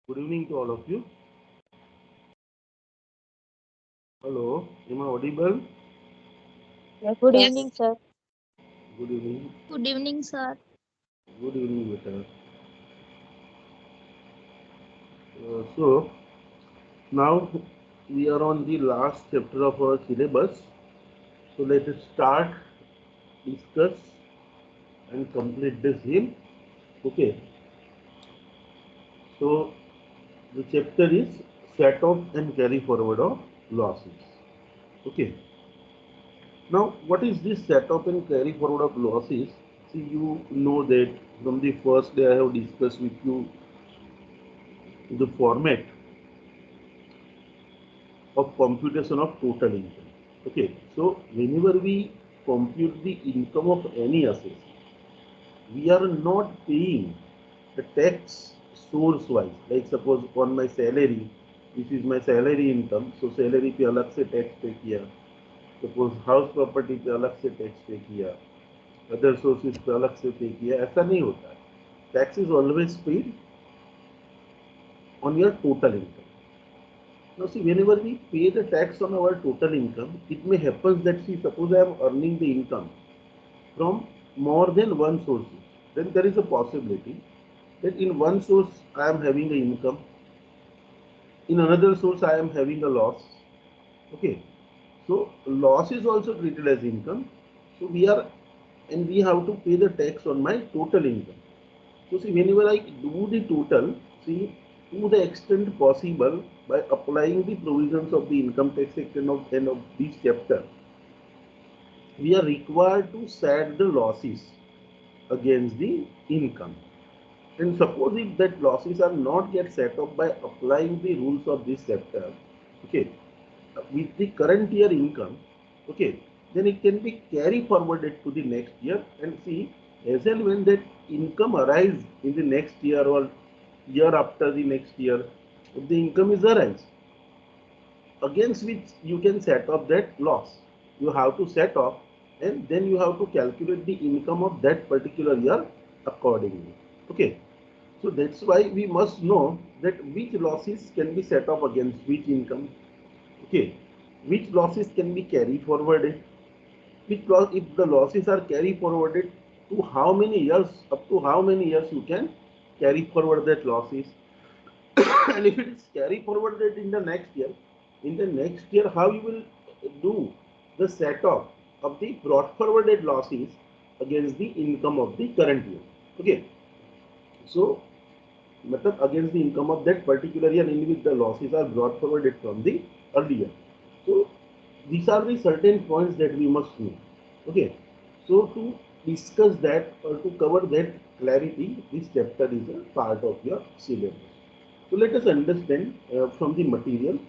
Good evening to all of you. Hello, am I audible? Yes, good Yes. evening, sir. Good evening. Good evening, sir. Good evening, Beta. So now we are on the last chapter of our syllabus. So let us start, discuss, and complete the same. Okay. So the chapter is set off and carry forward of losses. Okay. Now, what is this setup and carry forward of losses? See, you know that from the first day I have discussed with you the format of computation of total income. Okay, so whenever we compute the income of any asset, we are not paying the tax source wise. Like suppose on my salary, this is my salary income, so salary पे अलग से tax पे किया. Suppose house property पे अलग से tax पे किया, अदर सोर्सेज पे अलग से पे किया, ऐसा नहीं होता है. Tax is always paid on your total income. Now see, whenever we pay the tax on our total income, it may happen that see, suppose I am earning the income from more than one source, then there is a possibility that in one source I am having the income, in another source I am having a loss. Okay, so loss is also treated as income. So we are, and we have to pay the tax on my total income. So see, whenever I do the total, see, to the extent possible by applying the provisions of the income tax section of end of this chapter, we are required to set the losses against the income. And suppose if that losses are not yet set up by applying the rules of this chapter, okay, with the current year income, okay, then it can be carry forwarded to the next year. And see, as and when that income arise in the next year or year after the next year, if the income is arise against which you can set off that loss, you have to set off, and then you have to calculate the income of that particular year accordingly. Okay, so that's why we must know that which losses can be set off against which income. Okay, which losses can be carried forwarded, which loss, if the losses are carried forwarded, to how many years, up to how many years you can carry forward that losses. And if it is carry forwarded in the next year, how you will do the set off of the brought forwarded losses against the income of the current year. Okay, so मतलब against the income of that particular year in which the losses are brought forwarded from the earlier. So these are the certain points that we must know. Okay, so to discuss that or to cover that clarity, this chapter is a part of your syllabus. So let us understand from the material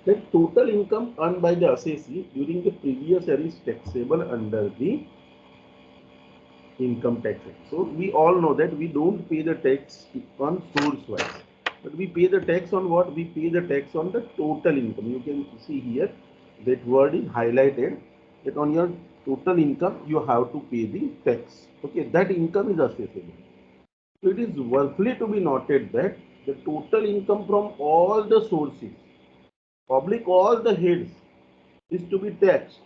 that total income earned by the assessee during the previous year is taxable under the income tax act. So we all know that we don't pay the tax on source wise, but we pay the tax on what? We pay the tax on the total income. You can see here that word is highlighted, that on your total income you have to pay the tax. Okay, that income is assessable. So it is worthily to be noted that the total income from all the sources, public all the heads, is to be taxed,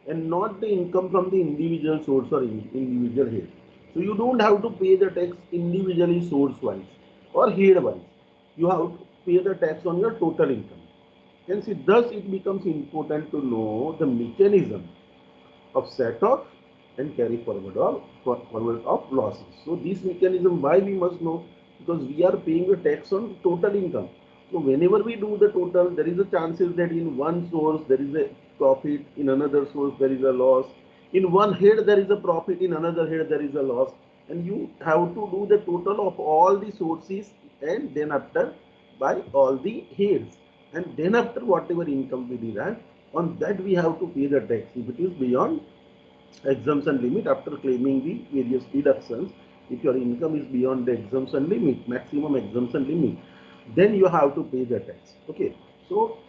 and not the income from the individual source or individual head. So you don't have to pay the tax individually source wise or head wise. You have to pay the tax on your total income. And see, thus it becomes important to know the mechanism of set off and carry forward of losses. So this mechanism, why we must know, because we are paying a tax on total income. So whenever we do the total, there is a chances that in one source there is a profit, in another source there is a loss, in one head there is a profit, in another head there is a loss, and you have to do the total of all the sources, and then after by all the heads, and then after whatever income we derive, on that we have to pay the tax. If it is beyond exemption limit, after claiming the various deductions, if your income is beyond the exemption limit, maximum exemption limit, then you have to pay the tax. Okay, so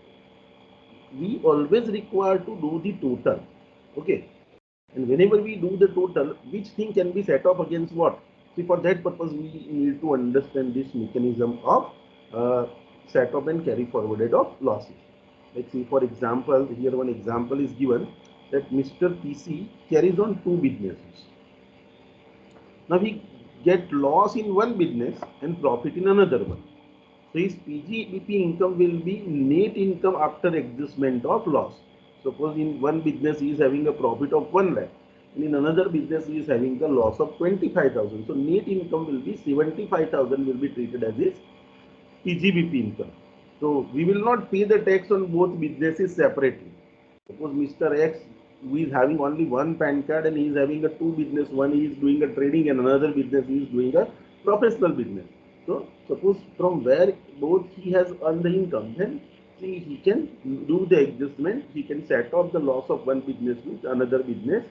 we always require to do the total. Okay, and whenever we do the total, which thing can be set off against what? See, for that purpose, we need to understand this mechanism of set up and carry forwarded of losses. Like, see, for example, here one example is given that Mr. PC carries on two businesses. Now he get loss in one business and profit in another one. So his PGBP income will be net income after adjustment of loss. Suppose in one business he is having a profit of 1 lakh, and in another business he is having a loss of 25,000. So net income will be 75,000 will be treated as his PGBP income. So we will not pay the tax on both businesses separately. Suppose Mr. X, who is having only one PAN card and he is having a two business, one he is doing a trading and another business he is doing a professional business. So suppose from where both he has earned the income, then see, he can do the adjustment, he can set off the loss of one business with another business,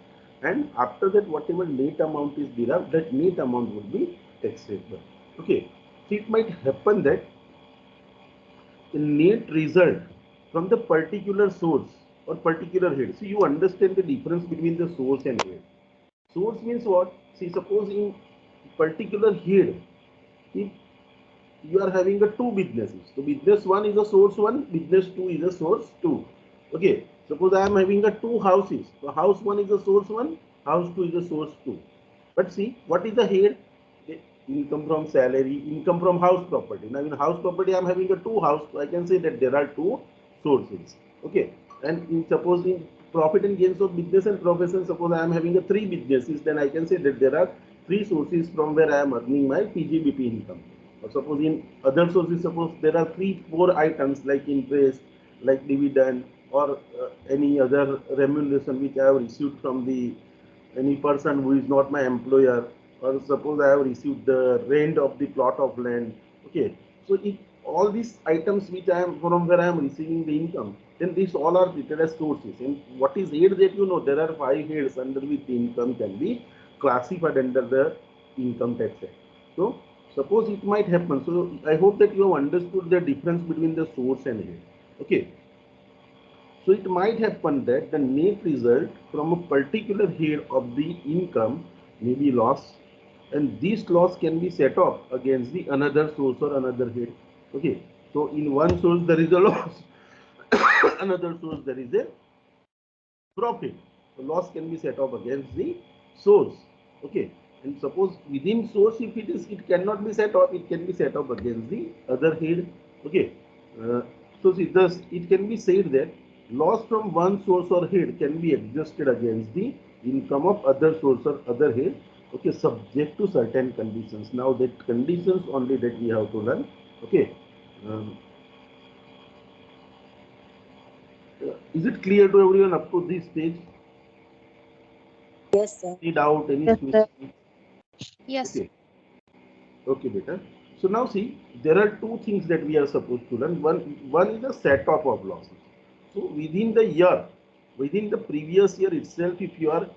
and after that whatever net amount is derived, that net amount would be taxable. Okay, so it might happen that the net result from the particular source or particular head. So you understand the difference between the source and head. Source means what? See, suppose in particular head, if you are having a two businesses, so business one is a source one, business two is a source two. Okay, suppose I am having a two houses. So house one is a source one, house two is a source two. But see, what is the head? The income from salary, income from house property. Now in house property, I am having a two house, so I can say that there are two sources. Okay, and in suppose in profit and gains of business and profession, suppose I am having a three businesses, then I can say that there are three sources from where I am earning my PGBP income. Or suppose in other sources, suppose there are three, four items like interest, like dividend, or any other remuneration which I have received from the any person who is not my employer, or suppose I have received the rent of the plot of land. Okay, so if all these items which I am from where I am receiving the income, then these all are treated as sources. And what is head, that you know, there are 5 heads under which the income can be classified under the income tax act. So suppose it might happen. So I hope that you have understood the difference between the source and head. Okay. So it might happen that the net result from a particular head of the income may be loss, and this loss can be set off against the another source or another head. Okay, so in one source there is a loss, another source there is a profit. So loss can be set off against the source. Okay, and suppose within source, if it cannot be set off, it can be set off against the other head. Okay, so see, thus it can be said that loss from one source or head can be adjusted against the income of other source or other head. Okay, subject to certain conditions. Now that conditions only that we have to learn. Okay. Um, is it clear to everyone up to this stage? Yes, sir. Any doubt, any Yes, sir. question? Yes. Okay. Okay, beta. So now see, there are two things that we are supposed to learn. One is the set off of losses. So within the year, within the previous year itself, if you are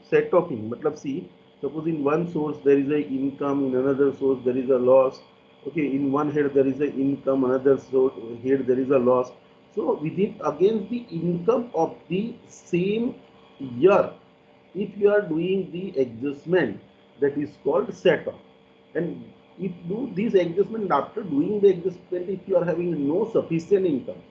set offing, matlab see, suppose in one source there is a income, in another source there is a loss. Okay, in one head there is a income, another source head there is a loss. So within against the income of the same year, if you are doing the adjustment, that is called set off. And if do this adjustment, after doing the adjustment, if you are having no sufficient income,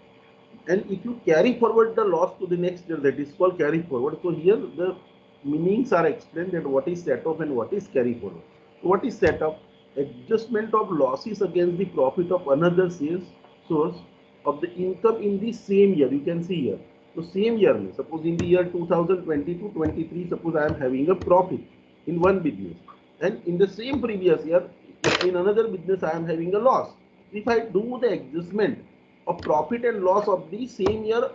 and if you carry forward the loss to the next year, that is called carry forward. So here the meanings are explained, that what is set off and what is carry forward. So what is set off? Adjustment of losses against the profit of another sales source of the income in the same year. You can see here. So same year, suppose in the year 2022-23, suppose I am having a profit in one business, and in the same previous year in another business I am having a loss. If I do the adjustment of profit and loss of the same year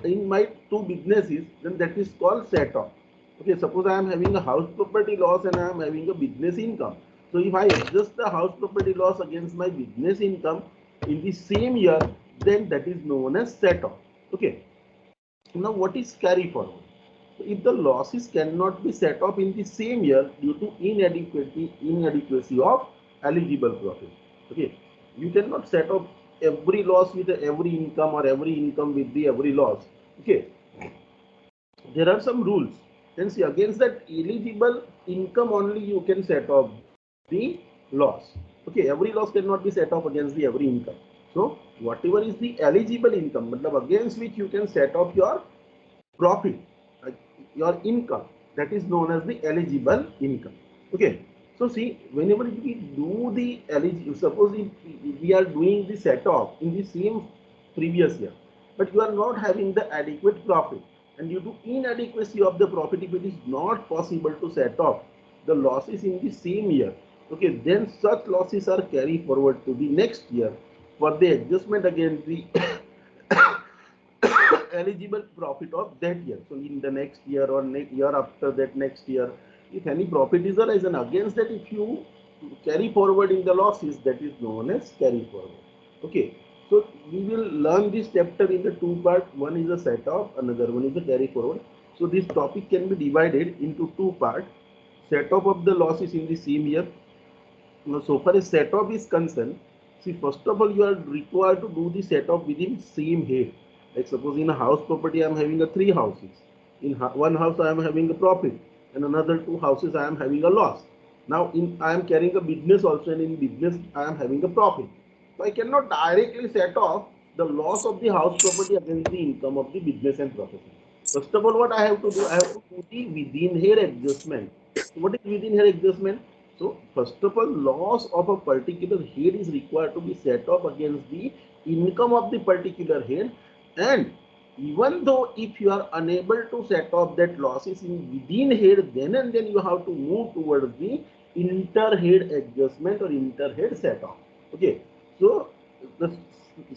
in my two businesses, then that is called set off. Okay, suppose I am having a house property loss and I am having a business income. So if I adjust the house property loss against my business income in the same year, then that is known as set off. Okay. Now what is carry forward? So if the losses cannot be set off in the same year due to inadequacy of eligible profit. Okay, you cannot set off every loss with every income or every income with the every loss. Okay, there are some rules. Then see, against that eligible income only you can set off. the loss. Okay, every loss cannot be set off against the every income. So whatever is the eligible income, matlab against which you can set off your profit, uh, your income, that is known as the eligible income. Okay, so see, whenever we do the eligible, suppose if we are doing the set off in the same previous year, but you are not having the adequate profit, and due to inadequacy of the profit, if it is not possible to set off the losses in the same year, okay, then such losses are carried forward to the next year for the adjustment against the eligible profit of that year. So in the next year or year after that next year, if any profit is arisen against that, if you carry forward in the losses, that is known as carry forward. Okay, so we will learn this chapter in the two parts. One is a set off, another one is a carry forward. So this topic can be divided into two parts: set off of the losses in the same year. Now, so far as set off is concerned, see, first of all, you are required to do the set off within same head. Like suppose in a house property, I am having a three houses. In one house, I am having a profit, and another two houses, I am having a loss. Now, in I am carrying a business also, and in business, I am having a profit. So I cannot directly set off the loss of the house property against the income of the business and profit. First of all, what I have to do, I have to do the within here adjustment. So what is within here adjustment? So first of all, loss of a particular head is required to be set off against the income of the particular head, and even though if you are unable to set off that losses in within head, then and then you have to move towards the inter head adjustment or inter head set off. Okay, so the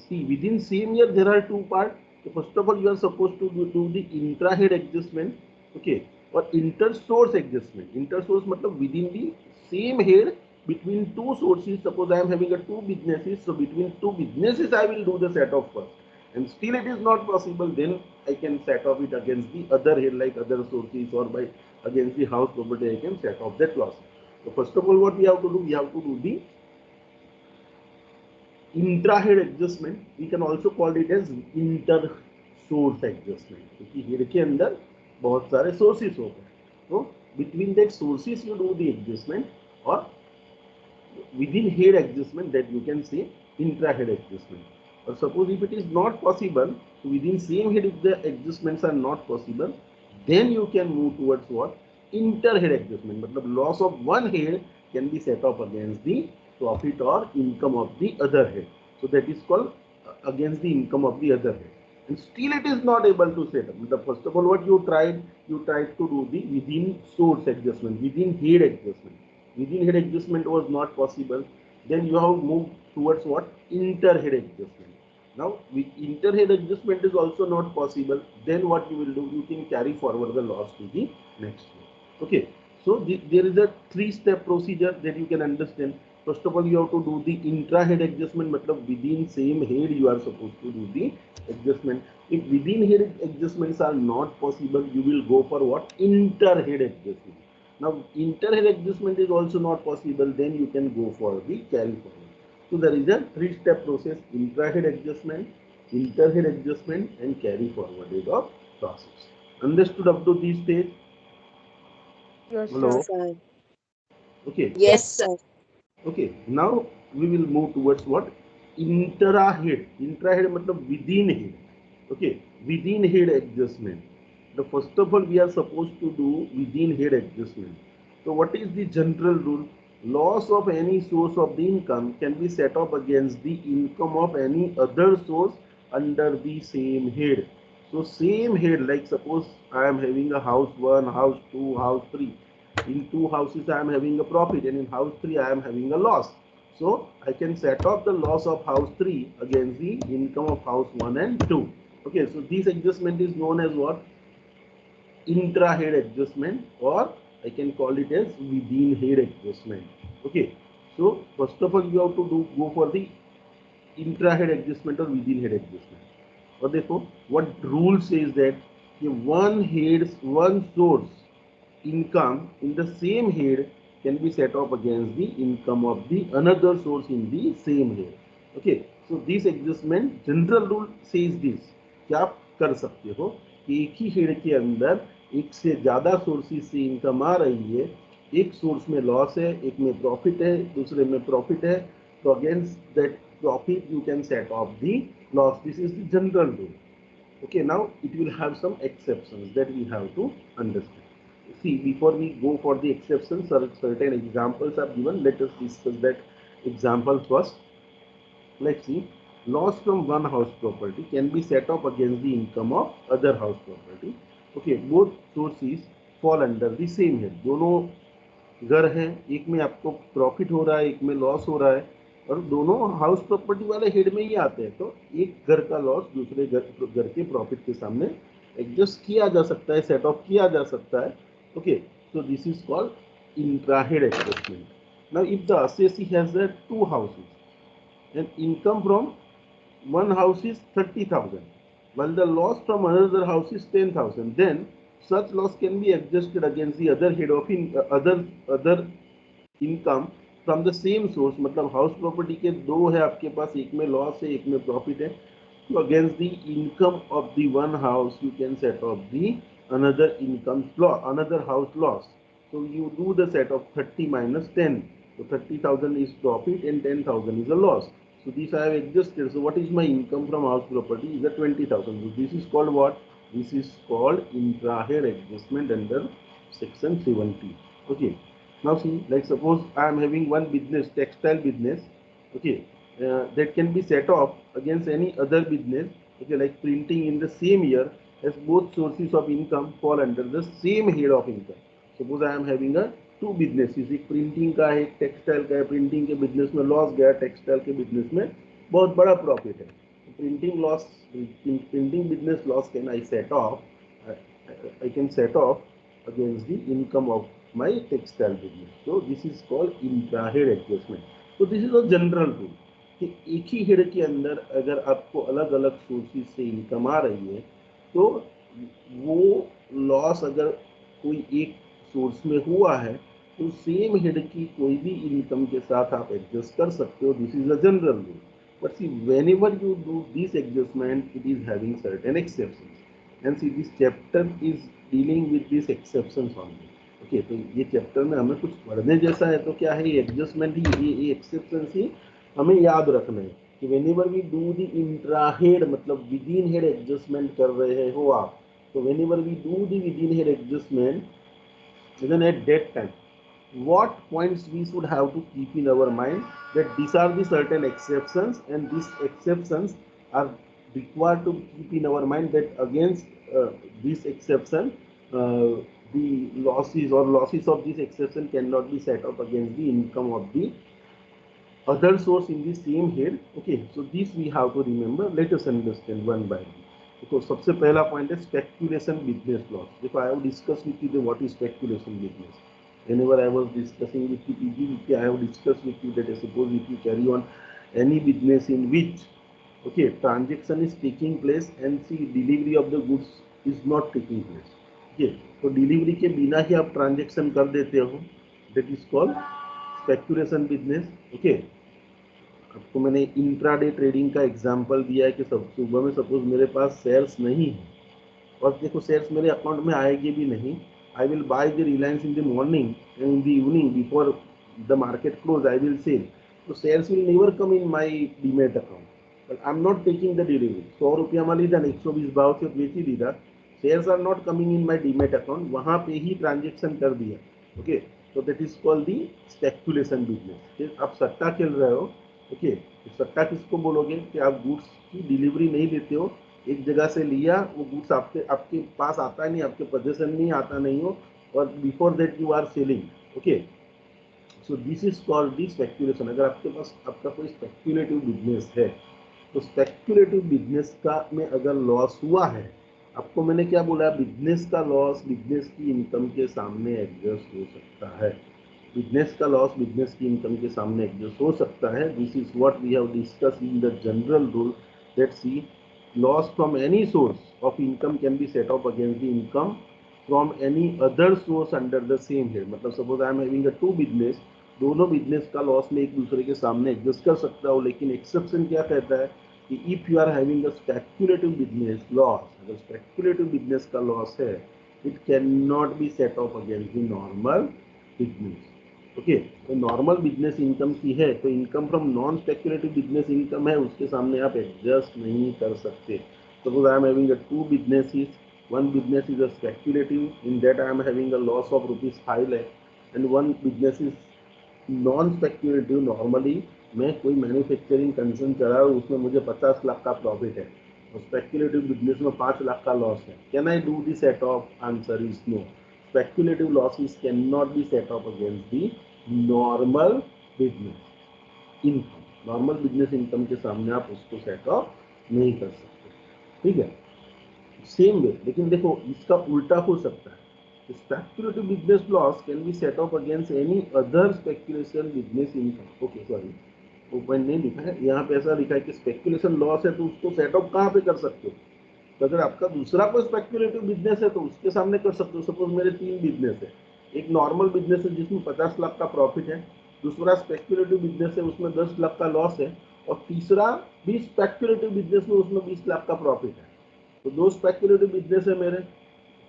see, within same year there are two parts. So first of all, you are supposed to do the intra head adjustment, okay, or inter source adjustment. Inter source matlab within the same head between two sources. Suppose I am having a two businesses, so between two businesses I will do the set off first, and still it is not possible, then I can set off it against the other head like other sources, or by against the house property I can set off that loss. So first of all, what we have to do, we have to do the intra-head adjustment. We can also call it as inter-source adjustment, क्योंकि head के अंदर बहुत सारे sources होते हैं, तो between that sources you do the adjustment, or within head adjustment, that you can say intra-head adjustment. Or suppose if it is not possible, so within same head if the adjustments are not possible, then you can move towards what? Inter-head adjustment. Matlab loss of one head can be set off against the profit or income of the other head. So that is called against the income of the other head. And still it is not able to set up. The first of all, what you tried to do the within source adjustment, within head adjustment. Within head adjustment was not possible. Then you have moved towards what? Inter head adjustment. Now, with inter head adjustment is also not possible. Then what you will do? You can carry forward the loss to the next year. Okay. So there is a three-step procedure that you can understand. First of all, you have to do the intra-head adjustment. Matlab within same head you are supposed to do the adjustment. If within head adjustments are not possible, you will go for what? Inter-head adjustment. Now, inter-head adjustment is also not possible. Then you can go for the carry forward. So there is a three-step process: intra-head adjustment, inter-head adjustment, and carry forward of process. Understood up to this stage? Yes, Hello. sir. Sir. Okay. Yes, sir. Okay, now we will move towards what? Intra-head. Intra-head matlab within head. Okay, within head adjustment. The first of all, we are supposed to do within head adjustment. So what is the general rule? Loss of any source of the income can be set off against the income of any other source under the same head. So same head, like suppose I am having a house 1, house 2, house 3. In two houses I am having a profit, and in house 3 I am having a loss. So I can set off the loss of house 3 against the income of house 1 and 2. Okay, so this adjustment is known as what? Intra-head adjustment, or I can call it as within head adjustment. Okay, so first of all you have to go for the intra-head adjustment or within head adjustment. Or therefore, what rule says that one source income in the same head can be set off against the income of the another source in the same head. Okay, so this adjustment general rule says this कि आप कर सकते हो कि एक ही head के अंदर एक से ज्यादा सोर्सेज से इनकम आ रही है, एक सोर्स में लॉस है, एक में प्रॉफिट है, दूसरे में प्रॉफिट है, तो against that profit you can set off the loss. This is the general rule. Okay, now it will have some exceptions that we have to understand. See, before we go for the exceptions, certain examples are given. Let us discuss that example first. Let's see. Loss from one house property can be set off against the income of other house property. Okay, both sources fall under the same head. दोनों घर हैं, एक में आपको profit हो रहा है, एक में लॉस हो रहा है, और दोनों हाउस प्रॉपर्टी वाले हेड में ही आते हैं, तो एक घर का लॉस दूसरे घर के प्रॉफिट के सामने एडजस्ट किया जा सकता है, सेट ऑफ किया जा सकता है. Okay, so this is called intra head adjustment. Now if the assessee has two houses and income from one house is 30,000 while the loss from another house is 10,000, then such loss can be adjusted against the other head of other income from the same source. मतलब house property के दो है आपके पास, एक में loss है, एक में प्रॉफिट है, तो against the income of the one house you can set off the another income loss, another house loss. So you do the set of 30 minus 10. So 30,000 is profit and 10,000 is a loss. So this I have adjusted. So what is my income from house property? Is a 20,000. So this is called what? This is called intra-head adjustment under section 70. Okay. Now see, like suppose I am having one business, textile business. Okay, that can be set off against any other business. Okay, like printing in the same year, as both sources of income fall under the same head of income. Suppose I am having a two businesses, एक printing का है, एक textile का है. Printing के business में loss गया, textile के बिजनेस में बहुत बड़ा प्रॉफिट है. Printing loss, printing business loss can I set off, I can set off against the income of my textile business. So this is called intra head adjustment. तो this is a general rule कि एक ही head के अंदर अगर आपको अलग अलग sources से इनकम आ रही है, तो वो लॉस अगर कोई एक सोर्स में हुआ है, तो सेम हेड की कोई भी इनकम के साथ आप एडजस्ट कर सकते हो. This is a general rule. But see, whenever you do this adjustment, it is having certain exceptions. And see, this chapter is dealing with these exceptions only. Okay, तो ये चैप्टर में हमें कुछ पढ़ने जैसा है, तो क्या है, ये एडजस्टमेंट ही, ये एक्सेप्शन ही हमें याद रखना है कि whenever we do the intra head, मतलब विद इन हेड एडजस्टमेंट कर रहे हो आप, तो whenever we do the within head adjustment, then at that time what points we should have to keep in our mind, that these are the certain exceptions, and these exceptions are required to keep in our mind, that against this exception, the losses of this exception cannot be set up against the income of the other source in the same head. Okay, so this we have to remember. Let us understand one by one. देखो, सबसे पहला point है speculation business loss. देखो, I have discuss with you what is speculation business. Whenever I was discussing with you, I have discussed with you that suppose if you carry on any business in which, okay, transaction is taking place and see delivery of the goods is not taking place. Okay, तो delivery के बिना ही आप transaction कर देते हो, that is called speculation business. Okay, आपको मैंने intraday trading का एग्जांपल दिया है कि सब सुबह में सपोज मेरे पास शेयर्स नहीं है, और देखो शेयर्स मेरे अकाउंट में आएंगे भी नहीं. I will buy the Reliance in the morning, and in the evening before the market close I will sell. So shares will never come in my demat account. But I'm not taking the delivery. 100 रुपया में लीधा, 120 भाव से बेची दीदा, shares are not coming in my demat account. वहाँ पे ही transaction कर दिया. Okay, so that is called the speculation business. आप सट्टा खेल रहे हो. ओके, सट्टा किसको बोलोगे कि आप गुड्स की डिलीवरी नहीं देते हो, एक जगह से लिया, वो गुड्स आपके आपके पास आता नहीं, आपके पोजीशन में आता नहीं हो, और before that you are selling. Okay, so this is called the speculation. अगर आपके पास आपका कोई स्पेक्यूलेटिव बिजनेस है, तो स्पेक्यूलेटिव बिजनेस का में अगर लॉस हुआ है, आपको मैंने क्या बोला, बिजनेस का लॉस बिजनेस की इनकम के सामने एडजस्ट हो सकता है. बिजनेस का लॉस बिजनेस की इनकम के सामने एडजस्ट हो सकता है. This is what we have discuss in the general rule. Let's see, loss from any source of income can be set off against the income from any other source under the same head. मतलब suppose I am having a two business, दोनों business का loss में एक दूसरे के सामने adjust कर सकता हूँ, लेकिन एक्सेप्शन क्या कहता है कि if you are having a speculative business loss, अगर स्पेक्यूलेटिव बिजनेस का लॉस है, it can not be set off against the normal business. Okay, तो नॉर्मल बिजनेस इनकम की है तो income from non speculative business income है, उसके सामने आप एडजस्ट नहीं कर सकते। Suppose I am having a two businesses, one business is a speculative, in that I am having a loss of rupees 5 lakh and one business is non speculative. Normally मैं कोई manufacturing concern चला रहा हूँ, उसमें मुझे 50 लाख का profit है और स्पेक्यूलेटिव बिजनेस में 5 लाख का लॉस है। Can I do the set off? Answer is no. Speculative losses can not be set off against the normal business income. Normal business income के सामने आप उसको सेट ऑफ नहीं कर सकते, ठीक है। सेम वे, लेकिन देखो इसका उल्टा हो सकता है। Speculative business loss can be set off against any other speculation business income. Okay sorry, वो पॉइंट नहीं लिखा है यहाँ पे, ऐसा लिखा है कि स्पेक्युलेशन लॉस है तो उसको सेट ऑफ कहाँ पे कर सकते हो? तो अगर आपका दूसरा कोई स्पेक्युलेटिव बिजनेस है तो उसके सामने कर सकते हो। सपोज मेरे 3 बिजनेस है, एक नॉर्मल बिजनेस है जिसमें 50 लाख का प्रॉफिट है, दूसरा स्पेक्युलेटिव बिजनेस है उसमें 10 लाख का लॉस है, और तीसरा भी स्पेक्युलेटिव बिजनेस में उसमें 20 लाख का प्रॉफिट है। तो 2 स्पेक्युलेटिव बिजनेस है मेरे,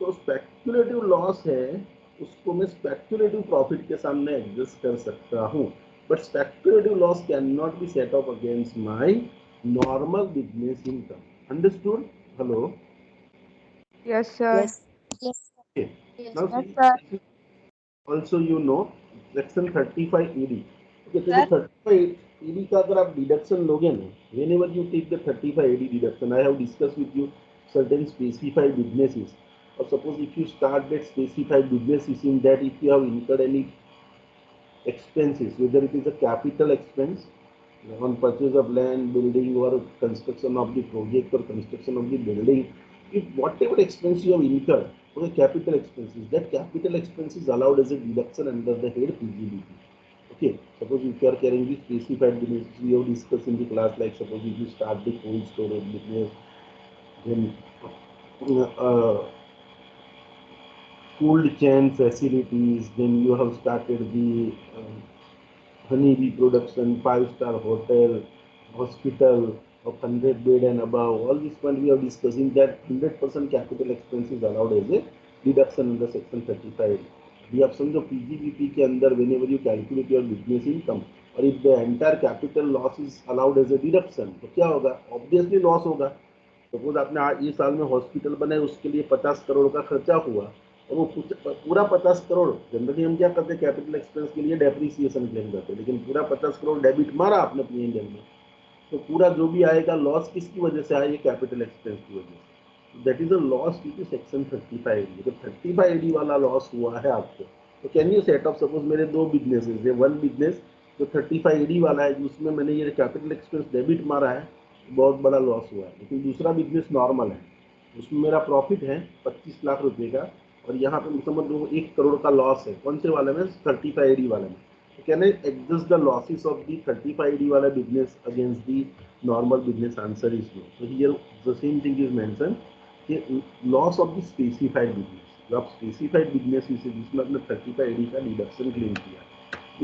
तो स्पेक्युलेटिव लॉस है उसको मैं स्पेक्युलेटिव प्रॉफिट के सामने एडजस्ट कर सकता हूँ, but speculative loss can not be set off against my normal business income. Understood? Hello? Yes, sir. Yes. Yes. Okay. Now Yes, see, sir. this is also you know section 35 ED. Okay, तो जो Sir. 35 ED का अगर आप deduction लोगे ना, whenever you take the 35 ED deduction, I have discussed with you certain specified businesses. Or suppose if you start that specified businesses, in that if you have incurred any expenses, whether it is a capital expense on purchase of land, building, or construction of the project or construction of the building, if whatever expense you have incurred for the capital expenses, that capital expense is allowed as a deduction under the head PGBP. Okay, suppose if you are carrying the specified business, we have discussed in the class, like suppose if you start the cold storage business, then uh, cold chain facilities, then you have started the honeybee production, five-star hotel, hospital of 100 bed and above. All this point we are discussing that 100% capital expense is allowed as a deduction under section 35. अभी आप समझो PGBP के अंदर whenever you calculate your business income और if the entire capital loss is allowed as a deduction, तो क्या होगा? Obviously loss होगा। सपोज आपने आज ये साल में हॉस्पिटल बनाए, उसके लिए 50 करोड़ का खर्चा हुआ और वो पूरा 50 करोड़, जनरली हम क्या करते हैं कैपिटल एक्सपेंस के लिए डेप्रिसिएशन क्लेम करते हैं, लेकिन पूरा 50 करोड़ डेबिट मारा आपने पीएनएल में, तो पूरा जो भी आएगा लॉस किसकी वजह से आया? ये कैपिटल एक्सपेंस की वजह से। That is a loss due to section 35 AD. जब 35 एडी वाला लॉस हुआ है आपको, तो can you set off? Suppose मेरे 2 बिजनेसेस है, वन बिजनेस जो 35 एडी वाला है जिसमें मैंने ये कैपिटल एक्सपेंस डेबिट मारा है, बहुत बड़ा लॉस हुआ है, लेकिन दूसरा बिजनेस नॉर्मल है, उसमें मेरा प्रॉफिट है 25 लाख रुपए का, और यहाँ पे समझ लो 1 करोड़ का लॉस है। कौन से वाले में? 35 एडी वाले में। Can I adjust the losses of the 35 wala business against the normal business? Answer is no. So here the same thing is mentioned कि loss of the specified business, जो आप specified business से जिसमें आपने 35 का deduction claim किया,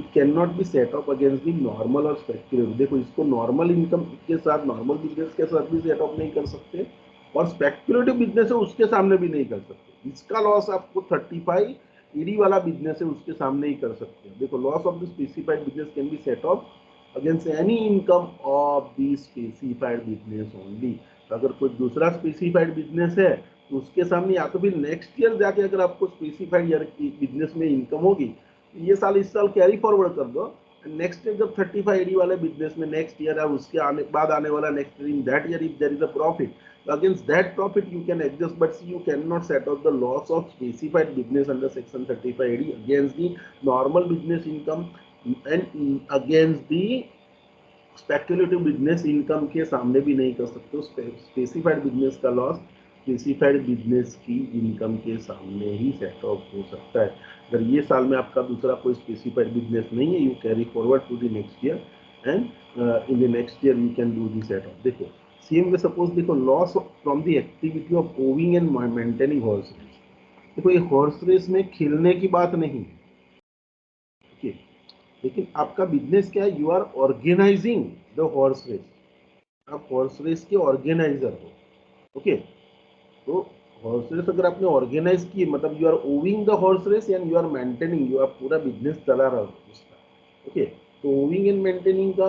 it cannot be set off against the normal और speculative। देखो इसको नॉर्मल इनकम के साथ, नॉर्मल बिजनेस के साथ भी सेट ऑफ नहीं कर सकते, और स्पेक्युलेटिव बिजनेस है उसके सामने भी नहीं कर सकते। इसका लॉस आपको 35 ईडी वाला बिजनेस है उसके सामने ही कर सकते हैं। देखो loss of the specified business can be set off against any income of the specified business only. अगर कोई दूसरा स्पेसिफाइड बिजनेस है तो उसके सामने या तो फिर नेक्स्ट ईयर जाके अगर आपको स्पेसिफाइड ईयर की बिजनेस में इनकम होगी, ये साल इस साल कैरी फॉरवर्ड कर दो, नेक्स्ट ईयर जब 35 एडी वाले बिजनेस में नेक्स्ट ईयर और उसके आने बाद आने वाला next year, in that year if there is a profit, against that profit you can adjust, but you cannot set off the loss of specified business under section 35 AD against the normal business income and against the speculative business income के सामने भी नहीं कर सकते हो। Specified business का loss specified business की income के सामने ही सेट ऑफ हो सकता है। अगर ये साल में आपका दूसरा कोई स्पेसिफाइड बिजनेस नहीं है, you carry forward to the next year and in the next year you can do the set off. देखो सेम वे सपोज देखो loss from the activity of owing and maintaining horse race. देखो ये horse race में खेलने की बात नहीं है, okay? लेकिन आपका बिजनेस क्या है? You are organising the horse race, आप हॉर्स रेस के ऑर्गेनाइजर हो। ओके, तो हॉर्स रेस अगर आपने ऑर्गेनाइज की, मतलब you are owing the horse race and you are maintaining, you आप पूरा बिजनेस चला रहा हो उसका, ओके। तो ओविंग एंड मेंटेनिंग का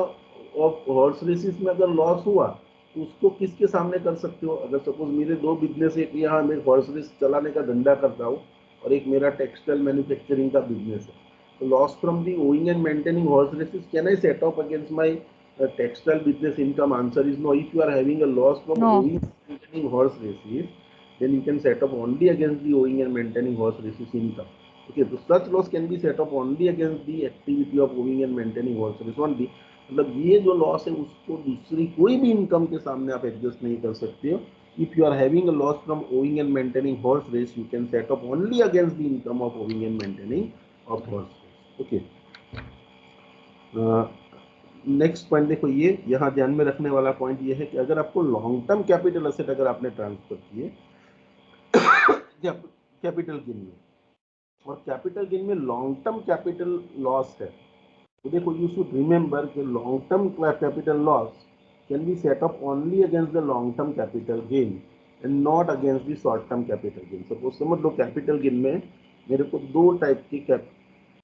ऑफ हॉर्स रेसिस में अगर लॉस हुआ तो उसको किसके सामने कर सकते हो? अगर सपोज मेरे दो बिजनेस है, यहाँ मैं हॉर्स रेस चलाने का धंधा करता हूँ और एक मेरा टेक्सटाइल मैन्युफैक्चरिंग का बिजनेस है, तो loss from the owing and maintaining horse races can I set off against my textile business income? Answer is no. If you are having a loss from No. owing and maintaining horse races, then you can set up only against the owing and maintaining horse races income. Okay, so such loss can be set up only against the activity of owing and maintaining horse race only. मतलब ये जो loss है उसको दूसरी कोई भी income के सामने आप एडजस्ट नहीं कर सकते हो. If you are having a loss from owing and maintaining horse race, you can set up only against the income of owing and maintaining of horse race. Okay. Next point देखो, ये यहाँ ध्यान में रखने वाला पॉइंट ये है कि अगर आपको लॉन्ग टर्म कैपिटल असेट अगर आपने ट्रांसफर किए कैपिटल गेन में, और कैपिटल गेन में लॉन्ग टर्म कैपिटल लॉस है, तो देखो यू शुड रिमेंबर कि long term capital loss can be set up only against the long term capital gain and not against the short term capital gain. Suppose समझ लो capital gain में मेरे को दो type की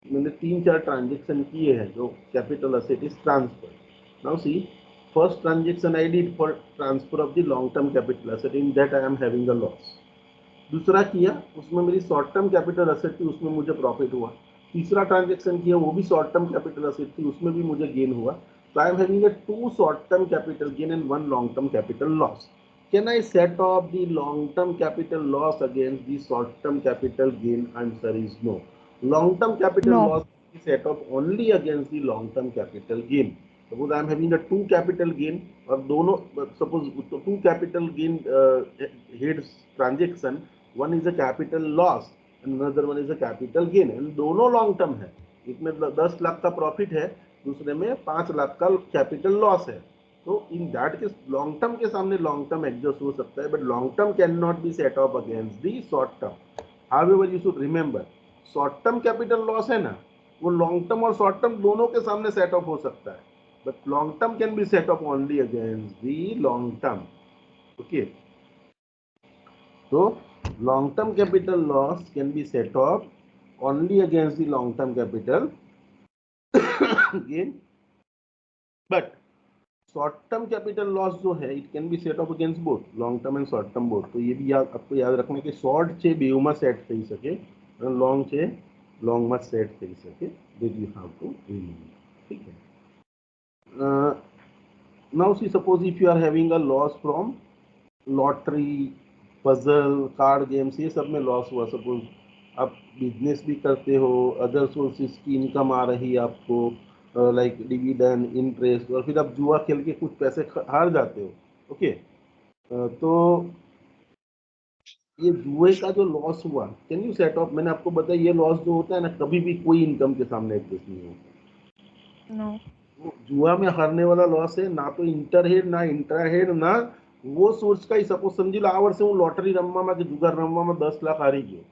मैंने 3-4 ट्रांजेक्शन किए हैं जो capital asset is transfer. Now see, first transaction I did for transfer of the long term capital asset, in that I am having a loss. दूसरा किया उसमें मेरी शॉर्ट टर्म कैपिटल असेट थी, उसमें मुझे प्रॉफिट हुआ. तीसरा ट्रांजेक्शन किया वो भी शॉर्ट टर्म कैपिटल असेट थी, उसमें भी मुझे गेन हुआ. तो I am having a 2 short term capital gain and 1 long term capital loss. Can I set off the long term capital loss against the short term capital gain? Answer is no. Long term capital No. Loss is set off only against the long term capital gain. Suppose I am having a 2 capital gain और दोनों, suppose 2 capital gain heads transaction, one is a capital loss and another one is a capital gain, and दोनों long term है. एक में 10 लाख का profit है, दूसरे में 5 लाख का कैपिटल लॉस है. तो in that case long term के सामने लॉन्ग टर्म एडजस्ट हो सकता है, but long term can not be set off against the short term. However you should remember, short term capital loss है ना, वो लॉन्ग टर्म और शॉर्ट टर्म दोनों के सामने सेट ऑफ हो सकता है, but long term can be set off only against the long term. Okay, तो long term capital loss can be set off only against the long term capital gain, but short term capital loss जो है it can be set off against both long term and short term both. तो ये भी आपको याद रखना कि short છે બેવમાં સેટ થઈ શકે અને લોંગ છે લોંગમાં સેટ થઈ શકે. that you have to remember. ठीक है. Now see, suppose if you are having a loss from lottery, puzzle, card games, ये सब में लॉस हुआ. सपोज आप बिजनेस भी करते हो, अदर सोर्सेज की इनकम आ रही है आपको, लाइक डिविडेंड, इंटरेस्ट, और फिर आप जुआ खेल के कुछ पैसे हार जाते हो. ओके, तो ये जुए का जो लॉस हुआ कैन यू सेट ऑफ? मैंने आपको बताया ये लॉस जो होता है ना, कभी भी कोई इनकम के सामने एडजस्ट नहीं होता. No. जुआ में हारने वाला लॉस है, ना तो इंटर हेड ना इंट्रा हेड ना वो सोर्स का ही. सपोज समझी लो આ વર્ષે હું લોટરી રમવામાં કે જુગાર રમવામાં 10 લાખ હારી ગયો,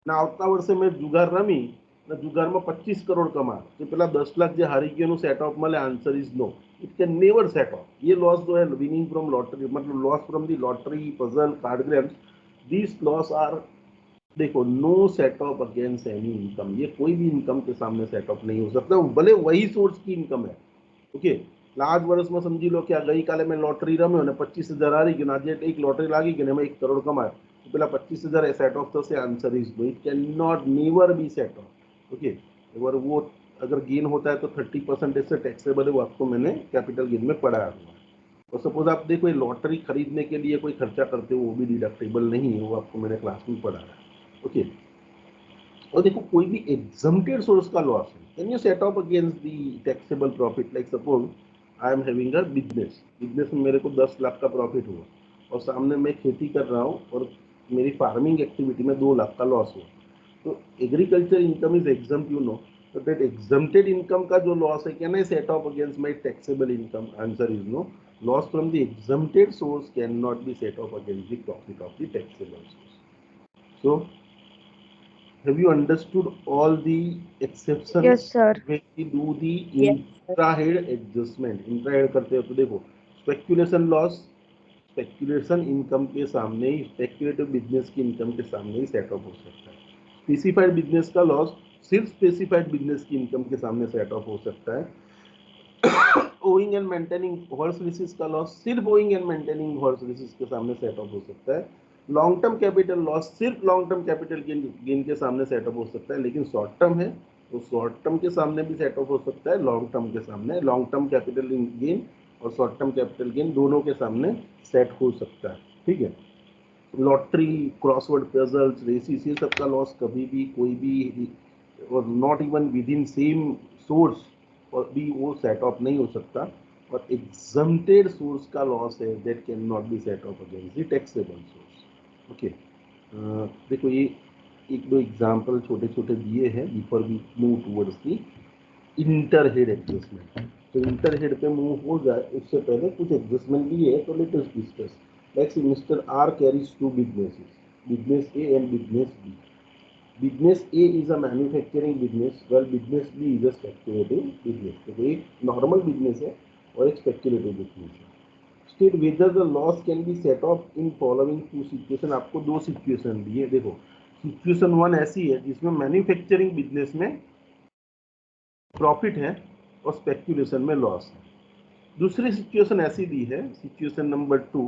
ના આવતા વર્ષે મેં જુગાર રમી ને જુગારમાં 25 કરોડ કમા, તો પેલા 10 લાખ જે હારી ગયો એનું સેટ ઓફ મળે? Answer is no. It can never set off. ये लॉस जो है विनिंग फ्रॉम लॉटरी, मतलब loss from the lottery, puzzle, card games, these loss are, देखो, no set off against any income. ये कोई भी इनकम के सामने सेट ऑफ नहीं हो सकता, भले वही सोर्स की इनकम है. ओके, लास्ट वर्ष में समझी लो कि गई काले में लॉटरी रम्यो ने 25,000 हारी गयो, आज एक लॉटरी लागी गई ने 1 करोड़ कमायो, तो पेला 25,000 सेट ऑफ थशे? Answer is no. It can not never be set off. Okay, और वो अगर गेन होता है तो 30% से टैक्सेबल है, वो आपको मैंने कैपिटल गेन में पढ़ाया हुआ है. और सपोज आप देखो लॉटरी खरीदने के लिए कोई खर्चा करते हो, वो भी डिडक्टेबल नहीं है, वो आपको मैंने क्लास में पढ़ाया है. ओके, और देखो कोई भी एग्जम्प्टेड सोर्स का लॉस है, can you set off against the taxable profit? Like suppose I am having a business, business में मेरे को 10 लाख का प्रॉफिट हुआ और सामने मैं खेती कर रहा हूँ और मेरी फार्मिंग एक्टिविटी में 2 लाख का लॉस हुआ. तो agriculture income is exempt, you know. तो दैट एग्जम्प्टेड इनकम का जो लॉस है, can I set off against my taxable income? Answer is no. Loss from the exempted source can not be set off against the profit of the taxable source. So have you understood all the exceptions Yes, sir. when we do the Yes, sir. intra-head adjustment? Intra-head करते हो तो देखो, speculation loss, speculation income के सामने ही, speculative business की income के सामने ही सेट ऑफ हो सकता है। स्पेसिफाइड बिजनेस का लॉस सिर्फ स्पेसिफाइड बिजनेस की इनकम के सामने सेट ऑफ हो सकता है। Owing and maintaining horse laissez का लॉस सिर्फ owing and maintaining horse laissez के सामने सेट ऑफ हो सकता है। लॉन्ग टर्म कैपिटल लॉस सिर्फ लॉन्ग टर्म कैपिटल गेन के सामने सेट ऑफ हो सकता है, लेकिन शॉर्ट टर्म है तो शॉर्ट टर्म के सामने भी सेट ऑफ हो सकता है, लॉन्ग टर्म के सामने, लॉन्ग टर्म कैपिटल गेन और शॉर्ट टर्म कैपिटल गेन दोनों के सामने सेट हो सकता है। ठीक है, लॉटरी, क्रॉसवर्ड पजल्स, रेसिस, ये सबका लॉस कभी भी कोई भी और not even within same source और भी वो सेट ऑफ नहीं हो सकता। और एग्जम्प्टेड सोर्स का लॉस है that can not be set off against the taxable source. Okay, देखो ये एक दो एग्जाम्पल छोटे छोटे दिए हैं before we move towards the inter head adjustment. तो इंटर हेड पे मूव हो जाए उससे पहले कुछ एडजस्टमेंट भी है, तो let us discuss. Like say Mr. R carries two businesses, business A and business B. Business A is a manufacturing business, while business B is a speculative business. तो एक normal business है और एक speculative business है। State whether the loss can be set off in following two situation। आपको दो situation दी है। देखो situation वन ऐसी है जिसमें मैन्युफैक्चरिंग बिजनेस में प्रॉफिट है और स्पेक्यूलेशन में लॉस है। दूसरी सिचुएशन ऐसी दी है, सिचुएशन नंबर 2,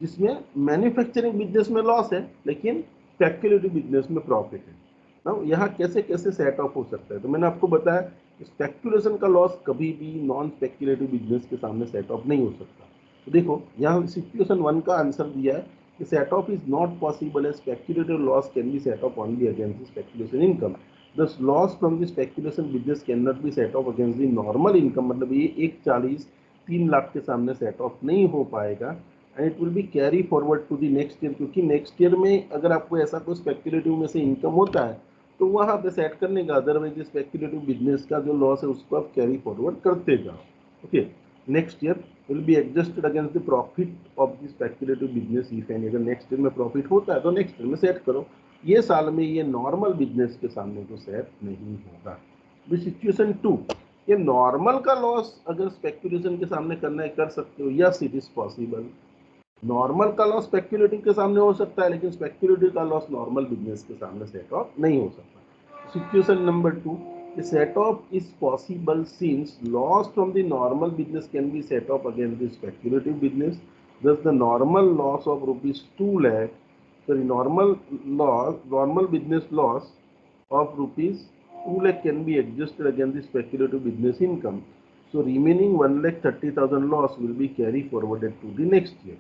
जिसमें मैन्युफैक्चरिंग बिजनेस में लॉस है लेकिन स्पेक्युलेटिव बिजनेस में प्रॉफिट है। ना यहाँ कैसे कैसे सेट ऑफ हो सकता है, तो मैंने आपको बताया कि स्पेक्युलेशन का लॉस कभी भी नॉन स्पेक्युलेटिव बिजनेस के सामने सेट ऑफ नहीं हो सकता। तो देखो यहाँ सिचुएशन 1 का आंसर दिया है कि set off is not possible, speculative loss can be set off only against speculation income. The loss from the speculation business can not be set off against the normal income. मतलब ये 1,40,3 लाख के सामने set off नहीं हो पाएगा and it will be carry forward to the next year, क्योंकि next year में अगर आपको ऐसा कोई स्पेक्युलेटिव में से इनकम होता है तो वहाँ पे सेट करने का, अदरवाइज स्पेक्युलेटिव बिजनेस का जो लॉस है उसको आप कैरी फॉरवर्ड करते जाओ। Okay, next year will be adjusted against the profit of the speculative business if any. अगर नेक्स्ट ईयर में प्रॉफिट होता है तो नेक्स्ट ईयर में सेट करो, ये साल में ये नॉर्मल बिजनेस के सामने तो सेट नहीं होगा। सिचुएशन 2, ये नॉर्मल का लॉस अगर स्पेक्युलेशन के सामने करना है कर सकते हो, yes it is possible. Normal का लॉस स्पेक्युलेटिव के सामने हो सकता है लेकिन स्पेक्युलेटिव का लॉस नॉर्मल बिजनेस के सामने सेट ऑफ नहीं हो सकता। Situation number 2, set off is possible since loss from the normal business can be set off against the speculative business. Thus the normal loss of rupees 2 lakh, sorry, normal business loss of rupees 2 lakh can be adjusted against the speculative business income. So remaining 1,30,000 loss will be carried forwarded to the next year.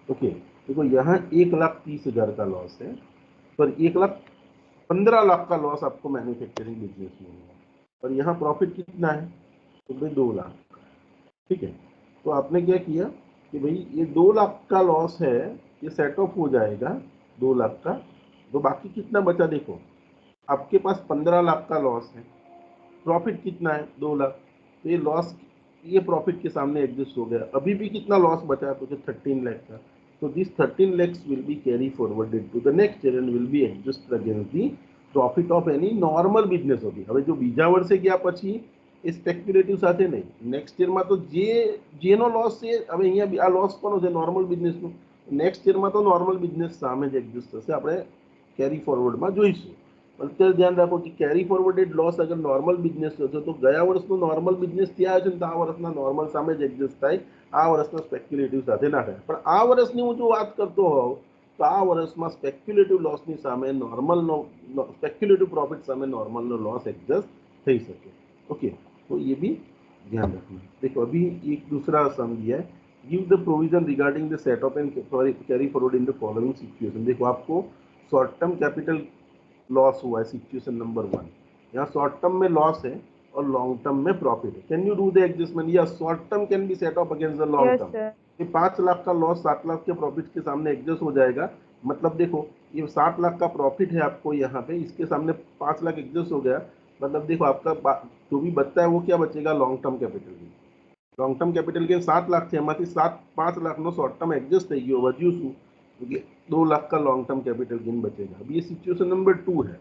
Okay, देखो यहाँ 1,30,000 का loss है, पर 1,15,00,000 का loss आपको manufacturing business में हुआ और यहाँ प्रॉफिट कितना है तो भाई 2 लाख। ठीक है, तो आपने क्या किया कि भाई ये 2 लाख का लॉस है, ये सेट ऑफ हो जाएगा 2 लाख का, तो बाकी कितना बचा देखो, आपके पास 15 लाख का लॉस है, प्रॉफिट कितना है 2 लाख, तो ये लॉस ये प्रॉफिट के सामने एडजस्ट हो गया। अभी भी कितना लॉस बचा है तो 13 लाख का, तो this 13 lakhs will be carry forwarded to the next year and will be adjusted against the profit of any normal business होगी। હવે જો બીજા વર્ષે ગયા પછી એ સ્પેક્યુલેટિવ સાથે નહીં, નેક્સ્ટ યરમાં તો જેનો લોસ છે, હવે અહીંયા આ લોસ કોનો છે નોર્મલ બિઝનેસનો, નેક્સ્ટ યરમાં તો નોર્મલ બિઝનેસ સામે જ એડજસ્ટ થશે, આપણે કેરી ફોરવર્ડમાં જોઈશું। અત્યારે ध्यान રાખો કે કેરી ફોરવર્डेड લોસ અગર નોર્મલ બિઝનેસ હશે તો ગયા વર્ષનો નોર્મલ બિઝનેસ ત્યાં છે ને તો આ વર્ષના નોર્મલ સામે જ એડજસ્ટ થાય, આ વર્ષના સ્પેક્યુલેટિવ સાથે ના થાય। પણ આ વર્ષની હું જો વાત કરતો હોઉં તો આ વર્ષમાં સ્પેક્યુલેટિવ લોસની સામે નોર્મલનો સ્પેક્યુલેટિવ પ્રોફિટ સામે નોર્મલનો લોસ એડજસ્ટ થઈ શકે। ओके, तो ये भी ध्यान रखना। देखो अभी एक दूसरा सम दिया है, give the provision regarding the set of and carry forward in the following situation. देखो आपको शॉर्ट टर्म कैपिटल लॉस हुआ है सिचुएशन नंबर 1, यहाँ शॉर्ट टर्म में लॉस है और लॉन्ग टर्म में प्रॉफिट है। Can you do the adjustment? या short term can be set off against the long Yes, term. sir. ये 5 लाख का लॉस 7 लाख के प्रॉफिट के सामने एडजस्ट हो जाएगा। मतलब देखो ये 7 लाख का प्रॉफिट है आपको यहाँ पे, इसके सामने 5 लाख एडजस्ट हो गया। मतलब देखो आपका जो भी बचता है वो क्या बचेगा, long term capital gain. Long term capital gain 7 lakh थे, એમાંથી 5 લાખનો શોર્ટ ટર્મ એડજસ્ટ થઈ ગયો, વધ્યું શું, 2 लाख का लॉन्ग टर्म कैपिटल गेन बचेगा। अब ये सिचुएशन नंबर 2 है,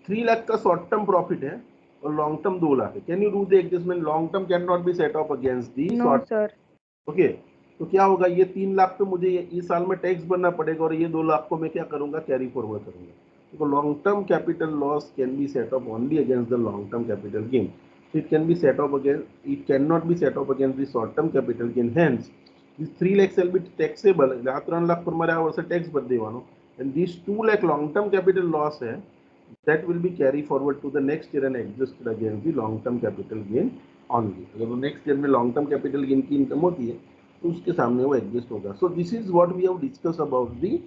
3 लाख का शॉर्ट टर्म प्रॉफिट है और लॉन्ग टर्म 2 लाख है। Can you do the adjustment? Long term can not be set off against the No, short. sir. Okay, तो क्या होगा, ये 3 लाख पे मुझे इस साल में टैक्स भरना पड़ेगा और ये 2 लाख को मैं क्या करूंगा, कैरी फॉरवर्ड करूंगा. तो long term capital loss can be set off only against the long term capital gain. It can be set off against, it can not be set off against the short term capital gain. Hence these 3 lakhs will be taxable. એટલે આ 3 લાખ પર મારે આ વર્ષે tax ભરી દેવાનો. and these 2 lakh long term capital loss है, that will be carry forward to the next year and adjusted against the long term capital gain only. अगर वो नेक्स्ट ईयर में लॉन्ग टर्म कैपिटल गेन की इनकम होती है तो उसके सामने वो एडजस्ट होगा. So this is what we have discuss about the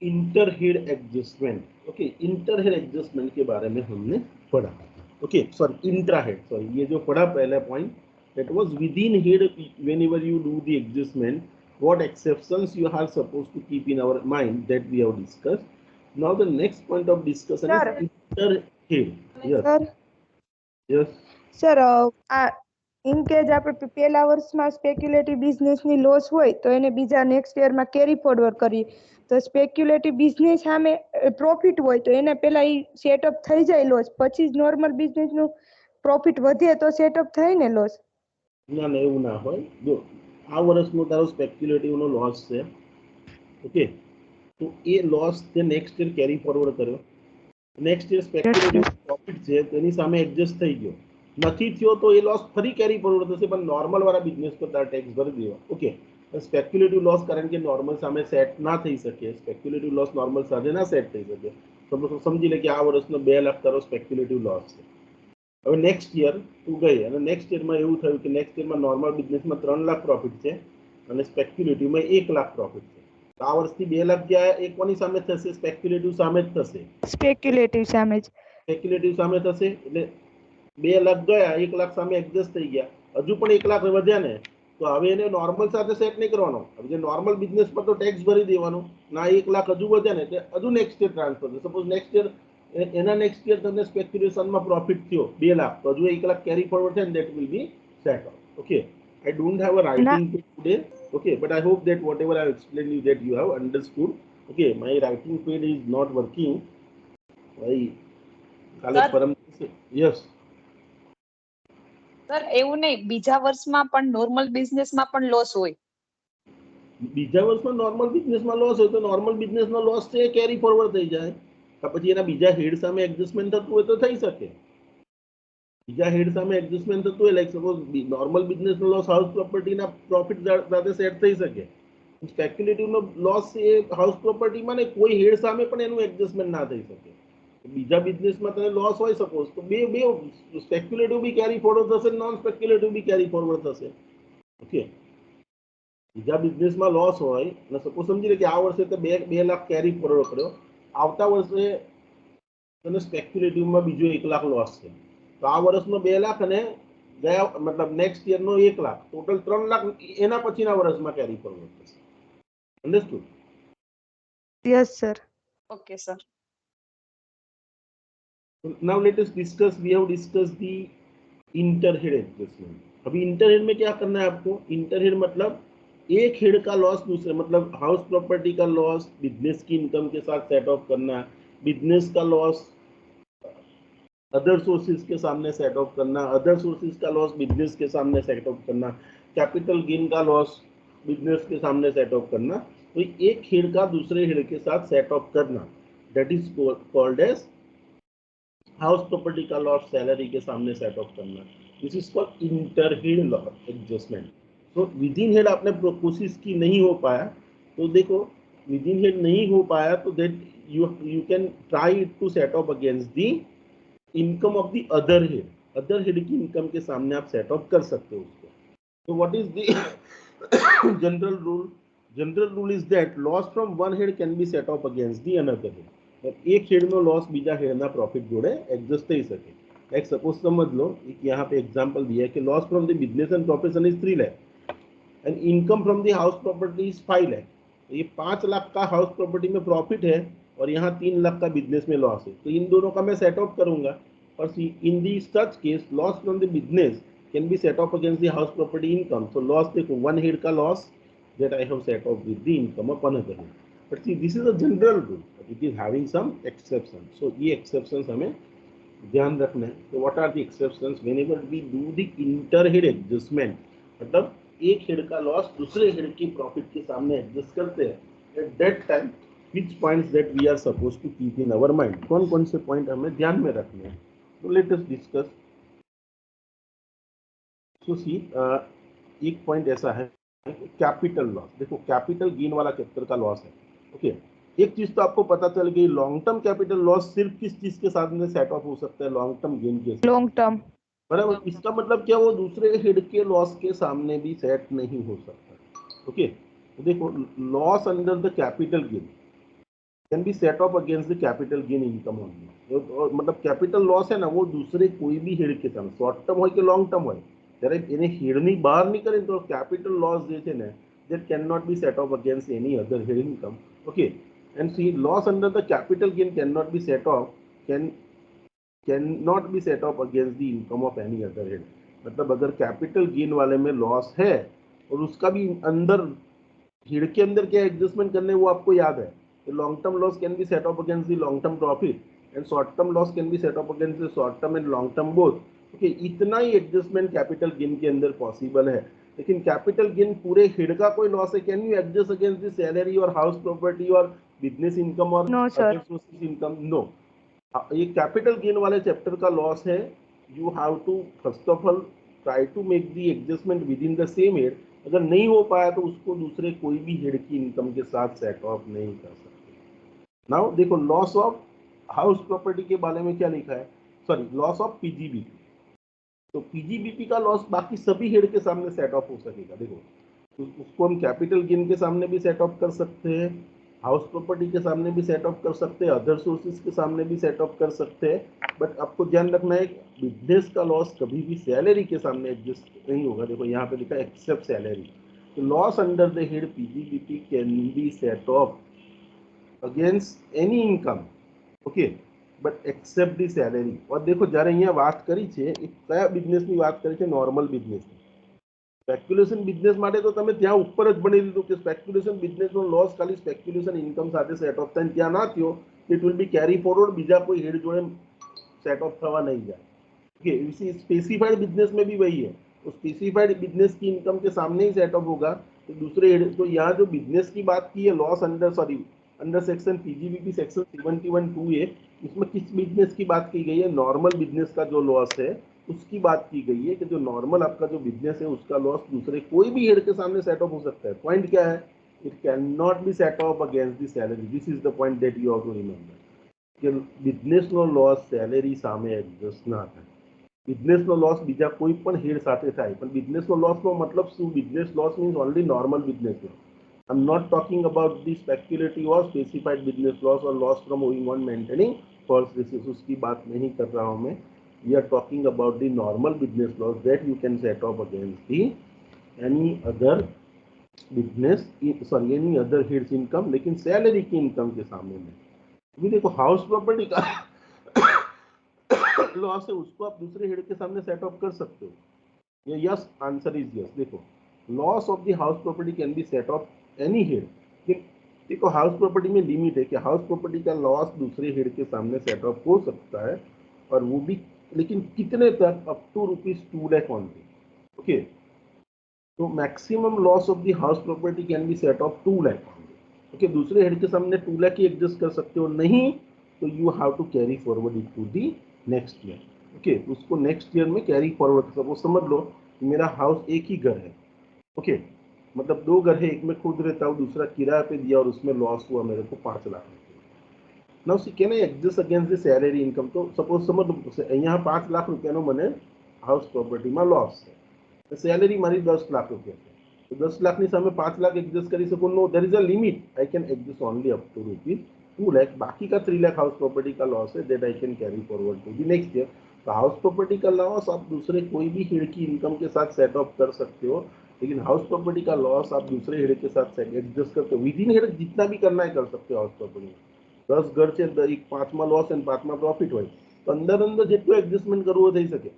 inter head adjustment. Okay, inter head adjustment के बारे में हमने पढ़ा. ओके सॉरी, इंट्राहेड, सॉरी, ये जो पढ़ा पहला point, that was within head. Whenever you do the adjustment, what exceptions you are supposed to keep in our mind, that we have discussed. Now the next point of discussion Sir. is interhead. Yes. Sir Yes. Sir આ in case આપણે પહેલા વર્ષમાં સ્પેક્યુલેટિવ બિઝનેસની loss હોય તો એને બીજા next યરમાં carry forward કરીએ, તો સ્પેક્યુલેટિવ બિઝનેસ સામે પ્રોફિટ હોય તો એને પહેલા ઈ સેટઅપ થઈ જાય લોસ, પછી જ નોર્મલ બિઝનેસનું પ્રોફિટ વધે તો સેટઅપ થાય ને લોસ. ના ના, એવું ના હોય. જો આ વર્ષનો તારો સ્પેક્યુલેટિવનો લોસ છે, ઓકે, તો એ લોસ તે નેક્સ્ટ યર કેરી ફોરવર્ડ કર્યો. નેક્સ્ટ યર સ્પેક્યુલેટિવ પ્રોફિટ છે તેની સામે એડજસ્ટ થઈ ગયો, નથી થયો તો એ લોસ ફરી કેરી ફોરવર્ડ થશે, પણ નોર્મલ વાળા બિઝનેસ પર તારે ટેક્સ ભરી દેવા. ઓકે, સ્પેક્યુલેટિવ લોસ કારણ કે નોર્મલ સામે સેટ ના થઈ શકે, સ્પેક્યુલેટિવ લોસ નોર્મલ સાથે ના સેટ થઈ શકે. સમજી લે કે આ વર્ષનો 2 લાખ તારો સ્પેક્યુલેટિવ લોસ છે. હવે નેક્સ્ટ યર તું ગઈ અને નેક્સ્ટ યરમાં એવું થયું કે નેક્સ્ટ યરમાં નોર્મલ બિઝનેસમાં 3 લાખ પ્રોફિટ છે અને સ્પેક્યુલેટિવમાં 1 લાખ પ્રોફિટ છે. તો આ વર્ષથી 2 લાખ ગયા એ કોની સામે થશે? સ્પેક્યુલેટિવ સામે જ થશે. સ્પેક્યુલેટિવ સામે જ. સ્પેક્યુલેટિવ સામે થશે એટલે 2 લાખ ગયા, 1 લાખ સામે એડજસ્ટ થઈ ગયા, હજુ પણ 1 લાખ વધ્યા ને, તો હવે એને નોર્મલ સાથે સેટ નહીં કરવાનો. હવે જે નોર્મલ બિઝનેસ પર તો ટેક્સ ભરી દેવાનો, ના 1 લાખ હજુ વધ્યા ને એટલે હજુ નેક્સ્ટ યર ટ્રાન્સફર થશે. સપોઝ નેક્સ્ટ યર એના નેક્સ્ટ યર તમને સ્પેક્યુલેશનમાં પ્રોફિટ થયો 2 લાખ, તો હજુ 1 લાખ કેરી ફોરવર્ડ થાય ને that will be set off. Okay, I don't have a writing today. Okay, but I hope that whatever I have explained you that you have understood. Okay, my writing pad is not working. Why? કાલે પરમ દિવસે. Yes. Sir એવું નહીં, બીજા વર્ષમાં પણ normal બિઝનેસમાં પણ loss હોય. બીજા વર્ષમાં નોર્મલ બિઝનેસમાં લોસ હોય તો નોર્મલ બિઝનેસનો લોસ છે એ કેરી ફોરવર્ડ થઈ જાય. પછી એના બીજા હેડ સામે એડજસ્ટમેન્ટ થતું હોય તો થઈ શકે. બીજા હેડ સામે એડજસ્ટમેન્ટ થતું હોય, લાઈક સપોઝ નોર્મલ બિઝનેસનો લોસ હાઉસ પ્રોપર્ટીના પ્રોફિટ સાથે સેટ થઈ શકે. સ્પેક્યુલેટિવનો લોસ એ હાઉસ પ્રોપર્ટીમાં ને કોઈ હેડ સામે પણ એનું એડજસ્ટમેન્ટ ના થઈ શકે. બીજા બિઝનેસમાં તને લોસ હોય સપોઝ, તો બે સ્પેક્યુલેટિવ બી કેરી ફોરવર્ડ થશે, નોન સ્પેક્યુલેટિવ બી કેરી ફોરવર્ડ થશે. ઓકે, બીજા બિઝનેસમાં લોસ હોય અને સપોઝ સમજી લે કે આ વર્ષે તો 2 લાખ કેરી ફોરવર્ડ કર્યો, આવતા વર્ષે તને સ્પેક્યુલેટિવમાં બીજો 1 લાખ લોસ છે, તો આ વર્ષનો 2 લાખ અને ગયા મતલબ નેક્સ્ટ યરનો 1 લાખ, ટોટલ 3 લાખ એના પછીના વર્ષમાં કેરી ફોરવર્ડ થશે. Understood? Yes sir. Okay sir. Now let us discuss, we have discussed the inter head adjustment. अभी इंटरहेड में क्या करना है आपको? इंटरहेड मतलब एक हेड का लॉस दूसरे, मतलब हाउस प्रॉपर्टी का लॉस बिजनेस की इनकम के साथ सेट ऑफ करना, बिजनेस का लॉस अदर सोर्सेज के सामने सेट ऑफ करना, अदर सोर्सेज का लॉस बिजनेस के सामने सेट ऑफ करना, कैपिटल गेन का लॉस बिजनेस के सामने सेट ऑफ करना. तो एक हेड का दूसरे हेड के साथ सेट ऑफ करना, that is called as house property का लॉस सैलरी के सामने सेट ऑफ करना. This is called inter head loss adjustment. तो विद इन हेड आपने कोशिश की, नहीं हो पाया तो देखो, विद इन हेड नहीं हो पाया तो that you can try to set off against the income of the other head. Other head की इनकम के सामने आप सेट ऑफ कर सकते हो उसको. तो what is the general rule? General rule is that loss from one head can be set off against the another head. एक हेडનો લોસ બીજા હેડના પ્રોફિટ જોડે એડજસ્ટ થઈ શકે. લાઈક સપોઝ સમજ લો, એક यहाँ पे एग्जांपल दिया है कि loss from the business and profession is 3 lakh and income from the house property is 5 lakh. ये 5 लाख का हाउस प्रॉपर्टी में प्रॉफिट है और यहाँ 3 लाख का बिजनेस में लॉस है, तो इन दोनों का मैं सेट ऑफ करूंगा. और in the such case loss from the business can be set off against the house property income. So loss देखो, वन हेड का loss that I have set off with the income of another head. But see, this is a general rule, but it is having some exceptions. So ये exceptions हमें ध्यान रखना है. So what are the exceptions? Whenever we do the interhead adjustment, मतलब एक head का loss दूसरे head की प्रॉफिट के सामने एडजस्ट करते हैं at that time which points that we are supposed to keep in our mind, कौन कौन से पॉइंट हमें ध्यान में रखने हैं, तो लेट अस डिस्कस। सो सी एक पॉइंट ऐसा है कैपिटल लॉस। देखो कैपिटल गेन वाला चैप्टर का लॉस है, ओके। एक चीज तो आपको पता चल गई, लॉन्ग टर्म कैपिटल लॉस सिर्फ किस चीज के साथ में सेट ऑफ हो सकता है, लॉन्ग टर्म गेन के साथ, लॉन्ग टर्म। बराबर। इसका मतलब क्या, वो दूसरे हेड के लॉस के सामने भी सेट नहीं हो सकता, ओके। तो देखो loss under the capital gain can be set off against the capital gain income only. मतलब कैपिटल लॉस है ना, वो दूसरे कोई भी हेड के सामने, शॉर्ट टर्म हो कि लॉन्ग टर्म हो, જ્યારે એને હેડની બહાર નીકળે તો કેપિટલ લોસ જે છે ને that cannot be set off against any other head income, okay. And see loss under the capital gain cannot be set off, cannot be set off against the income of any other head। मतलब अगर capital gain वाले में loss है और उसका भी अंदर head के अंदर क्या एडजस्टमेंट करने वो आपको याद है, long term loss can be set off against the long term profit and short term loss can be set off against the short term and long term both, okay. इतना ही adjustment capital gain के अंदर possible है। लेकिन capital gain पूरे head का कोई loss है, can you adjust against the salary और हाउस प्रॉपर्टी और बिजनेस इनकम और No, sir. Other sources income? No. ये कैपिटल गेन वाले चैप्टर का लॉस है, you have to first of all try to make the adjustment within the same head. अगर नहीं हो पाया तो उसको दूसरे कोई भी हेड की इनकम के साथ सेट ऑफ नहीं कर सकते। नाउ देखो लॉस ऑफ हाउस प्रॉपर्टी के बारे में क्या लिखा है, सॉरी लॉस ऑफ पीजीबीपी। तो पीजीबीपी का लॉस बाकी सभी हेड के सामने सेट ऑफ हो सकेगा। देखो तो उसको हम कैपिटल गेन के सामने भी सेट ऑफ कर सकते हैं, हाउस प्रॉपर्टी के सामने भी सेट ऑफ कर सकते हैं, अदर सोर्सेज के सामने भी सेट ऑफ कर सकते हैं। बट आपको ध्यान रखना है बिजनेस का लॉस कभी भी सैलरी के सामने एडजस्ट नहीं होगा। देखो यहाँ पे लिखा है एक्सेप्ट सैलरी। तो loss under the head PGBP can be set off against any income, okay, but accept the salary. और देखो જ્યારે અહીંયા વાત કરી છે એ કયા બિઝનેસની વાત કરી છે, નોર્મલ બિઝનેસની। સ્પેક્યુલેશન બિઝનેસ માટે તો તમે ત્યાં ઉપર જ ભણી લીધું કે સ્પેક્યુલેશન બિઝનેસનો લોસ ખાલી સ્પેક્યુલેશન ઇન્કમ સાથે સેટ ઓફ થાય, ત્યાં ના થયો it will be carry forward, બીજા કોઈ હેડ જોડે सेट ऑफ થવા नहीं जाए, ओके। इसी स्पेसिफाइड बिजनेस में भी वही है, तो स्पेसिफाइड बिजनेस की इनकम के सामने ही सेट ऑफ होगा। तो दूसरे तो यहाँ जो बिजनेस की बात की है loss under sorry under section PGBP section 71(2)(a, इसमें किस बिजनेस की बात की गई है, नॉर्मल बिजनेस का जो लॉस है उसकी बात की गई है कि जो नॉर्मल आपका जो बिजनेस है उसका लॉस दूसरे कोई भी हेड के सामने सेट ऑफ हो सकता है। पॉइंट क्या है, it can not be set off against the salary. This is the point that you have to remember કે બિઝનેસનો લોસ સેલેરી સામે એડજસ્ટ ના થાય। બિઝનેસનો લોસ બીજા કોઈ પણ હેડ સાથે થાય, પણ બિઝનેસનો લોસનો મતલબ શું, business loss means only normal business loss. I am not talking about the speculative और स्पेसिफाइड बिजनेस लॉस और loss from owing on maintaining falls receives, उसकी बात नहीं कर रहा हूँ मैं। We are talking about the normal business loss that you can set off against the any other business sorry any other heads income, लेकिन salary की income के सामने में। अभी देखो हाउस प्रॉपर्टी का लॉस है उसको आप दूसरे हेड के सामने सेट ऑफ कर सकते हो, या यस, आंसर इज यस। देखो loss of the house property can be set of any head. देखो हाउस प्रॉपर्टी में लिमिट है कि हाउस प्रॉपर्टी का लॉस दूसरे हेड के सामने सेट ऑफ हो सकता है, और वो भी लेकिन कितने तक, up to ₹2 lakh only, okay. तो maximum loss of the house property can be set off 2 lakh, okay. दूसरे हेड के सामने 2 लाख ही एडजस्ट कर सकते हो, नहीं तो you have to carry forward it to the next year, okay. उसको नेक्स्ट ईयर में कैरी फॉरवर्ड, सपोज समझ लो मेरा हाउस एक ही घर है, ओके, मतलब 2 घर है, एक में खुद रहता हूँ, दूसरा किराए पे दिया और उसमें लॉस हुआ मेरे को 5 लाख रुपये। Now see can I adjust against the salary income. तो सपोज समझ यहाँ 5 लाख रुपयाનો મને હાઉસ પ્રોપર્ટીમાં લોસ છે, સેલેરી મારી 10 લાખ રૂપિયા છે, તો 10 લાખની સામે 5 લાખ એડજસ્ટ કરી શકું? No, there is a limit, I can adjust only up to ₹2 lakh. बाकी का 3 लाख हाउस प्रॉपर्टी का लॉस है that I can carry forward to the next year. तो हाउस प्रॉपर्टी का लॉस आप दूसरे कोई भी हेड की इनकम के साथ सेट ऑफ कर सकते हो, लेकिन हाउस प्रॉपर्टी का लॉस आप दूसरे हेड के साथ एडजस्ट करते हो। विद इन हेड जितना भी करना है कर सकते हो। हाउस प्रॉपर्टी 10 घर છે, એક 5માં लॉस અને 5માં प्रॉफिट હોય तो अंदर अंदर જેટલું एडजस्टमेंट કરવું हो થઈ શકે।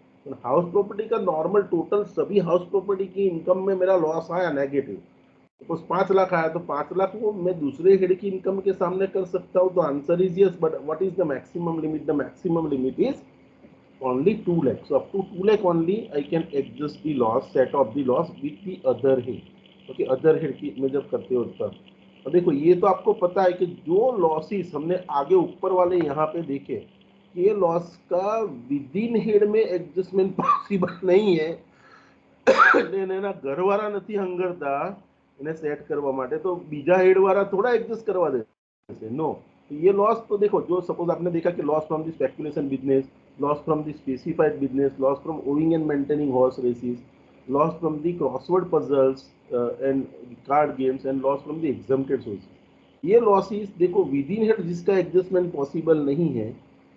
हाउस प्रॉपर्टी का नॉर्मल टोटल सभी हाउस प्रॉपर्टी की इनकम में मेरा लॉस आया नेगेटिव, सपोज 5 लाख आया, तो 5 लाख को मैं दूसरे हेड की इनकम के सामने कर सकता हूँ। तो answer is yes, but what is the maximum limit? The maximum limit is only 2 lakh. So up to 2 lakh only I can adjust the loss, set off the loss with the other head. Okay, other head की में जब करते हो तब, और देखो ये तो आपको पता है कि जो लॉसेस हमने आगे ऊपर वाले यहाँ पे देखे, ये लॉस का विद इन हेड में एडजस्टमेंट पॉसिबल नहीं है. એટલે એના ઘરવાળા નથી હંગરતા એને સેટ કરવા માટે, તો બીજા હેડવાળા થોડા એડજસ્ટ કરવા દેશે, નો. तो ये लॉस तो देखो, जो सपोज आपने देखा कि loss from the speculation business, loss from the specified business, loss from owing and maintaining horse races, loss from the crossword puzzles and card games, and loss from the exempted sources. ये losses देखो within head जिसका adjustment possible नहीं है,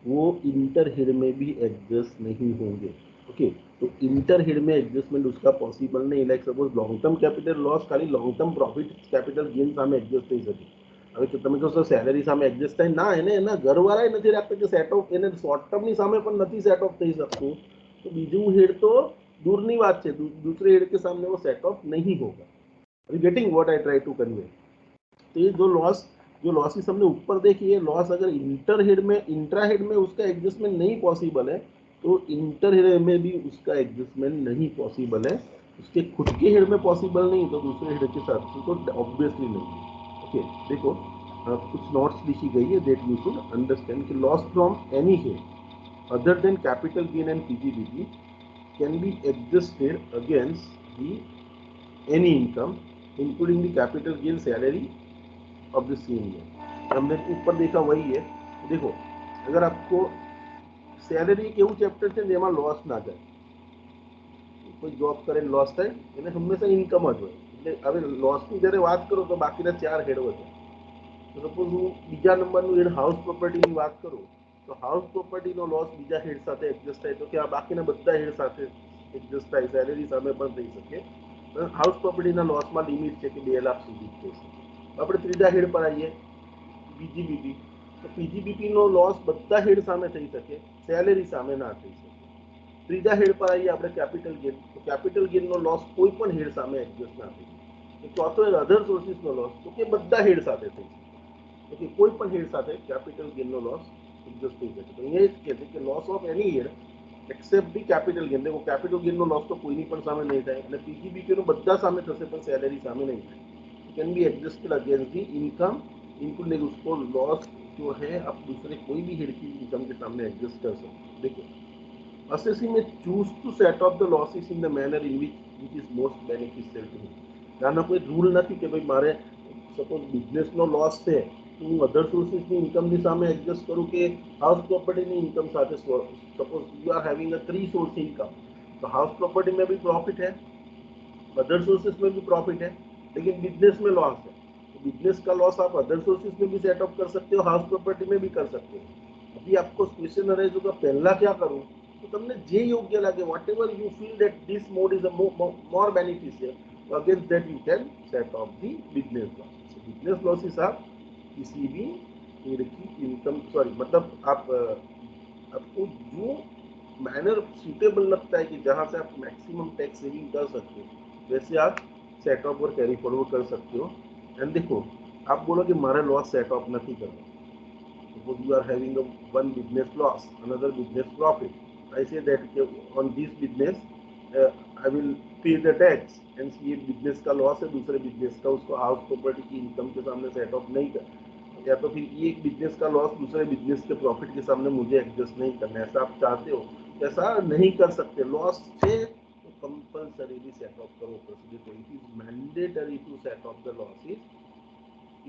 वो inter head में भी adjust नहीं होंगे. ओके, तो इंटर हेड में एडजस्टमेंट उसका पॉसिबल नहीं. Like suppose long term capital loss खाली long term profit capital gain સામે એડજસ્ટ થઈ શકે. હવે તો તમે કહો છો સેલેરી સામે એડજસ્ટ થાય ના, એને એના ઘરવાળા નથી રાખતા કે સેટ ઓફ, એને શોર્ટ ટર્મની સામે પણ નથી સેટ ઓફ થઈ શકતું, તો બીજું હેડ તો दूरनी बात છે, दूसरे हेड के सामने वो सेट ऑफ नहीं होगा. अभी getting what I try to convey. तो ये जो लॉसेस हमने ऊपर देखी है, लॉस अगर इंटर हेड में, इंट्रा हेड में उसका एडजस्टमेंट नहीं पॉसिबल है, तो इंटर हेड में भी उसका एडजस्टमेंट नहीं पॉसिबल है. उसके खुद के हेड में पॉसिबल नहीं, तो दूसरे हेड के साथ तो ऑब्वियसली नहीं. ओके, देखो कुछ नोट्स लिखी गई है दैट यू शुड अंडरस्टैंड कि loss from any head other than capital gain and PGBP can be adjusted against the any income including the capital gain salary of the same year. हमने ऊपर देखा वही है. देखो अगर आपको સેલેરી એક એવું ચેપ્ટર છે જેમાં લોસ ના જાય, કોઈ જોબ કરે લોસ થાય એને હંમેશા ઇન્કમ જ હોય. એટલે હવે લોસની જ્યારે વાત કરો તો બાકીના 4 હેડ વધે. તો સપોઝ હું બીજા નંબરનું હેડ હાઉસ પ્રોપર્ટીની વાત કરું, તો હાઉસ પ્રોપર્ટીનો લોસ બીજા હેડ સાથે એડજસ્ટ થાય, તો કે આ બાકીના બધા હેડ સાથે એડજસ્ટ થાય, સેલેરી સામે પણ થઈ શકે. હાઉસ પ્રોપર્ટીના લોસમાં લિમિટ છે કે 2 લાખ સુધી જ થઈ શકે. આપણે ત્રીજા હેડ પર આવીએ, પીજીબીપી. તો પીજીબીપીનો લોસ બધા હેડ સામે થઈ શકે, સેલેરી સામે ના થઈ શકે. ત્રીજા હેડ પર આવીએ આપણે કેપિટલ ગેન. તો કેપિટલ ગેનનો લોસ કોઈ પણ હેડ સામે એડજસ્ટ ના થઈ શકે. ચોથો અધર સોર્સિસનો લોસ, તો કે બધા હેડ સાથે થઈ શકે. ઓકે, કોઈ પણ હેડ સાથે કેપિટલ ગેનનો લોસ એડજસ્ટ થઈ શકે. તો અહીંયા જ કહે છે કે loss of any head except the capital gain. देखो કેપિટલ ગેનનો લોસ તો કોઈની પણ સામે નહીં થાય, એટલે પીજીબીપીનો બધા સામે થશે પણ સેલેરી સામે નહીં થાય. Can be adjusted against the income including, उसको लॉस जो है आप दूसरे कोई भी हेड की इनकम के सामने एडजस्ट कर सकते हो. देखो assessing में choose to set off the losses in the manner in which is most beneficial to me. આનો કોઈ રૂલ નથી કે ભાઈ મારે સપોઝ બિઝનેસનો લોસ છે તો હું અધર સોર્સિસની ઇન્કમની સામે એડજસ્ટ કરું કે હાઉસ પ્રોપર્ટીની ઇન્કમ સાથે. Suppose you are having a 3 source income, तो हाउस प्रॉपर्टी में भी प्रॉफिट है, अदर सोर्सेज में भी प्रॉफिट है, लेकिन बिजनेस में लॉस है. तो बिजनेस का लॉस आप अदर सोर्सेज में भी सेट ऑफ कर सकते हो, हाउस प्रॉपर्टी में भी कर सकते हो. अभी आपको क्वेश्चन अरेज होगा पहला क्या करूं, तो તમને જે યોગ્ય લાગે, whatever you feel that this mode is a more beneficial, so against that you can set off the business loss. So business losses आप किसी भी इनकम मतलब आपको जो मैनर सूटेबल लगता है कि जहाँ से आप मैक्सिमम टैक्स सेविंग कर सकते हो, वैसे आप सेट ऑफ और कैरी फॉरवर्ड कर सकते हो. एंड देखो आप बोलो कि मारे लॉस सेट ऑफ नहीं करना, suppose you are having one business loss, another business profit. I say that on this business I will pay the tax, and ये बिजनेस का लॉस है, दूसरे बिजनेस का उसको हाउस प्रॉपर्टी की इनकम के सामने सेट ऑफ नहीं कर, या तो फिर एक बिजनेस का लॉस दूसरे बिजनेस के प्रॉफिट के सामने मुझे एडजस्ट नहीं करना. ऐसा आप चाहते हो, ऐसा नहीं कर सकते. लॉस से कंपल्सरीली सेट ऑफ करो procedure. It is mandatory to set off the losses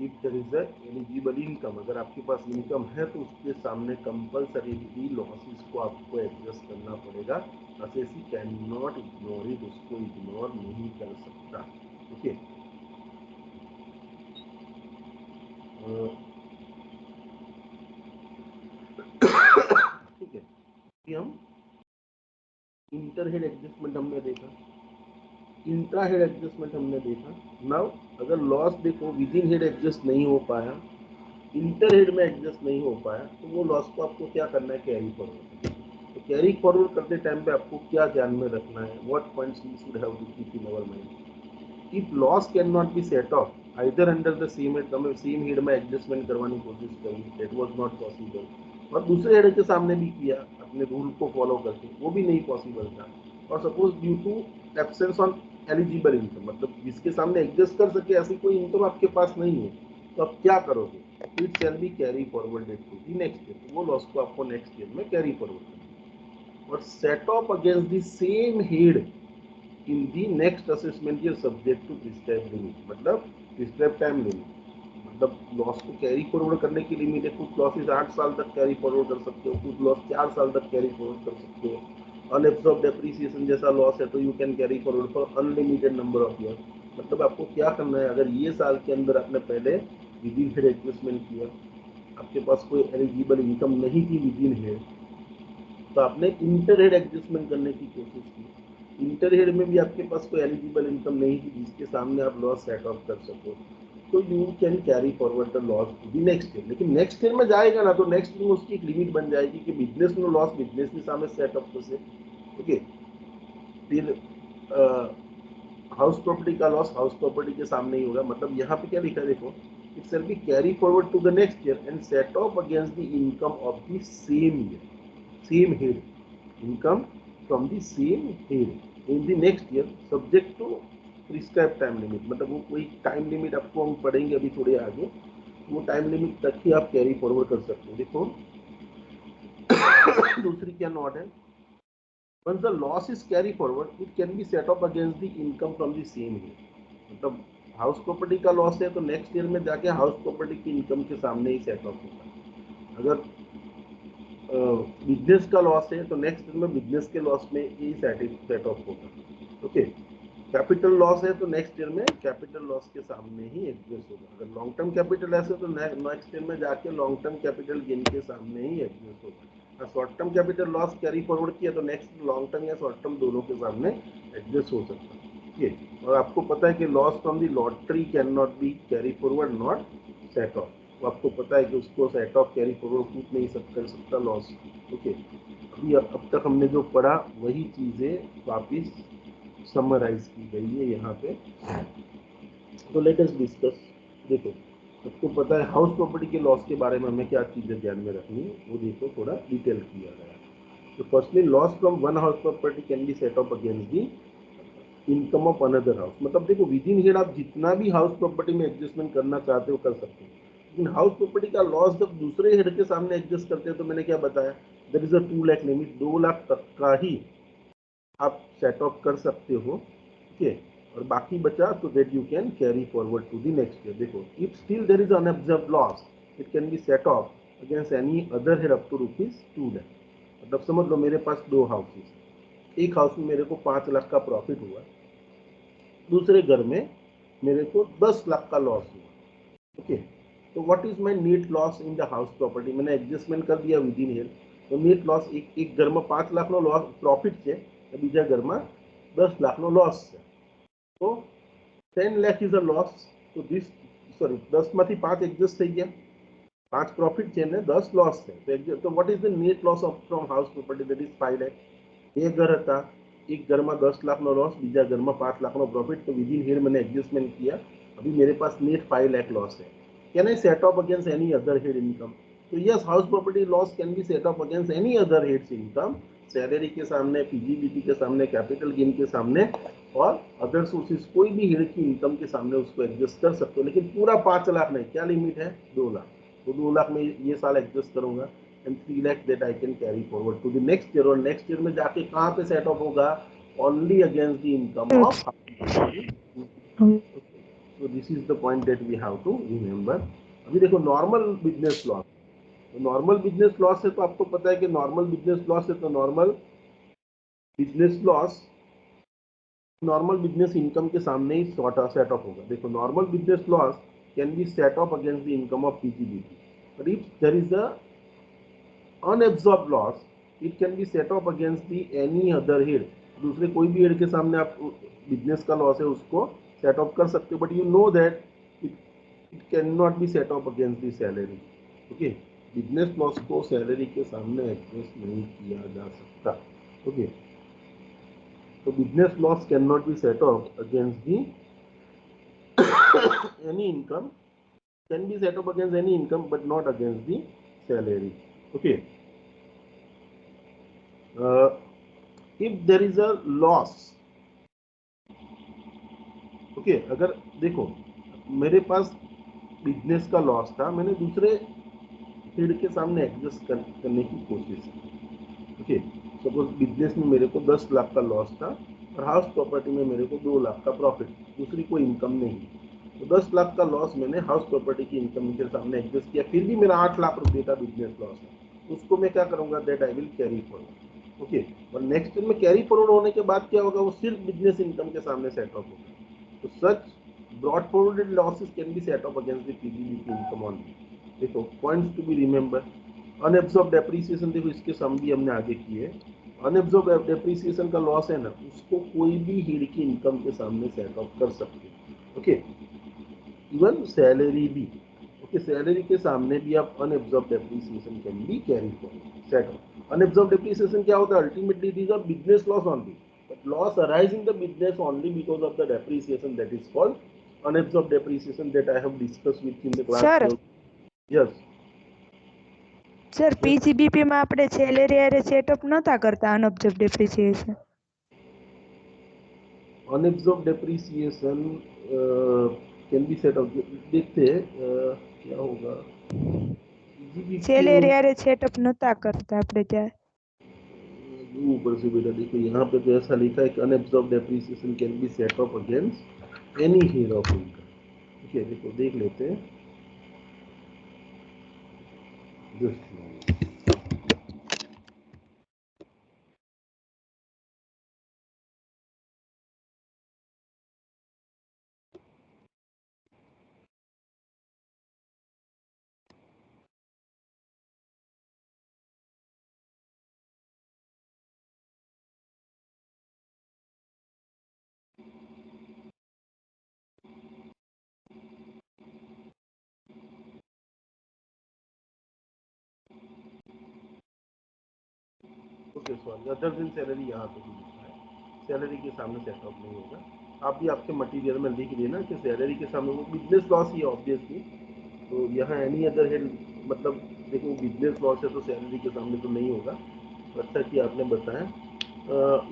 if there is a eligible income. अगर आपके पास इनकम है तो उसके सामने कंपल्सरीली लॉसेस को आपको एडजस्ट करना पड़ेगा. Assessee can not ignore it, उसको इग्नोर नहीं कर सकता. ओके, ठीक है. हम इंटर हेड एडजस्टमेंट हमने देखा, इंट्रा हेड एडजस्टमेंट हमने देखा. नाउ अगर लॉस देखो विद इन हेड एडजस्ट नहीं हो पाया, इंटर हेड में एडजस्ट नहीं हो पाया, तो वो लॉस को आपको क्या करना है, कैरी फॉरवर्ड. तो कैरी फॉरवर्ड करते टाइम पे आपको क्या ध्यान में रखना है, what points we should have to keep in our mind. If loss can not be set off either under the same head, તમે સેમ હેડમાં એડજસ્ટમેન્ટ કરવાની કોશિશ કરી, ધેટ વોઝ નોટ પોસિબલ, और दूसरे हेड के सामने भी किया अपने रूल को फॉलो करके, वो भी नहीं पॉसिबल था। और suppose due to absence on eligible income, मतलब जिसके सामने एडजस्ट कर सके ऐसी कोई इनकम आपके पास नहीं है, तो आप क्या करोगे? It shall be carry forwarded to the next year, वो लॉस को आपको नेक्स्ट ईयर में कैरी फॉरवर्ड करना। और set off against the same head in the next assessment year subject to prescribe limit, मतलब प्रिस्क्राइब टाइम लिमिट, मतलब loss को carry forward करने की लिमिट है। कुछ लॉसेस 8 साल तक कैरी फॉरवर्ड कर सकते हो, कुछ लॉस 4 साल तक कैरी फॉरवर्ड कर सकते हो। अनएब्सॉर्ब डेप्रिसिएशन जैसा लॉस है तो you can carry forward for unlimited number of year. मतलब आपको क्या करना है, अगर ये साल के अंदर आपने पहले विद इन हेड एडजस्टमेंट किया, आपके पास कोई एलिजिबल इनकम नहीं थी विद इन हेड, तो आपने इंटर हेड एडजस्टमेंट करने की कोशिश की। इंटर हेड में भी आपके पास कोई एलिजिबल इनकम नहीं थी जिसके सामने आप लॉस सेट ऑफ कर सको, तो you can carry forward the loss to the next year. लेकिन नेक्स्ट ईयर में जाएगा ना, तो नेक्स्ट ईयर में उसकी एक लिमिट बन जाएगी कि बिजनेस में लॉस बिजनेस के सामने सेट ऑफ कर। ओके, फिर हाउस प्रॉपर्टी का लॉस हाउस प्रॉपर्टी के सामने ही होगा। मतलब यहाँ पे क्या लिखा है देखो, it shall be carry forward to the next year and set off against the income of the same year, same head, income from the same head in the next year subject to prescribe time limit. मतलब वो कोई time limit आपको हम पढ़ेंगे अभी थोड़े आगे, वो टाइम लिमिट तक ही आप कैरी फॉरवर्ड कर सकते हो। देखो दूसरी क्या नोट है, once the loss is carry forward it can be set off against the income from the same year। मतलब हाउस प्रॉपर्टी का लॉस है तो नेक्स्ट ईयर में जाके हाउस प्रॉपर्टी की इनकम के सामने ही सेट ऑफ होगा। अगर बिजनेस का लॉस है तो नेक्स्ट ईयर में बिजनेस के लॉस में ही सेट ऑफ होगा। ओके, कैपिटल लॉस है तो नेक्स्ट ईयर में कैपिटल लॉस के सामने ही एडजस्ट होगा। अगर लॉन्ग टर्म कैपिटल लॉस है तो नेक्स्ट ईयर में जाके लॉन्ग टर्म कैपिटल गेन के सामने ही एडजस्ट होगा। Short term capital loss carry forward किया तो नेक्स्ट लॉन्ग टर्म या शॉर्ट टर्म दोनों के सामने एडजस्ट हो सकता है। ये और आपको पता है कि loss from the lottery can not B carry forward not set off, तो आपको पता है कि उसको सेट ऑफ कैरी फॉरवर्ड कूद नहीं कर सकता लॉस। ओके, अभी अब तक हमने जो पढ़ा वही चीज़ें वापिस समराइज की गई है यहाँ पे। तो लेट अस डिस्कस। देखो आपको पता है हाउस प्रॉपर्टी के लॉस के बारे में हमें क्या चीज़ें ध्यान में रखनी है, वो देखो थोड़ा डिटेल किया गया है। तो firstly loss from one house property can be set off against the income of another house. मतलब देखो विद इन हेड आप जितना भी हाउस प्रॉपर्टी में एडजस्टमेंट करना चाहते हो कर सकते हो, लेकिन हाउस प्रॉपर्टी का लॉस जब दूसरे हेड के सामने एडजस्ट करते हैं तो मैंने क्या बताया, there is a 2 lakh limit, 2 lakh तक का ही आप सेट ऑफ कर सकते हो। ठीक है, और बाकी बचा तो that you can carry forward to the next year. देखो if still there is unabsorbed loss it can be set off against any other head up to ₹2 lakh. मतलब समझ लो मेरे पास 2 हाउसेस, एक हाउस में मेरे को 5 लाख का प्रॉफिट हुआ, दूसरे घर में मेरे को 10 लाख का लॉस हुआ। ओके, तो what is my net loss in the house property, मैंने एडजस्टमेंट कर दिया विद इन हियर, तो नेट लॉस एक घर में 5 लाख નો लॉस प्रॉफिट છે, બીજા ઘરમાં 10 लाख નો लॉस છે, तो 10 लाख इज अ लॉस। तो दिस सॉरी 10 માંથી 5 एडजस्ट થઈ ગયા, 5 प्रॉफिट છે ને 10 लॉस છે, तो what is the net loss of from house property, that is 5 lakh. एक घर था, एक घर में 10 लाख નો लॉस, बीजा घर में 5 लाख નો प्रॉफिट, तो विद इन हियर मैंने एडजस्टमेंट किया, अभी मेरे पास नेट 5 लाख लॉस है। Can I set off against any other head income, तो yes house property loss can be set off against any other heads income, salary के सामने, पीजीबीटी के सामने, कैपिटल गेन के सामने, और अदर सोर्सेज कोई भी हेड की इनकम के सामने उसको एडजस्ट कर सकते हो, लेकिन पूरा 5 लाख नहीं। क्या लिमिट है? 2 लाख, तो 2 लाख में ये साल एडजस्ट करूंगा and 3 lakh that I can carry forward to the next year, और next year में जाके कहाँ पे सेट ऑफ होगा? only against the income of so this is the point that we have to remember। अभी देखो normal business loss, तो normal business loss है तो आपको पता है कि नॉर्मल बिजनेस लॉस है तो normal business loss normal business income के सामने ही सेट ऑफ होगा। देखो normal business loss can be set off against the income of PGBT, but if there is a unabsorbed loss it can be set off against the any other head, दूसरे कोई भी head के सामने आप business का loss है उसको set off कर सकते हो, but you know that it can not be set off against the salary. Okay, business loss को सैलरी के सामने एडजस्ट नहीं किया जा सकता। ओके, तो business loss can not be set off against the any income, can be set up against any income but not against the salary। Okay. If there is a loss, okay, अगर देखो मेरे पास business का loss था, मैंने दूसरे head के सामने adjust करने की कोशिश की। ओके, सपोज बिजनेस में मेरे को 10 लाख का लॉस था और हाउस प्रॉपर्टी में मेरे को 2 लाख का प्रॉफिट, दूसरी कोई इनकम नहीं। तो 10 लाख का लॉस मैंने हाउस प्रॉपर्टी की इनकम के सामने एडजस्ट किया, फिर भी मेरा 8 लाख रुपए का बिजनेस लॉस है, उसको मैं क्या करूंगा, that I will carry forward. Okay, और नेक्स्ट में कैरी फॉरवर्ड होने के बाद क्या होगा, वो सिर्फ बिजनेस इनकम के सामने सेट ऑफ होगा। तो such brought forwarded losses can be set off against the PBBP income only. देखो points to be remember, unabsorb depreciation, देखो इसके सम भी हमने आगे किए। अनएब्सॉर्ब डेप्रिसिएशन का लॉस है ना, उसको कोई भी हेड की इनकम के सामने सेट ऑफ कर सकते हैं। ओके, इवन सैलरी भी। ओके, सैलरी के सामने भी आप unabsorb depreciation can be carry forward set off. Unabsorb depreciation क्या होता है, ultimately it is a business loss only, but loss arise in the business only because of the depreciation, that is called unabsorbed depreciation, that I have discussed with in the class sir 12. Yes. Sir Yes. પીજીબીપી માં આપણે salary હારે setup નતા કરતા અનઅબ્ઝર્વ depreciation. Unabsorbed depreciation can be set of, देखते हैं क्या होगा PGBP salary में। હારે સેટઅપ નતા करता આપણે ત્યાં. ऊपर से बेटा देखो यहाँ पे तो ऐसा लिखा है कि unabsorb depreciation can be set off against any head of income. ठीक है, देखो देख लेते हैं। Just okay, sorry, other than salary यहाँ पे भी लिखा है, सैलरी के सामने सेट ऑफ नहीं होगा। आप भी आपके मटेरियल में लिख देना कि सैलरी के सामने वो बिजनेस लॉस ही है ऑब्वियसली। तो यहाँ एनी अदर हेड, मतलब देखो बिजनेस लॉस है तो सैलरी के सामने तो नहीं होगा। अच्छा कि आपने बताया,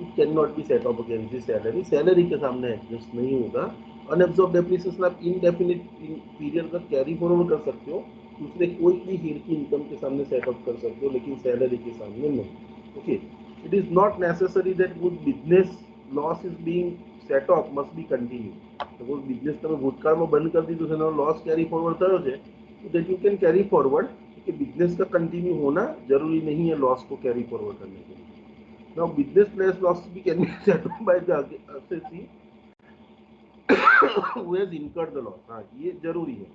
it can not be set off against the salary, salary के सामने एडजस्ट नहीं होगा। अनएब्सॉर्ब डेप्रिसिएशन आप इनडेफिनिट पीरियड तक कैरी फॉरवर्ड कर सकते हो, दूसरे कोई भी हेड की इनकम के सामने सेट ऑफ कर सकते हो, लेकिन सैलरी के सामने नहीं। Okay, it is not necessary that good business loss is being set off must be continue. Suppose business તમે ભૂતકાળમાં બંધ કરી દીધું છે, लॉस कैरी फॉरवर्ड થયો છે, तो that you can carry forward, कि बिजनेस का कंटिन्यू होना जरूरी नहीं है लॉस को कैरी फॉरवर्ड करने के लिए। नाउ बिजनेस लेस लॉस भी can be set of by the assessee who has incurred the loss. हाँ, ये जरूरी है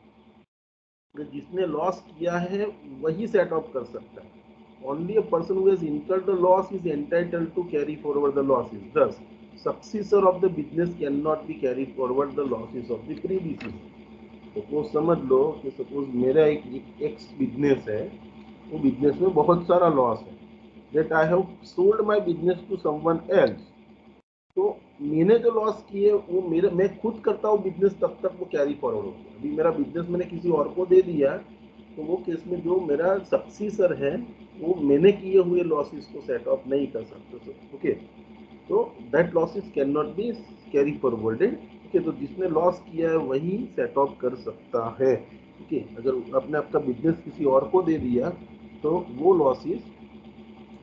कि जिसने लॉस किया है वही सेट ऑफ कर सकता है। Only a person who has incurred the loss is entitled to carry forward the losses. Thus, successor of the business cannot be carry forward the losses of the predecessor. Suppose समझ लो कि suppose मेरा एक x business है, वो business में बहुत सारा loss है, that I have sold my business to someone else. तो मैंने जो लॉस किए वो मेरे, मैं खुद करता हूँ बिजनेस, तब तक वो कैरी फॉरवर्ड होगा। अभी मेरा बिजनेस मैंने किसी और को दे दिया, तो वो केस में जो मेरा सक्सीसर है वो मैंने किए हुए लॉसेस को सेट ऑफ नहीं कर सकते। ओके, तो that losses can not B carry forwarded. Okay, तो जिसने लॉस किया है वही सेट ऑफ कर सकता है। ओके, अगर आपने आपका बिजनेस किसी और को दे दिया तो वो losses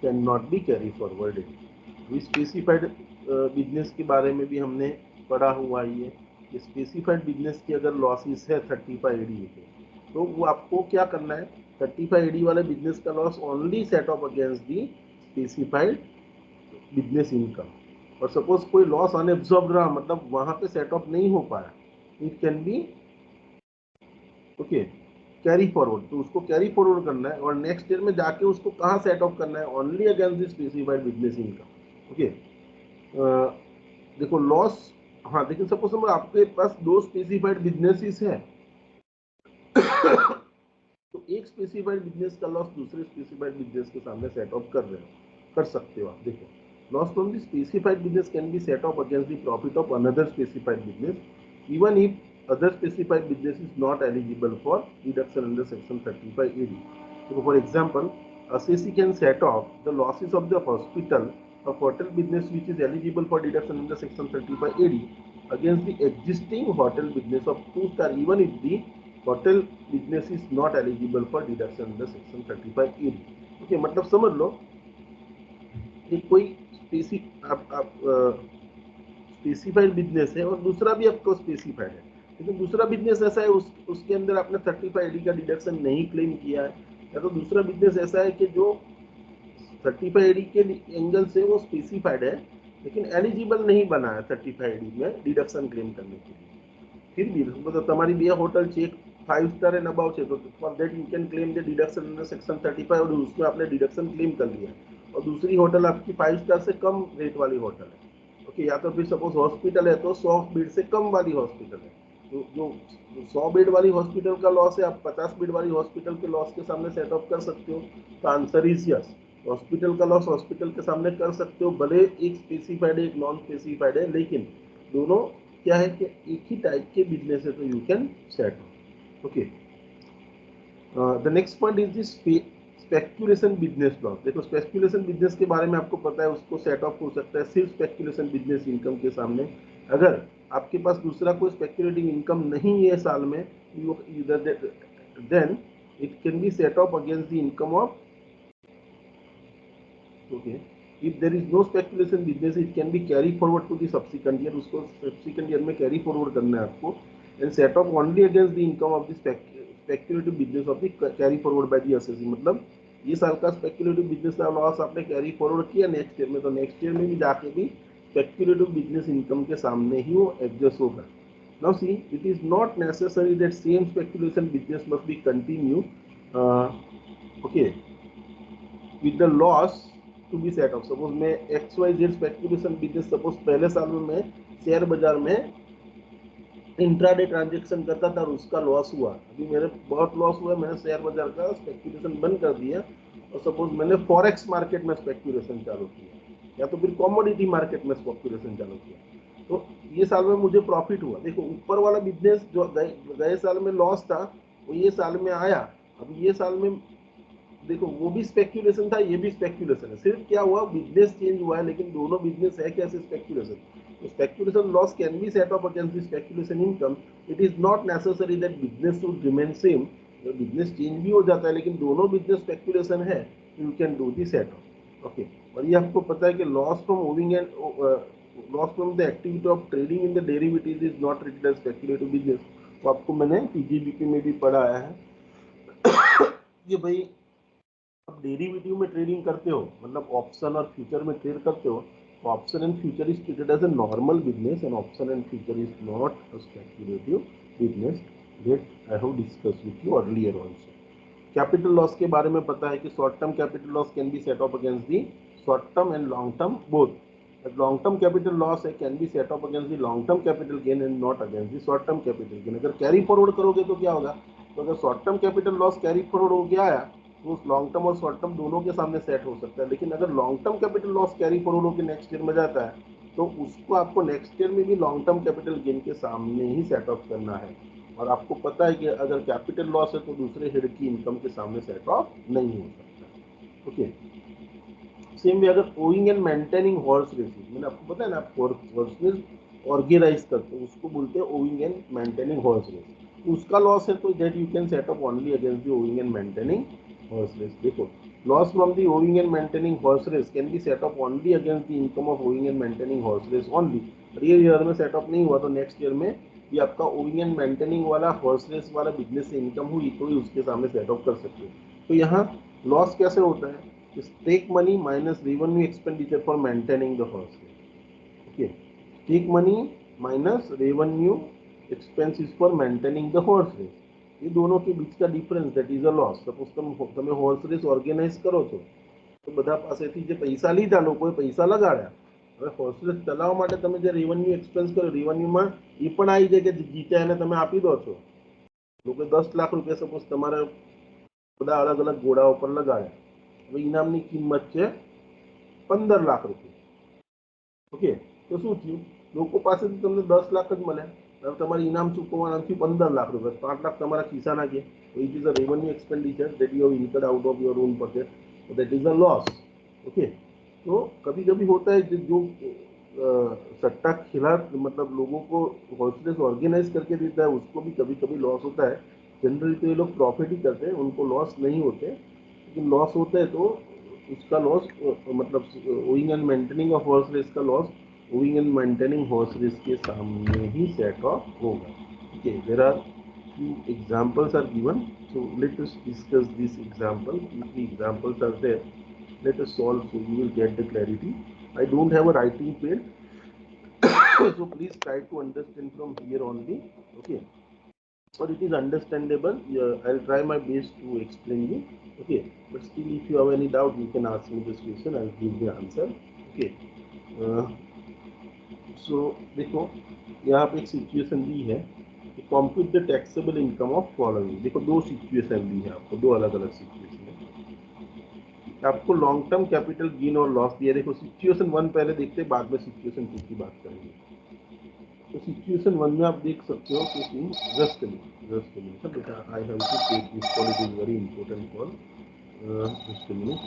can not B carry forwarded. Specified business के बारे में भी हमने पढ़ा हुआ ही है कि स्पेसिफाइड बिजनेस की अगर लॉसेस है 35 एडी के, तो वो आपको क्या करना है, 35 एडी वाले बिजनेस का loss only set off against दी स्पेसिफाइड बिजनेस इनकम। और सपोज कोई लॉस अनएब्सॉर्ब रहा, मतलब वहां पे सेट ऑफ नहीं हो पाया, it can B okay carry forward. तो उसको कैरी फॉरवर्ड करना है और नेक्स्ट ईयर में जाके उसको कहाँ सेट ऑफ करना है, only against the specified business income. Okay, देखो लॉस, हाँ लेकिन सपोज हम आपके पास दो स्पेसिफाइड बिजनेसेस है तो एक स्पेसिफाइड बिजनेस का लॉस दूसरे स्पेसिफाइड बिजनेस के सामने सेट ऑफ कर रहे हो, कर सकते हो आप। देखो loss from the specified business can be set off against the profit of another specified business even if other specified business is not eligible for reduction under section 35 AD. So for example, assessee can set off the losses of the hospital or hotel business which is eligible for deduction under section 35 AD against the existing hotel business of 2 star even if the hotel business is not eligible for deduction under section 35 AD. Okay, मतलब समझ लो कि कोई specified business है और दूसरा भी आपको specified है, लेकिन दूसरा बिजनेस ऐसा है उसके अंदर आपने 35 AD का डिडक्शन नहीं क्लेम किया है, या तो दूसरा बिजनेस ऐसा है कि जो 35 AD के एंगल से वो स्पेसिफाइड है लेकिन एलिजिबल नहीं बना है 35 AD में डिडक्शन क्लेम करने के लिए, फिर भी मतलब तुम्हारी भी hotel check 5 star and above है तो for that you can claim the deduction under section 35 और उसमें आपने डिडक्शन क्लेम कर लिया, और दूसरी होटल आपकी 5 स्टार से कम रेट वाली होटल है, ओके, या तो फिर सपोज हॉस्पिटल है तो 100 बेड से कम वाली हॉस्पिटल है, तो जो 100 बेड वाली हॉस्पिटल का लॉस है आप 50 बेड वाली हॉस्पिटल के लॉस के सामने सेट ऑफ कर सकते हो, तो आंसर इज यस, हॉस्पिटल का लॉस हॉस्पिटल के सामने कर सकते हो, भले एक स्पेसिफाइड है एक नॉन स्पेसिफाइड है, लेकिन दोनों क्या है कि एक ही टाइप के बिजनेस है तो you can set off, okay. The next point is this speculation business loss. देखो स्पेक्यूलेशन बिजनेस के बारे में आपको पता है, उसको सेट ऑफ हो सकता है सिर्फ स्पेक्यूलेशन बिजनेस इनकम के सामने, अगर आपके पास दूसरा कोई स्पेक्यूलेटिव इनकम नहीं है साल में, then it can be set off against the income of, okay, if there is no speculation business it can be carry forward to the subsequent year, उसको subsequent year में carry forward करना है आपको, and set off only against the income of the speculative business of the carry forward by the assessee, मतलब ये साल का speculative business का लॉस आपने कैरी फॉरवर्ड किया नेक्स्ट ईयर में, तो नेक्स्ट ईयर में भी जाके भी speculative business income के सामने ही वो एडजस्ट होगा। Now see, it is not necessary that same speculation business must be continue, okay, with the loss to be set off. Suppose मैं XYZ स्पेक्यूलेशन बिजनेस सपोज पहले साल में मैं शेयर बाजार में इंट्राडे ट्रांजेक्शन करता था और उसका लॉस हुआ, अभी मेरे बहुत लॉस हुआ, मैंने शेयर बाजार का स्पेक्यूलेशन बंद कर दिया और सपोज मैंने फॉरेक्स मार्केट में स्पेक्यूलेशन चालू किया या तो फिर कॉमोडिटी मार्केट में स्पेक्यूलेशन चालू किया, तो ये साल में मुझे प्रॉफिट हुआ। देखो ऊपर वाला बिजनेस जो गए साल में लॉस था वो ये साल में आया, अब ये साल में देखो वो भी स्पेक्यूलेशन था ये भी स्पेक्यूलेशन है, सिर्फ क्या हुआ बिजनेस चेंज हुआ है, लेकिन दोनों बिजनेस है कैसे स्पेक्यूलेशन, तो speculation loss can be set off against the speculation income, it is not necessary that business should remain same, business change भी हो जाता है लेकिन दोनों बिजनेस स्पेक्यूलेशन है, you can do the set off, okay. और ये आपको पता है कि loss from owing and loss from the activity of trading in the derivatives is not treated as speculative business, तो आपको मैंने पीजीबीपी में भी पढ़ाया है कि भाई आप डेरिवेटिव में ट्रेडिंग करते हो, मतलब ऑप्शन और फ्यूचर में ट्रेड करते हो, तो option and future is treated as a normal business and option and future is not a speculative business that I have discussed with you earlier also. Capital loss के बारे में पता है कि short term capital loss can be set off against the short term and long term both, long term capital loss है can be set off against the long term capital gain and not against the short term capital gain. अगर carry forward करोगे तो क्या होगा, तो अगर short term capital loss carry forward हो गया आया तो उस लॉन्ग टर्म और शॉर्ट टर्म दोनों के सामने सेट हो सकता है, लेकिन अगर long term capital loss carry forward होकर नेक्स्ट ईयर में जाता है तो उसको आपको नेक्स्ट ईयर में भी लॉन्ग टर्म कैपिटल गेन के सामने ही सेट ऑफ करना है, और आपको पता है कि अगर कैपिटल लॉस है तो दूसरे हेड की इनकम के सामने सेट ऑफ नहीं हो सकता, ओके। सेम वे अगर owing and maintaining horse races, मैंने आपको पता है ना, आप हॉर्सेस ऑर्गेनाइज करते हो उसको बोलते हैं owning and maintaining horse race, उसका लॉस है तो that you can set off only against the owing and maintaining horse race. देखो loss from the owing and maintaining horse race can be set off only against the income of owing and maintaining horse race only, ये year में set off नहीं हुआ तो next year में ये आपका owning and maintaining वाला horse race वाला बिजनेस से इनकम हुई तो ही उसके सामने सेट ऑफ कर सकते हो। तो यहाँ लॉस कैसे होता है, stake money minus revenue expenditure for maintaining the horse race, okay, stake money minus revenue expenses for maintaining the horse race, ये दोनों के बीच का difference that is a loss. Suppose તમે હોર્સ રેસ ઓર્ગેનાઇઝ કરો છો તો બધા પાસેથી જે પૈસા લીધા લોકોએ પૈસા લગાડ્યા, હવે હોર્સ રેસ ચલાવવા માટે તમે જે રેવન્યુ એક્સપેન્સ કર્યો રેવન્યુમાં એ પણ આવી જાય કે જીત્યા એને તમે આપી દો છો, લોકો 10 લાખ રૂપિયા સપોઝ તમારા બધા અલગ અલગ ઘોડાઓ પર લગાડ્યા, હવે ઇનામની કિંમત છે 15 લાખ રૂપિયા, ઓકે, તો શું થયું લોકો પાસેથી તમને 10 લાખ જ મળ્યા, હવે તમારે ઇનામ ચૂકવવાના થયું 15 લાખ રૂપિયા, 5 લાખ તમારા ખિસ્સાના ગયા, તો it is a revenue expenditure that you have incurred out of your own pocket, that is a loss. Okay, तो कभी कभी होता है जो सट्टा खिला मतलब लोगों को हॉर्स रेस ऑर्गेनाइज करके देता है उसको भी कभी कभी लॉस होता है। जनरली तो ये लोग प्रॉफिट ही करते हैं, उनको लॉस नहीं होते, लेकिन लॉस होता है तो उसका लॉस मतलब owning and maintaining of horse race का loss owning and maintaining horse race के सामने ही सेट ऑफ होगा। Okay, there are few examples are given, so let us discuss this example. If the examples are there, let us solve so you will get the clarity. I don't have a writing pad, so please try to understand from here only. Okay, or it is understandable. I'll try my best to explain you. Okay, but still if you have any doubt you can ask me this question, I'll give the answer. Okay, uh, सो देखो यहाँ पे एक situation दी है कि compute the taxable income of following. देखो दो situation दी है आपको, दो अलग अलग सिचुएशन है। आपको लॉन्ग टर्म कैपिटल गेन और लॉस दिया। देखो सिचुएशन वन पहले देखते हैं, बाद में सिचुएशन टू की बात करेंगे। तो सिचुएशन वन में आप देख सकते हो कि जस्ट मिनट बेटा, I have to take this call, it is very important call. Just minute.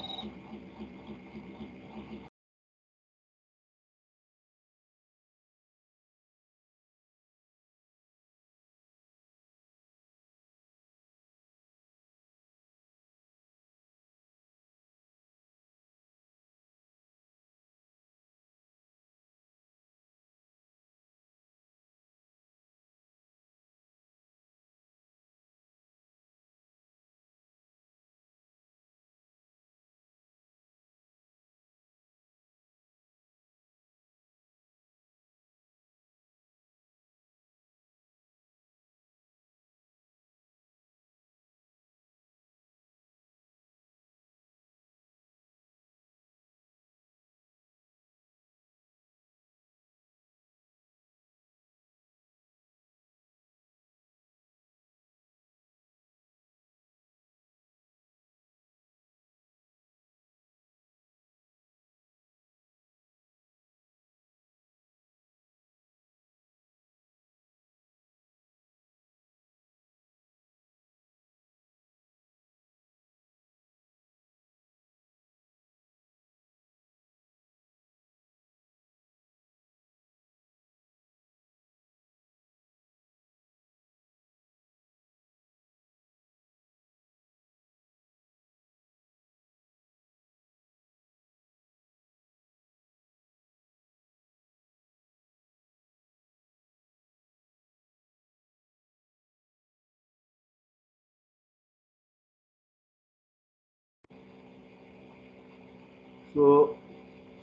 So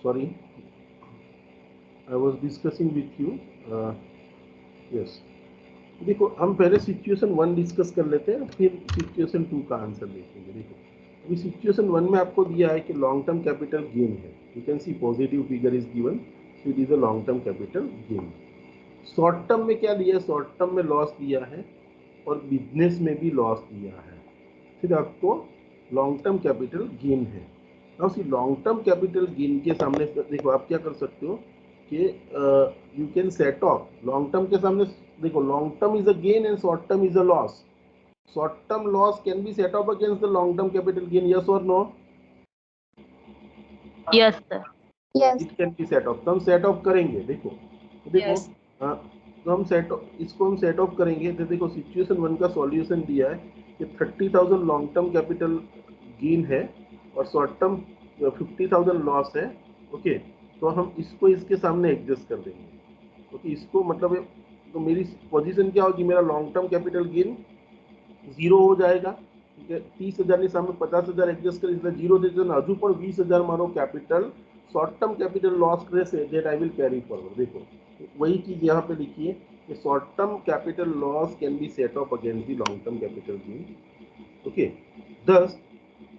sorry, I was discussing with you. Yes, देखो हम पहले सिचुएशन वन डिस्कस कर लेते हैं, फिर सिचुएशन टू का आंसर देखेंगे। देखो अभी सिचुएशन वन में आपको दिया है कि लॉन्ग टर्म कैपिटल गेन है। You can C positive figure is given, so it is a long term capital gain. Short term में क्या दिया है? शॉर्ट टर्म में लॉस दिया है और बिजनेस में भी लॉस दिया है। फिर आपको लॉन्ग टर्म कैपिटल गेन है। Now see long term capital gain के सामने देखो आप क्या कर सकते हो कि you can set off long term के सामने। देखो long term is a gain and short term is a loss. Short term loss can be set off against the long term capital gain, yes और no? Yes sir. Yes it can be set off. तो हम set of करेंगे। देखो देखो Yes. तो हम set इसको हम सेट ऑफ करेंगे। तो देखो सिचुएशन वन का सॉल्यूशन दिया है कि 30,000 लॉन्ग टर्म कैपिटल गेन है और शॉर्ट टर्म 50,000 लॉस है। ओके, तो हम इसको इसके सामने एडजस्ट कर देंगे। ओके, इसको मतलब तो मेरी पोजीशन क्या होगी? मेरा long term capital gain zero हो जाएगा। ठीक है, 30,000 ની સામે 50,000 એડજસ્ટ કરી એટલે જીરો થઈ જશે। હજુ પણ 20,000 મારો capital short term capital loss રહેશે, that I will carry forward. देखो वही चीज यहाँ पे लिखिए कि short term capital loss can be set off against the long term capital gain. Okay, thus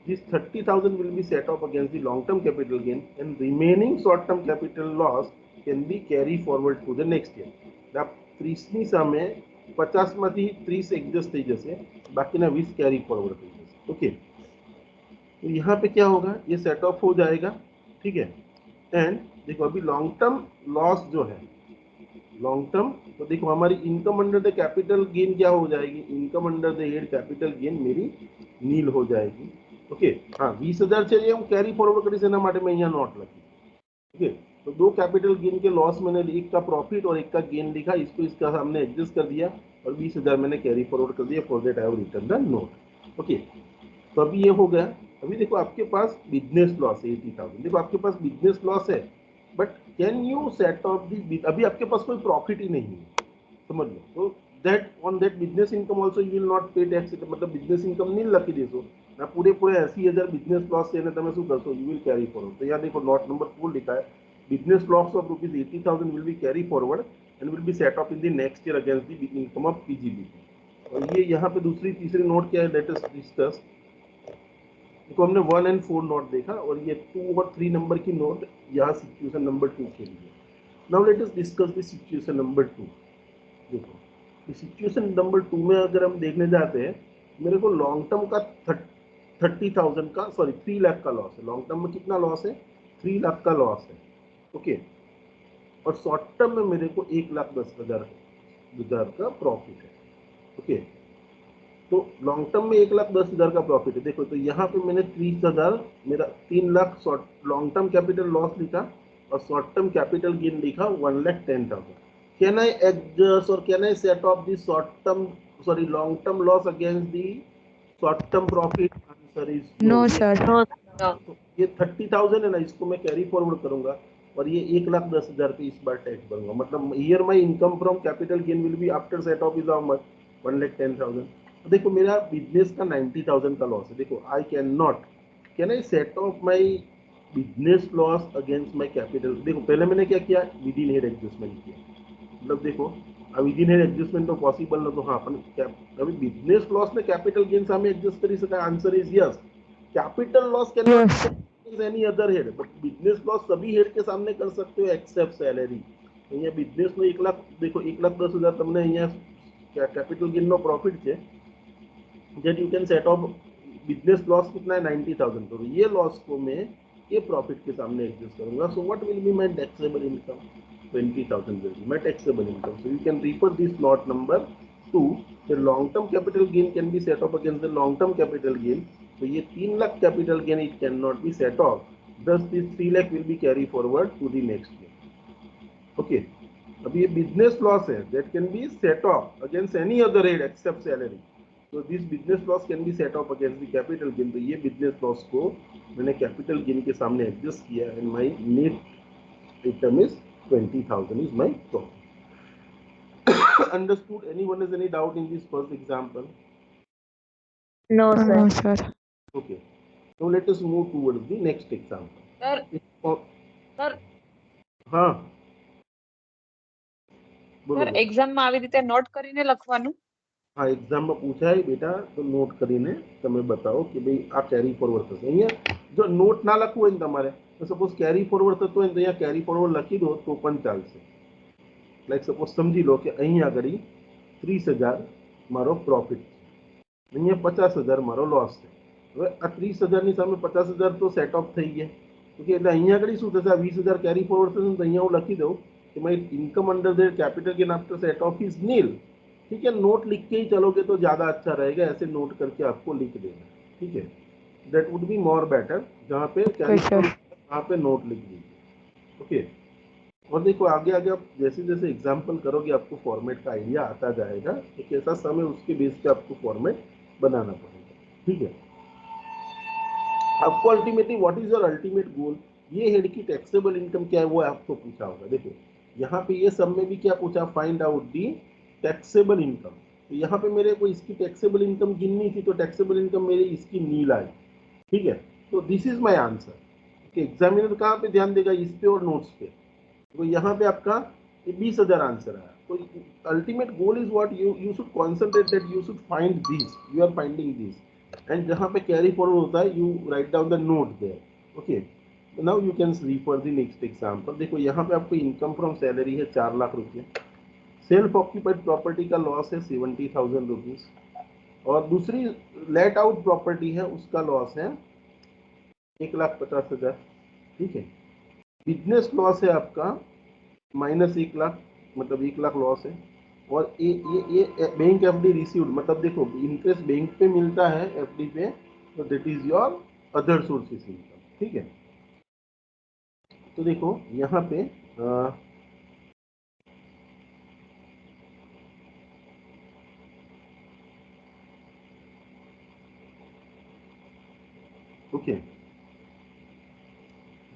this 30,000 will be set off against the long term capital gain and remaining short term capital loss can be carry forward to the next year. आप 30 ની સામે 50 માંથી 30 adjust થઈ જશે, બાકીના 20 carry forward થઈ જશે। Okay, तो यहाँ पे क्या होगा? ये सेट ऑफ हो जाएगा। ठीक है, एंड देखो अभी लॉन्ग टर्म लॉस जो है लॉन्ग टर्म, तो देखो हमारी income under the capital gain क्या हो जाएगी? Income under the head capital gain मेरी नील हो जाएगी। ઓકે હા 20,000 છે એ હું કેરી ફોરવર્ડ કરીશ એના માટે મેં અહીંયા નોટ લખી ओके तो दो कैपिटल गेन के लॉस मैंने एक का प्रॉफिट और एक का गेन लिखा इसको इसका हमने एडजस्ट कर दिया और 20,000 मैंने कैरी फॉरवर्ड कर दिया for that I have written the note okay तो अभी ये हो गया अभी देखो आपके पास बिजनेस लॉस है 80,000 देखो आपके पास बिजनेस लॉस है but can you set of the अभी आपके पास कोई प्रॉफिट ही नहीं है समझ लो तो that on that business income also you will not पे टैक्स मतलब बिजनेस इनकम नहीं लखी देशो ना पूरे 80,000 बिजनेस लॉस છે ને તમે શું કરશો you will carry forward તો यहाँ देखो नोट नंबर 4 लिखा है business loss of rupees 80,000 will be carry forward and will be set off in the next year against the income of PGB और ये यहाँ पे दूसरी तीसरी नोट क्या है लेट अस डिस्कस देखो हमने 1 and 4 नोट देखा और ये 2 और 3 नंबर की नोट यहाँ सिचुएशन नंबर 2 के लिए now let us discuss the situation number 2 देखो सिचुएशन नंबर 2 में अगर हम देखने जाते हैं मेरे को लॉन्ग टर्म का 30,000 का सॉरी 3 लाख का लॉस है लॉन्ग टर्म में कितना लॉस है 3 लाख का लॉस है ओके और शॉर्ट टर्म में मेरे को 1,10,000 का प्रॉफिट है ओके तो लॉन्ग टर्म में 1,10,000 का प्रॉफिट है देखो तो यहाँ पे मैंने 30,000 मेरा 3 lakh short long term capital loss लिखा और शॉर्ट टर्म कैपिटल गेन लिखा 1,10,000 कैन आई एडजस्ट और can I set off the short term sorry long term loss against the short term profit answer is no sir तो ये 30,000 है ना इसको मैं कैरी फॉरवर्ड करूंगा और ये 1,10,000 पे इस बार टैक्स भरूंगा मतलब year my income from capital gain will be after set off is how much 1,10,000 तो देखो मेरा बिजनेस का 90,000 का लॉस है देखो I can not can I set of my business loss against my capital देखो पहले मैंने क्या किया विद इन हेड एडजस्टमेंट किया मतलब देखो विद इन हेड एडजस्टमेंट तो पॉसिबल न तो हाँ अपन अभी बिजनेस लॉस ने कैपिटल गेन सामे एडजस्ट કરી શકાય answer is yes capital loss can not any other head but business loss सभी हेड के सामने कर सकते हो एक्सेप्ट सैलरी અહીંયા बिजनेस નો 1 लाख देखो 1,10,000 તમને અહીંયા कैपिटल गेन नो प्रॉफिट છે that you can set of business loss कितना है 90,000 करो ये लॉस को मैं ये प्रॉफिट के सामने एडजस्ट करूंगा so what will be my taxable income 20,000 will be my taxable income. So you can refer this note number 2. The long-term capital gain can be set off against the long-term capital gain. So ये 3 lakh capital gain it cannot be set off. Thus this 3 lakh will be carry forward to the next year. Okay. अब ये business loss है that can be set off against any other head except salary. So this business loss can be set off against the capital gain. तो ये business loss को मैंने capital gain के सामने adjust किया and my net income is 20,000 is my profit. Understood? Anyone has any doubt in this first example? No, sir. No sir Okay. Now let us move towards the next example. Sir, sir, हाँ બોલો sir એક્ઝામમાં આવી રીતે not કરીને લખવાનું हाँ એક્ઝામમાં પૂછાય બેટા તો નોટ કરીને તમે બતાવો કે ભાઈ આ કેરી ફોરવર્ડ થશે અહીંયા જો નોટ ના લખવું હોય ને તમારે તો સપોઝ કેરી ફોરવર્ડ થતો હોય ને તો અહીંયા કેરી ફોરવર્ડ લખી દો તો પણ ચાલશે લાઈક સપોઝ સમજી લો કે અહીં આગળ 30,000 મારો પ્રોફિટ છે અહીંયા 50,000 મારો લોસ છે હવે આ 30,000 ની સામે 50,000 તો સેટ ઓફ થઈ ગયા ઓકે એટલે અહીંયા આગળ શું થશે આ 20,000 કેરી ફોરવર્ડ થશે ને તો અહીંયા હું લખી દઉં कि my income under the capital gain after set off is nil ठीक है नोट लिख के ही चलोगे तो ज़्यादा अच्छा रहेगा ऐसे नोट करके आपको लिख देना ठीक है that would be more better जहाँ पे वहाँ पे नोट लिख दीजिए ओके और देखो आगे आगे आप जैसे जैसे एग्जाम्पल करोगे आपको फॉर्मेट का आइडिया आता जाएगा कि कैसा समय उसके बेस पे आपको फॉर्मेट बनाना पड़ेगा ठीक है आपको ultimately what is your ultimate goal ये हेड की टैक्सेबल इनकम क्या है वो आपको पूछा होगा देखो यहाँ पे ये सब में भी क्या पूछा find out the taxable income तो यहाँ पे मेरे को इसकी टैक्सेबल इनकम गिननी थी तो टैक्सेबल इनकम मेरी इसकी नील आई ठीक है तो दिस इज माय आंसर कि एग्जामिनर कहाँ पे ध्यान देगा इस पे और नोट्स पे तो यहाँ पे आपका 20,000 आंसर आया तो ultimate goal is what you should concentrate that you should find this you are finding this and जहाँ पे कैरी फॉरवर्ड होता है you write down the note there okay now you can refer the next example देखो यहाँ पे आपको income from salary है 4 लाख रुपये सेल्फ ऑक्यूपाइड प्रॉपर्टी का लॉस है 70,000 रुपीज और दूसरी लेट आउट प्रॉपर्टी है उसका लॉस है 1,50,000 ठीक है बिजनेस लॉस है आपका -1 लाख मतलब 1 लाख लॉस है और ये बैंक एफडी रिसीव्ड मतलब देखो इंटरेस्ट बैंक पे मिलता है एफडी पे तो that is your other sources income, ठीक है। तो देखो यहाँ पे ओके,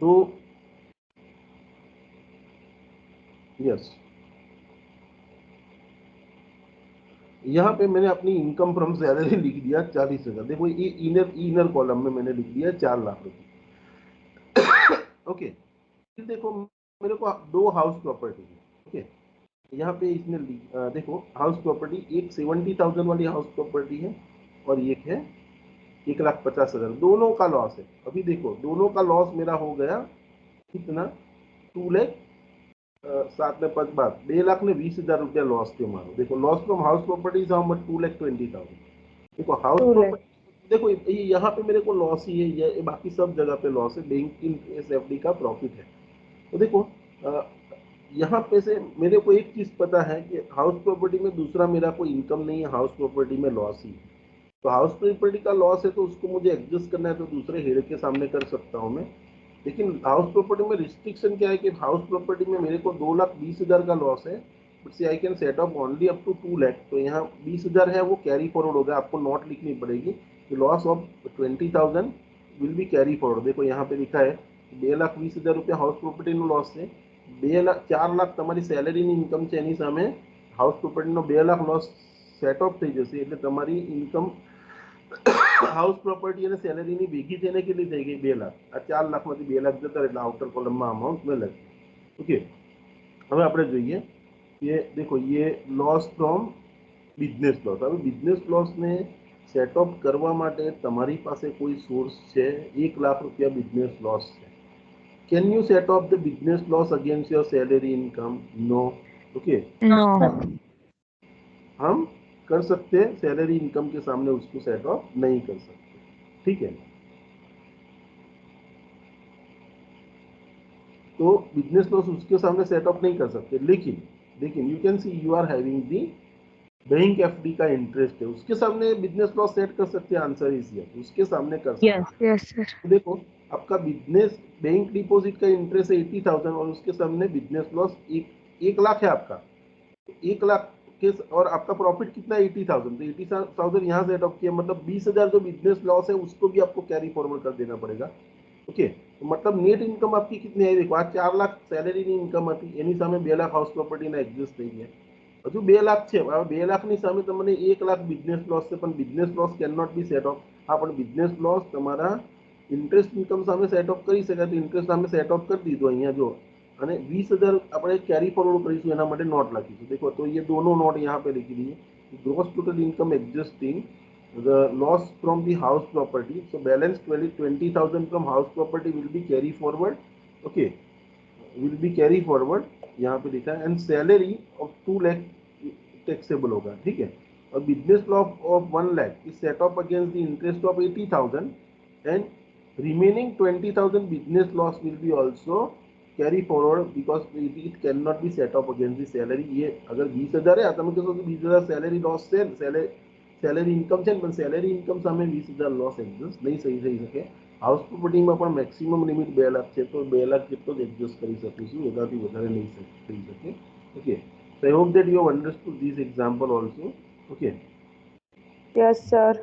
तो यस, यहाँ पे मैंने अपनी इनकम फ्रॉम सैलरी लिख दिया 40,000। देखो ये इनर इनर कॉलम में मैंने लिख दिया 4 लाख रुपए। ओके, फिर देखो मेरे को 2 हाउस प्रॉपर्टी है, ओके। यहाँ पे इसने देखो हाउस प्रॉपर्टी, एक 70,000 वाली हाउस प्रॉपर्टी है और एक है 1,50,000। दोनों का लॉस है। अभी देखो दोनों का लॉस मेरा हो गया कितना, 2 लाख 7 में 5 बार 2,20,000 रुपया लॉस थे मारो। देखो loss from house property how much, 2,20,000। देखो हाउस 2 लाख। प्रॉपर्टी, देखो ये यहाँ पे मेरे को लॉस ही है, ये बाकी सब जगह पे लॉस है, बैंक इंटरेस्ट एफडी का प्रॉफिट है। तो देखो यहाँ पे से मेरे को एक चीज पता है कि हाउस प्रॉपर्टी में दूसरा मेरा कोई इनकम नहीं है, हाउस प्रॉपर्टी में लॉस ही है। तो हाउस प्रॉपर्टी का लॉस है तो उसको मुझे एडजस्ट करना है, तो दूसरे हेड के सामने कर सकता हूँ मैं। लेकिन हाउस प्रॉपर्टी में रिस्ट्रिक्शन क्या है कि हाउस प्रॉपर्टी में मेरे को 2,20,000 का लॉस है, but see I can set up only up to 2 lakh. तो यहाँ 20,000 है वो कैरी फॉरवर्ड होगा, आपको नोट लिखनी पड़ेगी। Loss of 20,000 will be carry forward. देखो यहाँ पे लिखा है 2,20,000 रुपया हाउस प्रॉपर्टी નો लॉस है, 4 લાખ તમારી સેલેરીની ઇન્કમ છે, એની સામે હાઉસ પ્રોપર્ટીનો 2 લાખ લોસ સેટ ઓફ થઈ જશે, એટલે તમારી ઇન્કમ હાઉસ પ્રોપર્ટી અને સેલેરીની ભેગી થઈને કેટલી થઈ ગઈ, 2 લાખ। આ 4 લાખમાંથી 2 લાખ જતા એટલે આઉટર કોલમમાં અમાઉન્ટ મેં લખી। ઓકે, હવે આપણે જોઈએ કે देखो ये लॉस फ्रॉम બિઝનેસ લોસ। હવે બિઝનેસ લોસને સેટઅપ કરવા માટે તમારી પાસે કોઈ સોર્સ છે, 1 લાખ રૂપિયા બિઝનેસ લોસ છે। Can you set off the business loss against your salary income? No. Okay. No. हम कर सकते हैं, सैलरी इनकम के सामने उसको सेट ऑफ नहीं कर सकते, ठीक है। तो बिजनेस लॉस उसके सामने सेट ऑफ नहीं कर सकते, लेकिन लेकिन you can see you are having the bank FD का इंटरेस्ट है, उसके सामने बिजनेस लॉस सेट कर सकते हैं। आंसर इज यस, उसके सामने कर सकते हैं। यस। Yes sir. देखो आपका बिजनेस बैंक डिपॉजिट का इंटरेस्ट है 80,000 और उसके सामने बिजनेस लॉस 1 लाख है आपका, 1 लाख के, और आपका प्रॉफिट कितना है 80,000। तो 80,000 यहाँ से एडॉप्ट किया, मतलब 20,000 जो बिजनेस लॉस है उसको भी आपको कैरी फॉरवर्ड कर देना पड़ेगा। ओके, तो मतलब नेट इनकम आपकी कितनी है, देखो आज 4 लाख સેલેરીની ઇન્કમ હતી, એની સામે 2 લાખ હાઉસ પ્રોપર્ટીના એક્ઝિસ્ટ થઈ ગયા, હજુ 2 લાખ છે। હવે 2 લાખની સામે તમને 1 લાખ બિઝનેસ લોસ છે, પણ business loss can not be set off. હા, પણ બિઝનેસ લોસ તમારા ઇન્ટરેસ્ટ ઇન્કમ સામે સેટ ઓફ કરી શકાય, તો ઇન્ટરેસ્ટ સામે સેટ ઓફ કરી દીધો અહીંયા જો, અને 20,000 આપણે कैरी फॉरवर्ड કરીશું, એના માટે નોટ લખીશું। देखो तो ये दोनों नोट यहाँ पे लिखी दी है। Gross total income existing, the loss from the house property, so balance 20,000 from house property will be carry forward, okay, will be carry forward यहाँ पे लिखा है, and salary of 2 lakh taxable होगा, ठीक है। और business loss of 1 lakh is set off against the interest of 80,000 and remaining 20,000 business loss will be also carry forward because it cannot be set off against the salary। ये अगर 20,000 है તમે કહેશો કે 20,000 salary loss છે, salary income છે, પણ salary income સામે 20,000 લોસ એક્ઝિસ્ટ નહીં થઈ શકે। હાઉસ પ્રોપર્ટીમાં પણ મેક્સિમમ લિમિટ 2 લાખ છે, તો 2 લાખ જેટલો જ એડજસ્ટ કરી શકીશું, એનાથી વધારે નહીં થઈ શકે। Okay, so I hope that you have understood this example also. Okay. Yes sir.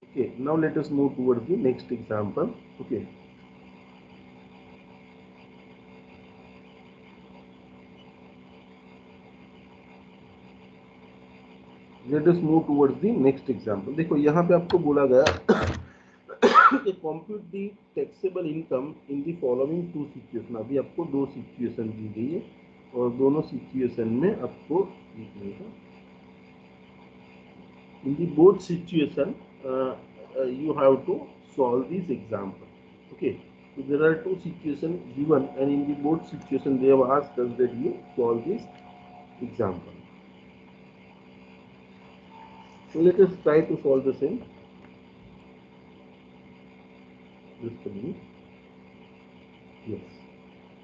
Okay, now let us move towards the next example. Okay. Let us move towards the next example. देखो यहाँ पे आपको बोला गया कि compute the taxable income in the following 2 situation। अभी आपको 2 situation दी गई है और दोनों सिचुएशन में आपको in the both situation you have to solve this example। Okay, so there are 2 situations given and in the both situation they have asked us that you solve this example। So let us try to solve the same। Yes,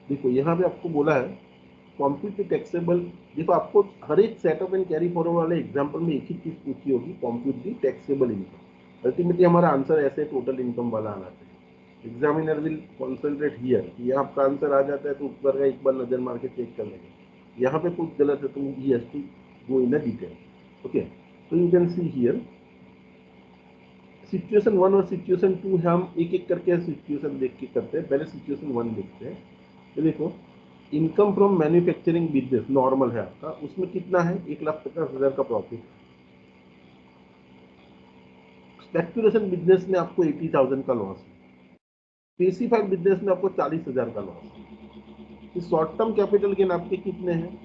देखो यहाँ पे आपको बोला है compute taxable. देखो आपको हर एक setup and carry forward वाले एग्जांपल में एक ही चीज पूछी होगी, कॉम्प्यूट दी टैक्सेबल इनकम। अल्टीमेटली हमारा आंसर ऐसे टोटल इनकम वाला आना चाहिए। एग्जामिनर विल कॉन्सेंट्रेट हियर, ये आपका आंसर आ जाता है तो ऊपर का एक बार नजर मार के चेक कर लेंगे, यहाँ पे कुछ गलत है तो ही has to go in detail. Okay, तो you can see here situation 1 और सिचुएशन 2 हम एक एक करके सिचुएशन देख के करते हैं। पहले सिचुएशन 1 देखते हैं। तो देखो, income from manufacturing business normal है आपका, उसमें कितना है, 1,50,000 का प्रॉफिट। स्पेक्युलेशन बिजनेस में आपको 80,000 का लॉस है। स्पेसिफाइड बिजनेस में आपको 40,000 का लॉस है। शॉर्ट टर्म कैपिटल गेन आपके कितने हैं,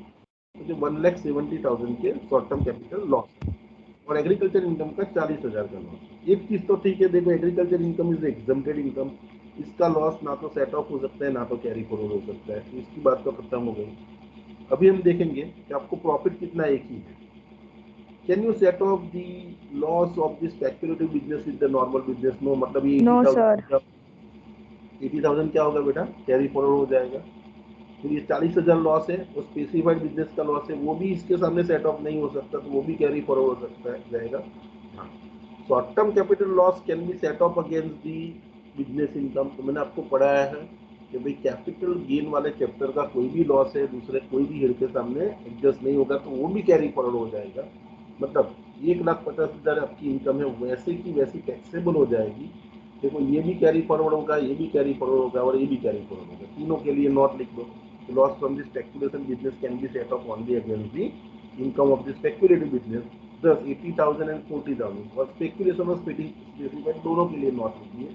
तो 1,70,000 के शॉर्ट टर्म कैपिटल लॉस है, और एग्रीकल्चर इनकम का 40,000 का लॉस। एक चीज तो ठीक है, देखो agriculture income is exempted income, इसका लॉस ना तो सेट ऑफ हो सकता है ना तो कैरी फॉरवर्ड हो सकता है, तो इसकी बात तो खत्म हो गई। अभी हम देखेंगे कि आपको प्रॉफिट कितना एक ही है। Can you set off the loss of the speculative business with the normal business? No, मतलब ये नो सर। 80,000 क्या होगा बेटा, कैरी फॉरवर्ड हो जाएगा। फिर ये 40,000 लॉस है, और स्पेसिफाइड बिजनेस का लॉस है, वो भी इसके सामने सेट ऑफ नहीं हो सकता, तो वो भी कैरी फॉरवर्ड हो सकता है जाएगा। हाँ, short term capital loss can be set off against the business income. तो मैंने आपको पढ़ाया है कि भाई कैपिटल गेन वाले चैप्टर का कोई भी लॉस है दूसरे कोई भी हेड के सामने एडजस्ट नहीं होगा, तो वो भी कैरी फॉरवर्ड हो जाएगा। मतलब 1,50,000 आपकी इनकम है, वैसे की वैसी टैक्सेबल हो जाएगी। देखो, ये भी कैरी फॉरवर्ड होगा, ये भी कैरी फॉरवर्ड होगा, और ये भी कैरी फॉरवर्ड होगा, तीनों के लिए नॉट लिख दो। Loss from the speculation business can be set off only against the income of the speculative business. दस 80,000 एंड 40,000, और स्पेक्युलेशन और स्पेसिफाइड दोनों के लिए नॉट लिखिए।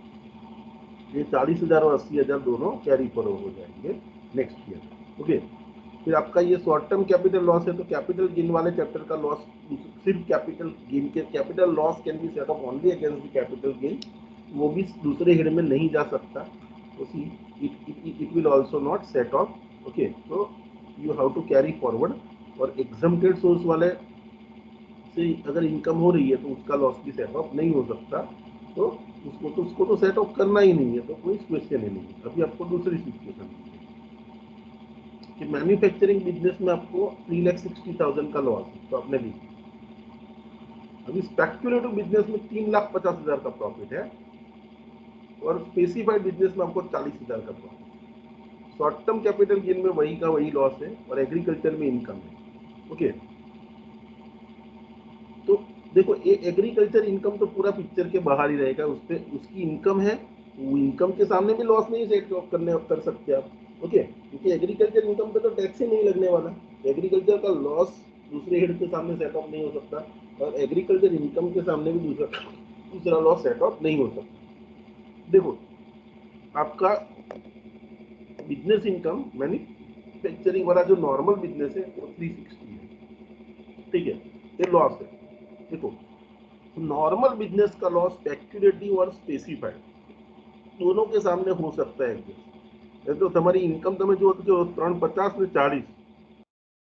ये 40,000 और 80,000 दोनों कैरी फॉरवर्ड हो जाएंगे नेक्स्ट ईयर। ओके, फिर आपका ये शॉर्ट टर्म कैपिटल लॉस है, तो कैपिटल गेन वाले चैप्टर का लॉस सिर्फ कैपिटल गेन के, capital loss can be set off only against the capital gain, वो भी दूसरे हेड में नहीं जा सकता, तो see it will also not set off. Okay, तो you have to carry forward, और एग्जम्प्टेड सोर्स वाले से अगर इनकम हो रही है तो उसका लॉस भी सेट ऑफ नहीं हो सकता, तो उसको तो सेट ऑफ करना ही नहीं है, तो कोई क्वेश्चन ही नहीं है। अभी आपको दूसरी सिचुएशन कि मैन्युफैक्चरिंग बिजनेस में आपको 3,60,000 का लॉस है, तो आपने ली। अभी स्पेक्युलेटिव बिजनेस में 3,50,000 का प्रॉफिट है, और स्पेसिफाइड बिजनेस में आपको 40,000 का profit. Short term capital gain में वही का वही लॉस है, और एग्रीकल्चर में इनकम है। ओके, तो देखो, एग्रीकल्चर इनकम तो पूरा पिक्चर के बाहर ही रहेगा, उस पे उसकी इनकम है, वो इनकम के सामने भी लॉस नहीं सेट ऑफ कर सकते आप। ओके, क्योंकि एग्रीकल्चर इनकम पे तो टैक्स ही नहीं लगने वाला, एग्रीकल्चर का लॉस दूसरे हेड के सामने सेट ऑफ नहीं हो सकता, और एग्रीकल्चर इनकम के सामने भी दूसरा लॉस सेट ऑफ नहीं हो सकता। देखो, आपका बिजनेस इनकम मैन्युफैक्चरिंग वाला जो नॉर्मल बिजनेस है वो 360 है, ठीक है, ये लॉस है। देखो, नॉर्मल बिजनेस का लॉस स्पेक्युलेटिव और स्पेसिफाइड दोनों के सामने हो सकता है एडजस्ट। तो तुम्हारी इनकम તમે જો તો 350 ને 40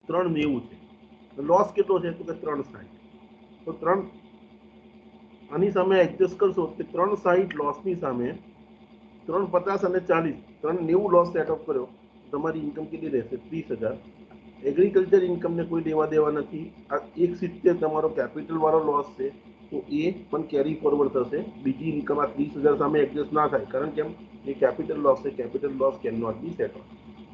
390 છે, लॉस કેટલો છે તો કે 360, તો 3 આની સામે એડજસ્ટ કરશો કે 360 લોસની સામે 350 અને 40 390 लॉस सेट ऑफ કર્યો, તમારી ઇન્કમ કેટલી રહેશે 30,000। એગ્રીકલ્ચર ઇન્કમને કોઈ લેવા દેવા નથી, આ 170 તમારો કેપિટલ વાળો લોસ છે, તો એ પણ કેરી ફોરવર્ડ થશે, બીજી ઇન્કમ આ 30,000 સામે એડજસ્ટ ના થાય, કારણ કેમ, ये कैपिटल लॉस है, capital loss can not be set off.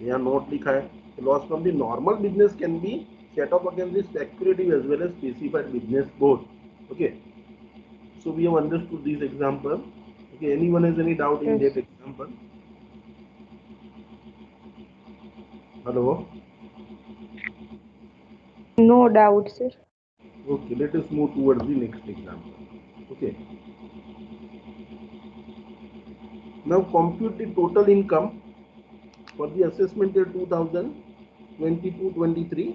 यहाँ नोट लिखा है, loss from the normal business can be set off against the speculative as well as specified business both. Okay, so we have understood this example. Okay, anyone has any doubt in Yes. that example? Hello. No doubt, sir. Okay, let us move towards the next example. Okay, now compute the total income for the assessment year 2022-23।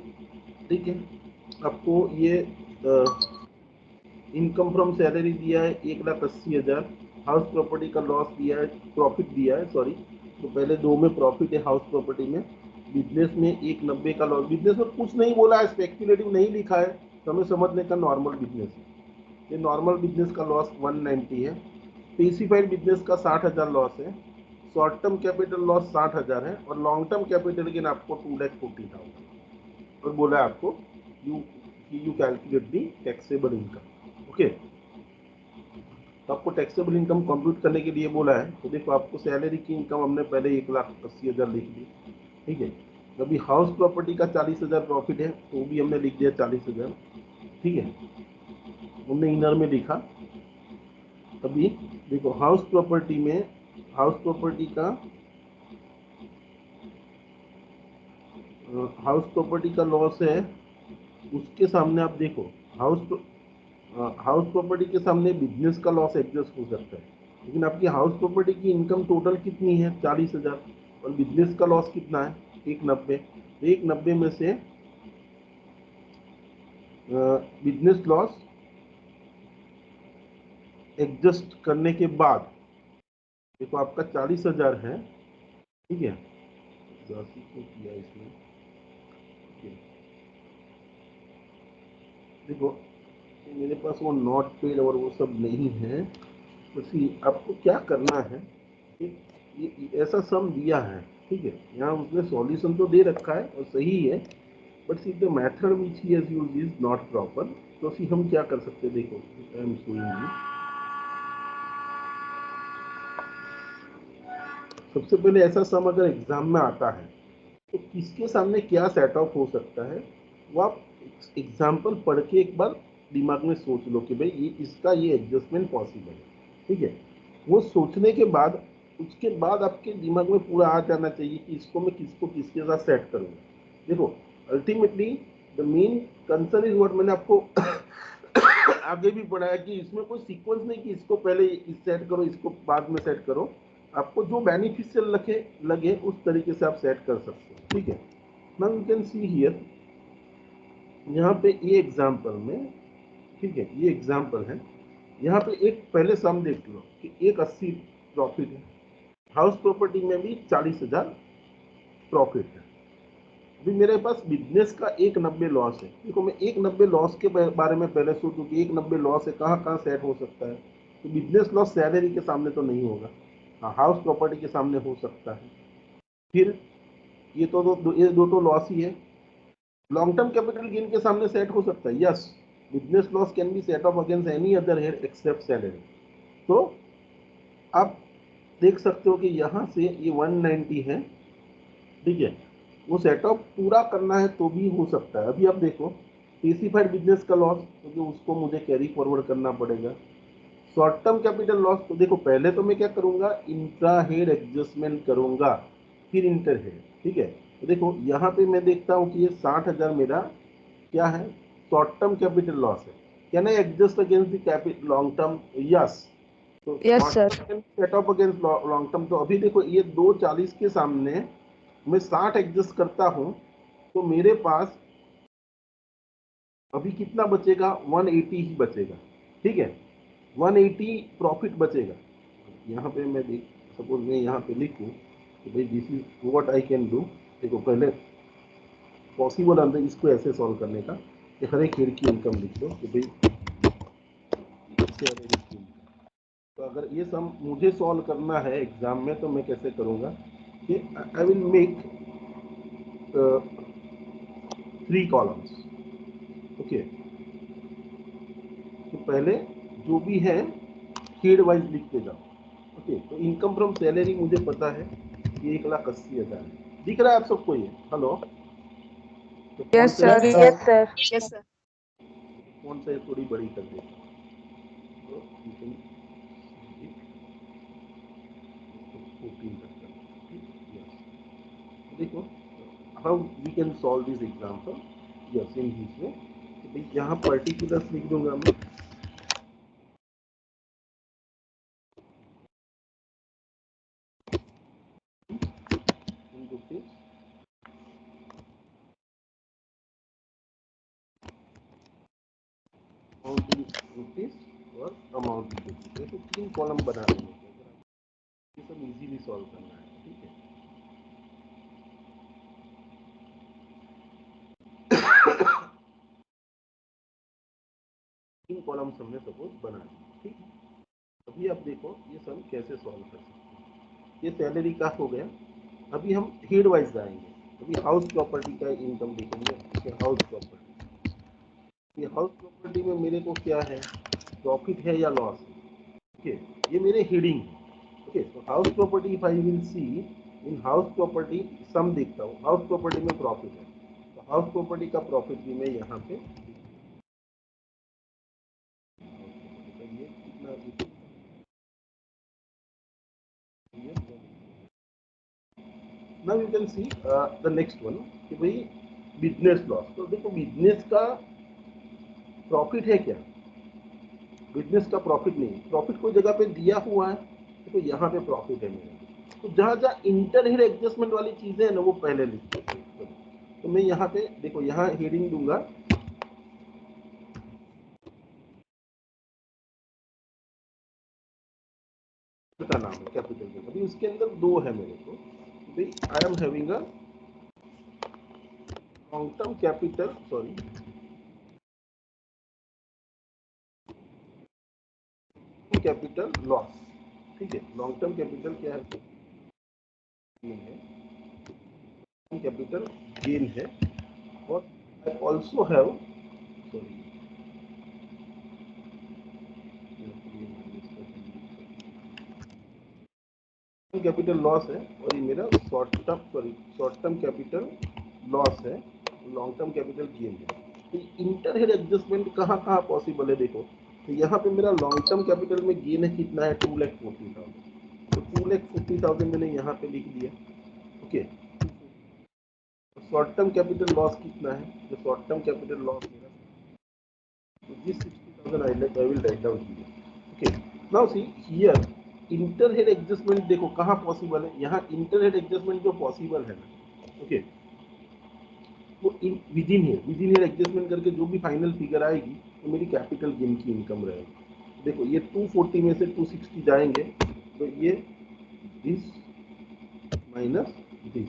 ठीक है, आपको ये income from salary दिया है 1,80,000, house property का loss दिया है, profit दिया है, सॉरी, तो पहले दो में प्रॉफिट है हाउस प्रॉपर्टी में, बिजनेस में 190 का लॉस। बिजनेस में कुछ नहीं बोला है, स्पेक्युलेटिव नहीं लिखा है, तो हमें समझने का नॉर्मल बिजनेस है, ये नॉर्मल बिजनेस का लॉस 190 है। स्पेसिफाइड बिजनेस का 60,000 लॉस है, शॉर्ट टर्म कैपिटल लॉस 60,000 है, और लॉन्ग टर्म कैपिटल गेन आपको 2,40,000, और बोला है आपको you calculate the taxable income. Okay, तो आपको टैक्सेबल इनकम कंप्यूट करने के लिए बोला है। तो देखो आपको सैलरी की इनकम हमने पहले 1,80,000 लिख दी, ठीक है। अभी हाउस प्रॉपर्टी का 40,000 प्रॉफिट है, तो वो भी हमने लिख दिया 40,000, ठीक है, हमने इनर में लिखा। अभी देखो हाउस प्रॉपर्टी में, हाउस प्रॉपर्टी का लॉस है, उसके सामने आप देखो हाउस प्रॉपर्टी के सामने बिजनेस का लॉस एडजस्ट हो सकता है, लेकिन आपकी हाउस प्रॉपर्टी की इनकम टोटल कितनी है 40,000, और बिजनेस का लॉस कितना है 190। 190 में से बिजनेस लॉस एडजस्ट करने के बाद देखो आपका 40,000 है, ठीक है। 80 को किया इसमें, देखो मेरे पास वो नॉट पेड और वो सब नहीं है। तो सी आपको क्या करना है, ये ऐसा सम दिया है, ठीक है, यहाँ उसने सॉल्यूशन तो दे रखा है और सही है, but see the method which he has used is not proper. तो सी हम क्या कर सकते हैं, देखो आई एम शोइंग यू। सबसे पहले ऐसा सम अगर एग्जाम में आता है तो किसके सामने क्या सेट ऑफ हो सकता है, वो आप एग्जाम्पल पढ़ के एक बार दिमाग में सोच लो कि भाई ये इसका ये एडजस्टमेंट पॉसिबल है, ठीक है। वो सोचने के बाद उसके बाद आपके दिमाग में पूरा आ जाना चाहिए कि इसको मैं किसको किसके साथ सेट करूँगा। देखो ultimately the main concern is what मैंने आपको आगे भी पढ़ाया कि इसमें कोई सीक्वेंस नहीं कि इसको पहले इस सेट करो इसको बाद में सेट करो, आपको जो बेनिफिशियल लगे उस तरीके से आप सेट कर सकते हो, ठीक है। Now you can see here, यहाँ पे ये एग्जांपल में, ठीक है, ये एग्जांपल है, यहाँ पे एक पहले सम देख लो कि 180 प्रॉफिट है, हाउस प्रॉपर्टी में भी 40,000 प्रॉफिट है। अभी मेरे पास बिजनेस का 190 लॉस है। देखो मैं 190 लॉस के बारे में पहले सोचूं कि 190 लॉस है, कहाँ कहाँ सेट हो सकता है। तो बिजनेस लॉस सैलरी के सामने तो नहीं होगा, हाँ हाउस प्रॉपर्टी के सामने हो सकता है। फिर ये दो तो लॉस ही है। लॉन्ग टर्म कैपिटल गेन के सामने सेट हो सकता है, yes, business loss can be set off against any other head except salary. तो आप देख सकते हो कि यहाँ से ये 190 है, ठीक है, वो सेटअप पूरा करना है तो भी हो सकता है। अभी आप देखो स्पेसिफाइड बिजनेस का लॉस, क्योंकि उसको मुझे कैरी फॉरवर्ड करना पड़ेगा। शॉर्ट टर्म कैपिटल लॉस, तो देखो पहले तो मैं क्या करूंगा, इंट्रा हेड एडजस्टमेंट करूंगा, फिर इंटर हेड, ठीक है। तो देखो यहाँ पे मैं देखता हूँ कि ये 60,000 मेरा क्या है, शॉर्ट टर्म कैपिटल लॉस है। Can I adjust against the capital long term, yes. तो yes sir. Set off against long term, तो अभी देखो ये 240 के सामने मैं 60 एडजस्ट करता हूं, तो मेरे पास अभी कितना बचेगा, 180 ही बचेगा, ठीक है, 180 प्रॉफिट बचेगा। यहाँ पे मैं देख, सपोज मैं यहाँ पे लिखूँ कि भाई this is what I can do. देखो पहले पॉसिबल अंदर इसको ऐसे सॉल्व करने का कि हर एक हेड की इनकम लिख दो कि भाई इससे हर एक की income। तो अगर ये सम मुझे सॉल्व करना है एग्जाम में तो मैं कैसे करूँगा कि I will make 3 columns, okay. तो पहले जो भी है हेड वाइज लिखते जाओ, ओके। तो इनकम फ्रॉम सैलरी मुझे पता है ये 1,80,000 है, दिख रहा है आप सबको ये, हेलो। तो कौन यस सा sir. Yes sir. Yes sir. कौन सा थोड़ी बड़ी कर दे, तो you can see it, 14 तक कर, ठीक, yes। देखो how we can solve this example, yes in this way. तो भाई यहाँ पर्टिकुलर्स लिख दूंगा मैं, in rupees, amount in rupees और अमाउंट इन रुपीज, तो 3 कॉलम बना देंगे। ये सब इजीली सॉल्व करना है, ठीक है। तीन कॉलम्स हमने सपोज बना दिए, ठीक है। अभी आप देखो ये सम कैसे सॉल्व कर सकते हैं। ये सैलरी का हो गया। अभी हम हेड वाइज जाएंगे। अभी हाउस प्रॉपर्टी का इनकम देखेंगे, हाउस प्रॉपर्टी, ये हाउस प्रॉपर्टी में मेरे को क्या है, प्रॉफिट है या लॉस है, ओके, ये मेरे हेडिंग है। ओके, तो house property if I will see in house property सम देखता हूँ, हाउस प्रॉपर्टी में प्रॉफिट है, तो हाउस प्रॉपर्टी का प्रॉफिट भी मैं यहाँ पे ये कितना now you can see the next one कि भाई बिजनेस लॉस। तो देखो बिजनेस का प्रॉफिट है क्या, बिजनेस का प्रॉफिट नहीं, प्रॉफिट कोई जगह पे दिया हुआ है, तो यहाँ पे प्रॉफिट है मेरा। तो जहाँ जहाँ इंटरहेड एडजस्टमेंट वाली चीजें है ना वो पहले लिखते हैं। तो मैं यहाँ पे देखो यहाँ हेडिंग दूंगा का नाम है कैपिटल के, अभी उसके अंदर दो है मेरे को, भाई आई am having a long term capital, sorry capital loss. ठीक है, लॉन्ग टर्म कैपिटल क्या है, कैपिटल गेन है, और I also have sorry capital loss है, और ये मेरा शॉर्ट टर्म कैपिटल लॉस है, लॉन्ग टर्म कैपिटल गेन है। तो इंटरहेड एडजस्टमेंट कहाँ कहाँ पॉसिबल है देखो, तो यहाँ पे मेरा लॉन्ग टर्म कैपिटल में गेन है कितना है 2,40,000, तो 2,40,000 मैंने यहाँ पे लिख दिया। Okay, short term capital loss कितना है, जो शॉर्ट टर्म कैपिटल लॉस मेरा, तो this 60,000 I will write down here. Okay. Now see here inter head adjustment देखो कहाँ पॉसिबल है, यहाँ इंटरहेड एडजस्टमेंट जो पॉसिबल है ना, ओके, वो विदिन हेड एडजस्टमेंट करके जो भी फाइनल फिगर आएगी तो मेरी कैपिटल गेन की इनकम रहेगी। देखो ये 240 में से 260 जाएंगे, तो ये दिस माइनस दिस,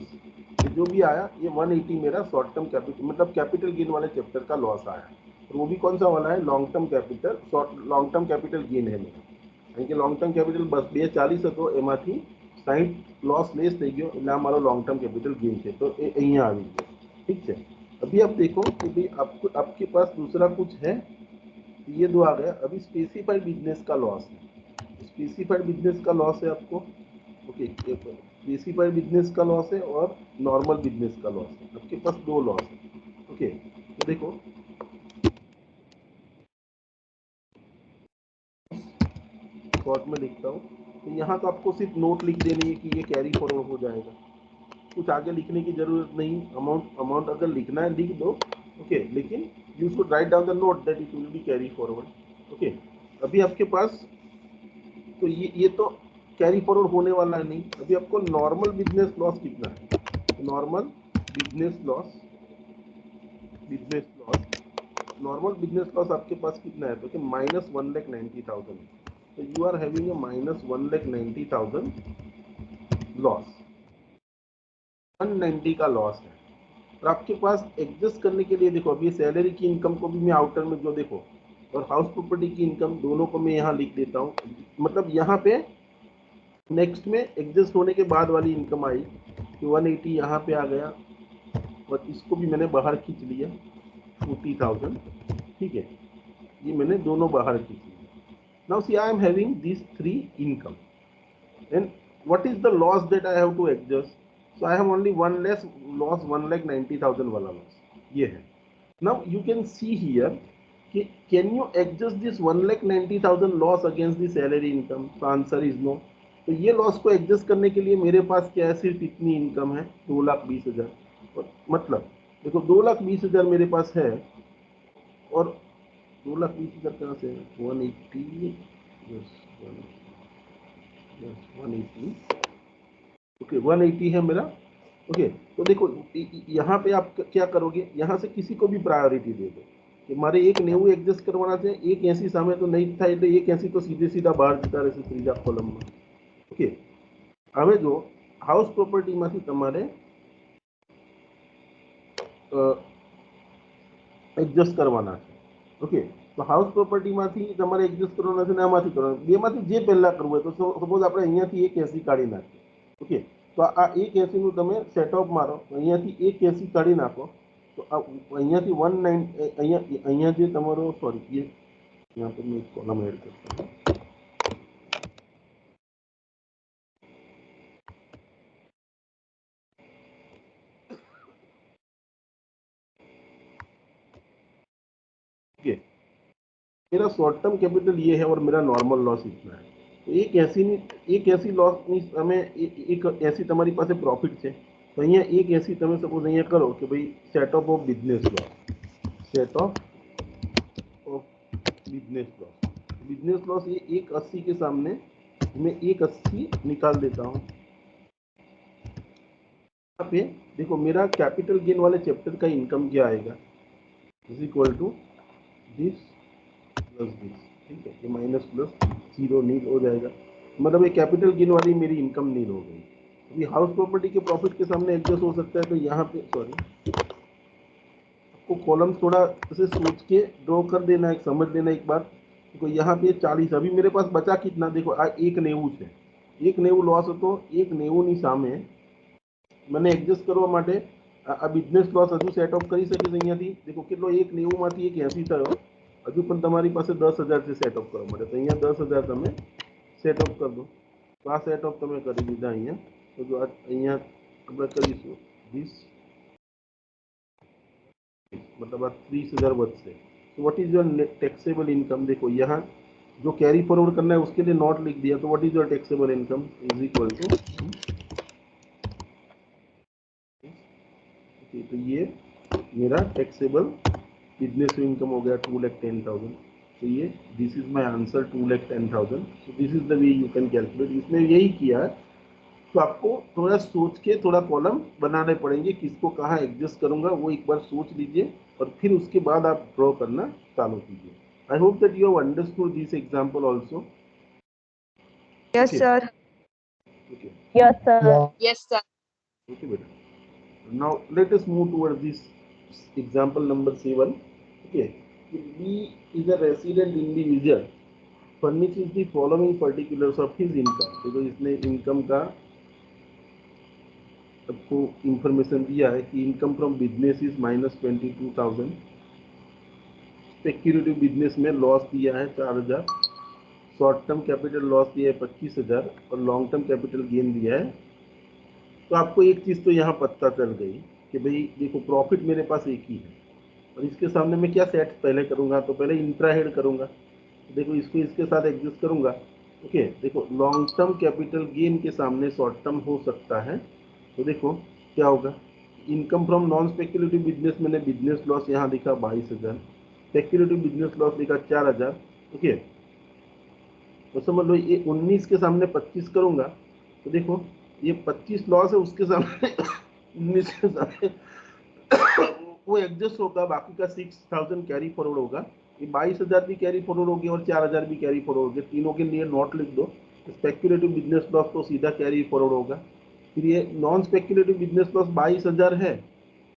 जो भी आया ये 180 मेरा शॉर्ट टर्म कैपिटल मतलब कैपिटल गेन वाले चैप्टर का लॉस आया, और वो भी कौन सा वाला है, long term capital, long term capital gain है मेरा, કારણ કે લોંગ ટર્મ કેપિટલ બસ 240 હતો, એમાંથી 60 લોસ લેસ થઈ ગયો, એટલે આ મારો લોંગ ટર્મ કેપિટલ ગેઇન છે, તો એ અહીંયા આવી ગયો। ठीक है, अभी आप देखो कि भाई आपको आपके पास दूसरा कुछ है, ये दो आ गया। अभी स्पेसिफाइड बिजनेस का लॉस है, स्पेसिफाइड बिजनेस का लॉस है आपको। ओके, स्पेसिफाइड बिजनेस का लॉस है और नॉर्मल बिजनेस का लॉस है, आपके पास दो लॉस है। ओके, तो देखो शॉर्ट में लिखता हूँ, तो यहाँ तो आपको सिर्फ नोट लिख देनी है कि ये कैरी फॉरवर्ड हो जाएगा, कुछ आगे लिखने की जरूरत नहीं। अमाउंट अगर लिखना है लिख दो, ओके, लेकिन you should write down the note that it will be carry forward. Okay, अभी आपके पास तो ये तो कैरी फॉरवर्ड होने वाला है नहीं। अभी आपको नॉर्मल बिजनेस लॉस कितना है, normal business loss normal business loss आपके पास कितना है, तो कि -1,90,000, तो you are having a -1,90,000 loss, 190 का लॉस है। और आपके पास एडजस्ट करने के लिए देखो, अभी सैलरी की इनकम को भी मैं आउटर में जो देखो, और हाउस प्रॉपर्टी की इनकम दोनों को मैं यहाँ लिख देता हूँ, मतलब यहाँ पे नेक्स्ट में एडजस्ट होने के बाद वाली इनकम आई कि 180 यहाँ पे आ गया, और इसको भी मैंने बाहर खींच लिया 40,000। ठीक है, ये मैंने दोनों बाहर खींच लिया। Now see I am having this 3 income, and what is the loss that I have to adjust, so I have only one less loss, 1,90,000 वाला लॉस ये है। Now you can see here कि can you adjust this 1,90,000 loss against the salary income, तो answer is no. तो ये loss को adjust करने के लिए मेरे पास क्या है, सिर्फ इतनी इनकम है 2,20,000, और मतलब देखो 2,20,000 मेरे पास है, और 2,20,000 कहाँ से है, 180 180, ओके 180 है मेरा। ओके, तो देखो यहाँ पे आप क्या करोगे, यहाँ से किसी को भी प्रायोरिटी दे दो कि मारे एक नेવું एडजस्ट करवाना છે, એક 80 સામે તો નહીં થાય, એટલે એક 80 તો સીધે સીધા બહાર જતા રહેશે ત્રીજા કોલમમાં। ઓકે, હવે જો હાઉસ પ્રોપર્ટીમાંથી તમારે એડજસ્ટ કરવાના છે। ઓકે, તો હાઉસ પ્રોપર્ટીમાંથી તમારે એડજસ્ટ કરવાના છે ને આમાંથી કરવાના, બેમાંથી જે પહેલા કરવું હોય, તો સપોઝ આપણે અહીંયાથી એક 80 કાઢી નાખીએ। ઓકે, તો આ એક 80 નું તમે સેટઅપ મારો, અહીંયાથી એક 80 કાઢી નાખો, तो અહીંયાથી 190 અહીંયા જે તમારો, सॉरी ये यहाँ पर मैं एक कॉलम ऐड करता हूँ, मेरा शॉर्ट टर्म कैपिटल ये है और मेरा नॉर्मल लॉस इतना है। तो एक ऐसी लॉस मीन्स हमें एक ऐसी तुम्हारी पास प्रॉफिट है, तो અહીંયા એક ऐसी તમે સપોઝ અહીંયા કરો કે ભાઈ set of business loss, set of business loss ये 180 के सामने मैं 180 निकाल देता हूँ। यहाँ पे देखो मेरा कैपिटल गेन वाले चैप्टर का इनकम क्या आएगा, is equal to this plus this, ठीक है, ये माइनस प्लस जीरो नील हो जाएगा, मतलब ये कैपिटल गेन वाली मेरी इनकम नील हो गई। अभी हाउस प्रॉपर्टी के प्रॉफिट के सामने एडजस्ट हो सकता है, तो यहाँ पे सॉरी आपको कॉलम थोड़ा ऐसे सोच के ड्रॉ कर देना है, समझ लेना एक बार। देखो यहाँ पे 40, अभी मेरे पास बचा कितना, देखो आ 190 છે, 190 लॉस હતો, 190 ની સામે મને એડજસ્ટ કરવા માટે આ બિઝનેસ લોસ હજુ સેટ ઓફ કરી શકે છે અહીંયાથી। देखो કેટલો 190 માંથી 180 થયો, હજુ પણ તમારી પાસે 10,000 છે સેટ ઓફ કરવા માટે, તો અહીંયા 10,000 તમે સેટ ઓફ कर दो। તો આ સેટ ઓફ તમે કરી દીધા અહીંયા, તો જો અહીંયા આપણે કરીશું 20 मतलब आप 30,000 बचते। तो what is your taxable income, देखो यहाँ जो कैरी फॉरवर्ड करना है उसके लिए नॉट लिख दिया, तो what is your taxable income is equal to, तो ये मेरा टैक्सेबल बिजनेस इनकम हो गया 2,10,000। तो ये this is my answer 2,10,000। So this is the way you can calculate. इसमें यही किया है, तो आपको थोड़ा सोच के थोड़ा कॉलम बनाने पड़ेंगे, किसको कहाँ एडजस्ट करूंगा वो एक बार सोच लीजिए और फिर उसके बाद आप ड्रॉ करना चालू कीजिए। I hope that you have understood this example also. Yes Okay. Sir. Okay. Yes, sir. Yes, sir. Okay, beta. Now let us move towards this example number 7. Okay. B is a resident individual furnishes the following particulars of his income। तो इसने income का सबको information दिया है कि income from business is -22,000, speculative business में loss दिया है 4,000, शॉर्ट टर्म कैपिटल लॉस दिया है 25,000 और लॉन्ग टर्म कैपिटल गेन दिया है। तो आपको एक चीज़ तो यहाँ पता चल गई कि भाई देखो प्रॉफिट मेरे पास एक ही है और इसके सामने मैं क्या सेट पहले करूँगा, तो पहले इंट्रा हेड करूँगा। देखो इसको इसके साथ एडजस्ट करूँगा। ओके, देखो लॉन्ग टर्म कैपिटल गेन के सामने शॉर्ट टर्म हो सकता है, तो देखो क्या होगा, income from non speculative business, मैंने बिजनेस लॉस यहाँ लिखा 22,000, स्पेक्यूलेटिव बिजनेस लॉस लिखा 4,000। ओके, तो समझ लो ये 19 के सामने 25 करूंगा, तो देखो ये 25 लॉस है, उसके सामने 19 के सामने वो एडजस्ट होगा, बाकी का 6,000 कैरी फॉरवर्ड होगा। ये 22,000 भी कैरी फॉरवर्ड होगी और 4,000 भी कैरी फॉरवर्ड होगी, तीनों के लिए नोट लिख दो। स्पेक्यूलेटिव बिजनेस लॉस तो सीधा कैरी फॉरवर्ड होगा। फिर ये नॉन स्पेक्यूलेटिव बिजनेस लॉस 22,000 है,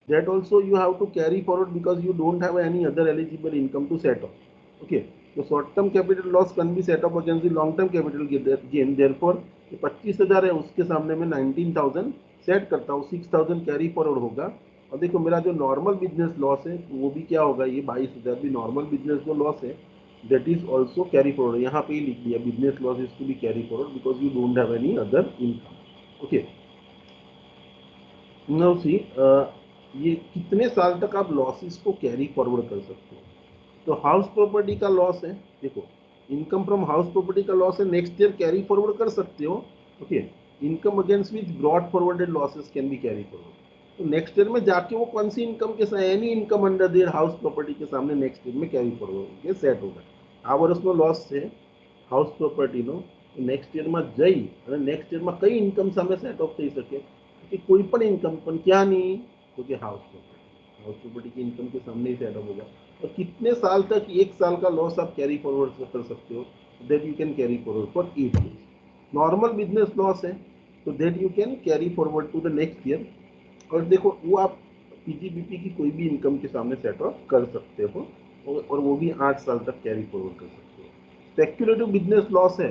that also you have to carry forward because you don't have any other eligible income to set off. Okay, so short term capital loss can be set off against the long term capital gain, therefore 25,000 है, उसके सामने में 19,000 set करता हूँ, 6,000 carry forward होगा। और देखो मेरा जो नॉर्मल बिजनेस लॉस है वो भी क्या होगा, ये 22,000 भी नॉर्मल बिजनेस जो लॉस है that is also carry forward. यहाँ पे ही लिख दिया business loss is to be carry forward because you don't have any other income. Okay, now see ये कितने साल तक आप लॉसेस को कैरी फॉरवर्ड कर सकते हो। तो हाउस प्रॉपर्टी का लॉस है, देखो इनकम फ्रॉम हाउस प्रॉपर्टी का लॉस है, नेक्स्ट ईयर कैरी फॉरवर्ड कर सकते हो। Okay, income against which brought forwarded losses can be carry forward. तो नेक्स्ट ईयर में जाके वो कौन सी इनकम के साथ, any income under their house property के सामने नेक्स्ट ईयर में कैरी फॉरवर्ड सेट होगा। આ વર્ષનો લોસ છે હાઉસ પ્રોપર્ટીનો, નેક્સ્ટ યરમાં જઈ અને નેક્સ્ટ યરમાં કઈ ઇનકમ સામે સેટ ઓફ થઈ શકે, कि कोई पण इनकम, पण क्या नहीं, तो कि हाउस प्रॉपर्टी की इनकम के सामने ही सेट ऑफ होगा। और कितने साल तक, 1 साल का लॉस आप कैरी फॉरवर्ड कर सकते हो, that you can carry forward for 8 years. Normal business loss है तो that you can carry forward to the next year. और देखो वो आप पीजीबीपी की कोई भी इनकम के सामने सेट ऑफ कर सकते हो और वो भी 8 साल तक कैरी फॉरवर्ड कर सकते हो। स्पेक्यूलेटिव बिजनेस लॉस है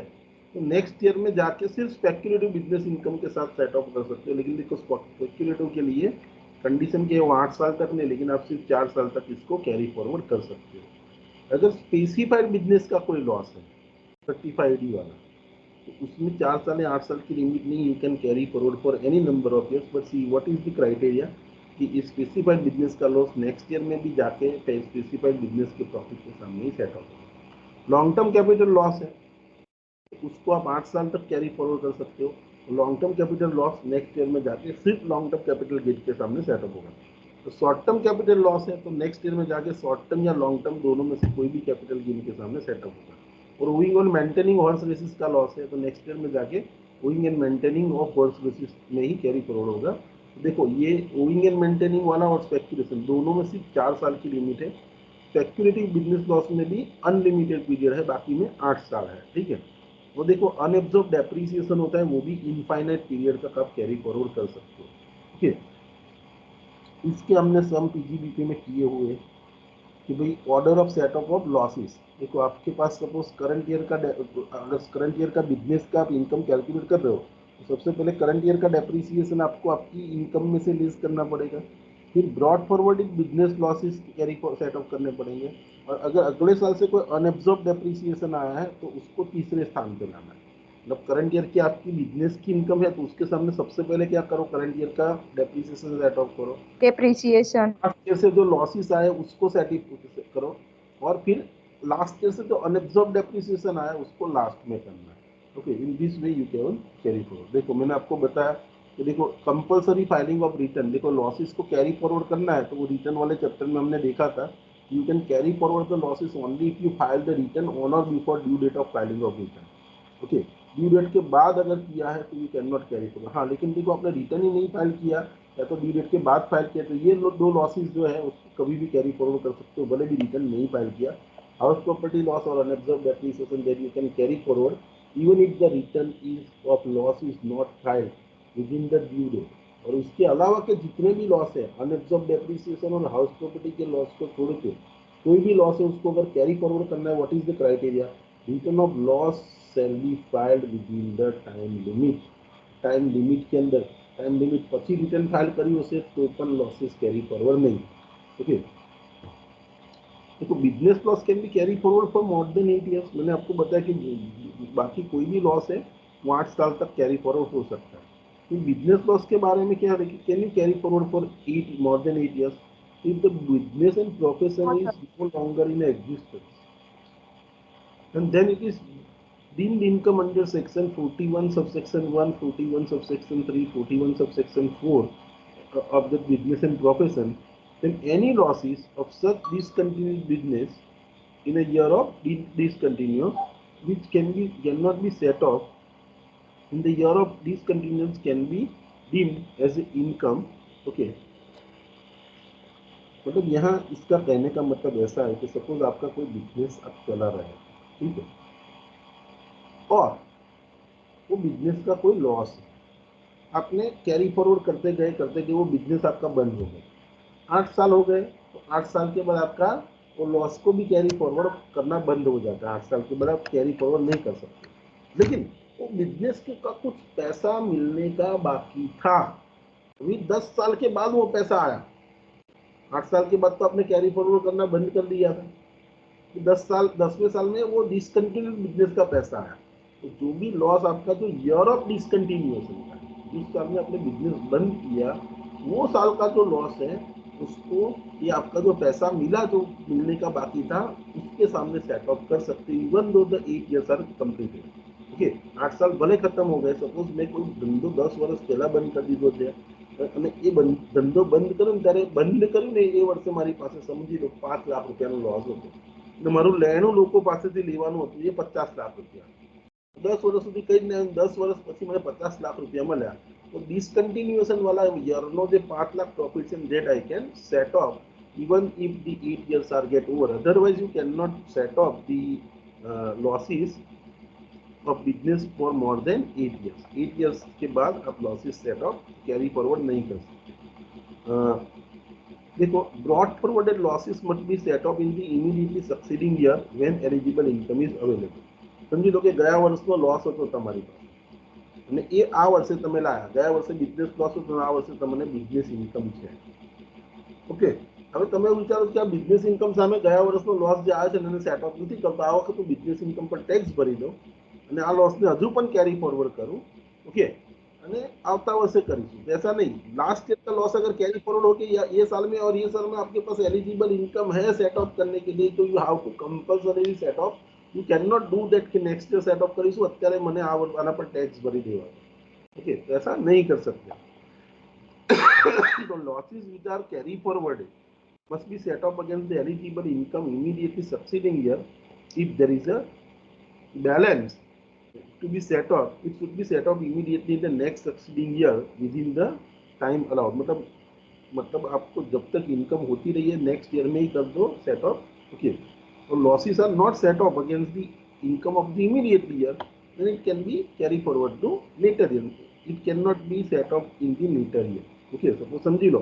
तो नेक्स्ट ईयर में जाके सिर्फ स्पेक्यूलेटिव बिजनेस इनकम के साथ सेट ऑफ कर सकते हो। लेकिन देखो स्पेक्यूलेटिव के लिए कंडीशन के वो 8 साल तक नहीं, लेकिन आप सिर्फ 4 साल तक इसको कैरी फॉरवर्ड कर सकते हो। अगर स्पेसिफाइड बिजनेस का कोई लॉस है 35D वाला, तो उसमें 4 साल या 8 साल की लिमिट नहीं, you can carry forward for any number of years. But see what is the criteria कि स्पेसिफाइड बिजनेस का लॉस नेक्स्ट ईयर में भी जाके स्पेसिफाइड बिजनेस के प्रॉफिट के सामने ही सेट ऑफ होगा। लॉन्ग टर्म कैपिटल लॉस है, उसको आप 8 साल तक कैरी फॉरवर्ड कर सकते हो। Long term capital loss next year में जाके सिर्फ लॉन्ग टर्म कैपिटल गेन के सामने सेटअप होगा। तो शॉर्ट टर्म कैपिटल लॉस है तो नेक्स्ट ईयर में जाके शॉर्ट टर्म या लॉन्ग टर्म दोनों में से कोई भी कैपिटल गेन के सामने सेटअप होगा। और owing on maintaining horse races का लॉस है तो नेक्स्ट ईयर में जाके owing and maintaining of horse races में ही कैरी फॉरवर्ड होगा। देखो ये ओइंग एंड मेंटेनिंग वाला और स्पेक्यूलेशन दोनों में सिर्फ 4 साल की लिमिट है। स्पेक्यूलेटिव बिजनेस लॉस में भी अनलिमिटेड पीरियड है, बाकी में 8 साल है, ठीक है। वो देखो अनएब्जॉर्ब डेप्रिसिएशन होता है, वो भी इनफाइनाइट पीरियड तक आप कैरी फॉरवर्ड कर सकते हो, ठीक है। इसके हमने सम पीजीबीपी में किए हुए कि भाई order of setup of losses. देखो आपके पास सपोज करंट ईयर का अगर करंट ईयर का बिजनेस का आप इनकम कैलकुलेट कर रहे हो तो सबसे पहले करंट ईयर का डेप्रिसिएशन आपको आपकी इनकम में से लेस करना पड़ेगा। फिर brought forwarding business losses carry set up करने पड़ेंगे। और अगर अगले साल से कोई अनएब्जॉर्ब डेप्रिसिएशन आया है तो उसको तीसरे स्थान पे लाना है। मतलब करंट ईयर की आपकी बिजनेस की इनकम है तो उसके सामने सबसे पहले क्या करो, करंट ईयर का डेप्रिसिएशन सेट ऑफ करो। डेप्रिसिएशन लास्ट ईयर से जो लॉसेस आए उसको सेटिस्फाई करो और फिर लास्ट ईयर से जो अनएब्जॉर्ब डेप्रिसिएशन आया उसको लास्ट में करना है। Okay, in this way you can carry forward. देखो मैंने आपको बताया कि देखो कंपलसरी फाइलिंग ऑफ रिटर्न, देखो लॉसेस को कैरी फॉरवर्ड करना है तो वो रिटर्न वाले चैप्टर में हमने देखा था you can carry forward the losses only if you file the return on और before due date of filing of return. Okay, due date के बाद अगर किया है तो you can not carry forward. हाँ, लेकिन देखो आपने रिटर्न ही नहीं फाइल किया या तो ड्यू डेट के बाद फाइल किया तो ये दो लॉसेस जो है उसको कभी भी कैरी फॉरवर्ड कर सकते हो, भले भी रिटर्न नहीं फाइल किया। हाउस प्रॉपर्टी लॉस और unabsorb depreciation that you can carry forward even if the return is of loss is not filed within the due date. और उसके अलावा के जितने भी लॉस है अनएब्जॉर्ब डेप्रिसिएशन और हाउस प्रॉपर्टी के लॉस को छोड़ के कोई भी लॉस है उसको अगर कैरी फॉरवर्ड करना है, what is the criteria, return of loss shall be filed within the time limit। Time limit के अंदर, टाइम लिमिट પછી रिटर्न फाइल करी उसे तो पण लॉसेस कैरी फॉरवर्ड नहीं। ओके, देखो business loss can be carry forward for more than 8 years. मैंने आपको बताया कि बाकी कोई भी लॉस है वो 8 साल तक कैरी फॉरवर्ड हो सकता है। तो बिजनेस लॉस के बारे में क्या है कि can you carry forward for 8 more than 8 years if the business and profession is no longer in existence and then it is deemed income under section 41 subsection 1, 41 subsection 3, 41 subsection 4 of the business and profession, then any losses of such discontinued business in a year of discontinuance which cannot be set off in the year of discontinuance can be deemed as income। okay, मतलब यहाँ इसका कहने का मतलब ऐसा है कि suppose आपका कोई बिजनेस अब चला रहा है, ठीक है, और वो बिजनेस का कोई लॉस है, आपने कैरी फॉरवर्ड करते गए वो बिजनेस आपका बंद हो गया, 8 साल हो गए तो 8 साल के बाद आपका वो लॉस को भी कैरी फॉरवर्ड करना बंद हो जाता है। 8 साल के बाद आप कैरी फॉरवर्ड नहीं कर सकते। लेकिन वो बिजनेस का कुछ पैसा मिलने का बाकी था, अभी 10 साल के बाद वो पैसा आया। 8 साल के बाद तो आपने कैरी फॉरवर्ड करना बंद कर दिया था, 10वें साल में वो डिसकंटिन्यूड बिजनेस का पैसा आया। तो जो भी लॉस आपका जो ईयर ऑफ डिसकंटिन्यूएशन का, जिस साल में आपने बिजनेस बंद किया वो साल का जो लॉस है उसको ये आपका जो पैसा मिला जो मिलने का बाकी था उसके सामने सेट ऑफ कर सकते हैं even though the 8 years are completed. Okay, 8 साल भले खत्म हो गए, सपोज मैं कोई धंधो 10 વર્ષ પહેલા બંધ કરી દીધો છે અને એ ધંધો બંધ કર્યો ને ત્યારે બંધ કર્યું ને એ વર્ષે મારી પાસે સમજી લો 5 લાખ રૂપિયાનો લોસ હતો ને મારું લેણું લોકો પાસેથી લેવાનું હતું એ 50 લાખ રૂપિયા। 10 વર્ષ સુધી કઈ જ નહીં, 10 વર્ષ પછી મને 50 લાખ રૂપિયા મળ્યા તો ડિસકન્ટિન્યુએશન વાળા યરનો જે 5 લાખ પ્રોફિટ છે that I can set of even if the 8 years are get over, otherwise you cannot set off the losses of business for more than 8 years। 8 years के बाद आप losses set off carry forward नहीं कर सकते। देखो brought forwarded losses must be set off in the immediately succeeding year when eligible income is available. समझी लो कि ગયા વર્ષનો લોસ હતો તમારી પાસે અને એ આ વર્ષે તમે લાયા, ગયા વર્ષે બિઝનેસ લોસ હતો આ વર્ષે તમને બિઝનેસ ઇન્કમ છે। ઓકે, હવે તમે વિચારો કે આ બિઝનેસ ઇન્કમ સામે ગયા વર્ષનો લોસ જે આવે છે એને સેટ ઓફ નથી કરતો, આ વખતે હું બિઝનેસ ઇન્કમ પર ટેક્સ ભરી દઉં અને આ લોસને હજુ પણ कैरी फॉरवर्ड करूं। ओके, અને આવતા વર્ષે કરીશું ऐसा नहीं, लास्ट ईयर का लॉस अगर कैरी फॉरवर्ड हो के ये साल में और ये साल में आपके पास एलिजिबल इनकम है सेट ऑफ करने के लिए तो you have to compulsory set off you can not do that કે નેક્સ્ટ યર સેટ ઓફ કરીશું અત્યારે મને આના પર ટેક્સ ભરી દેવા. ओके तो ऐसा नहीं कर सकते. तो losses which are carry forwarded must be set off against the eligible income immediately succeeding year. If there is a balance to be set off, it should be set off immediately in the next succeeding year within the time allowed. मतलब आपको जब तक income होती रही है next year में ही कर दो सेट ऑफ. ओके और losses are not set off against the income of the immediate year, then it can be carry forward to later year. It can not be set off in the later year. Okay suppose समझी लो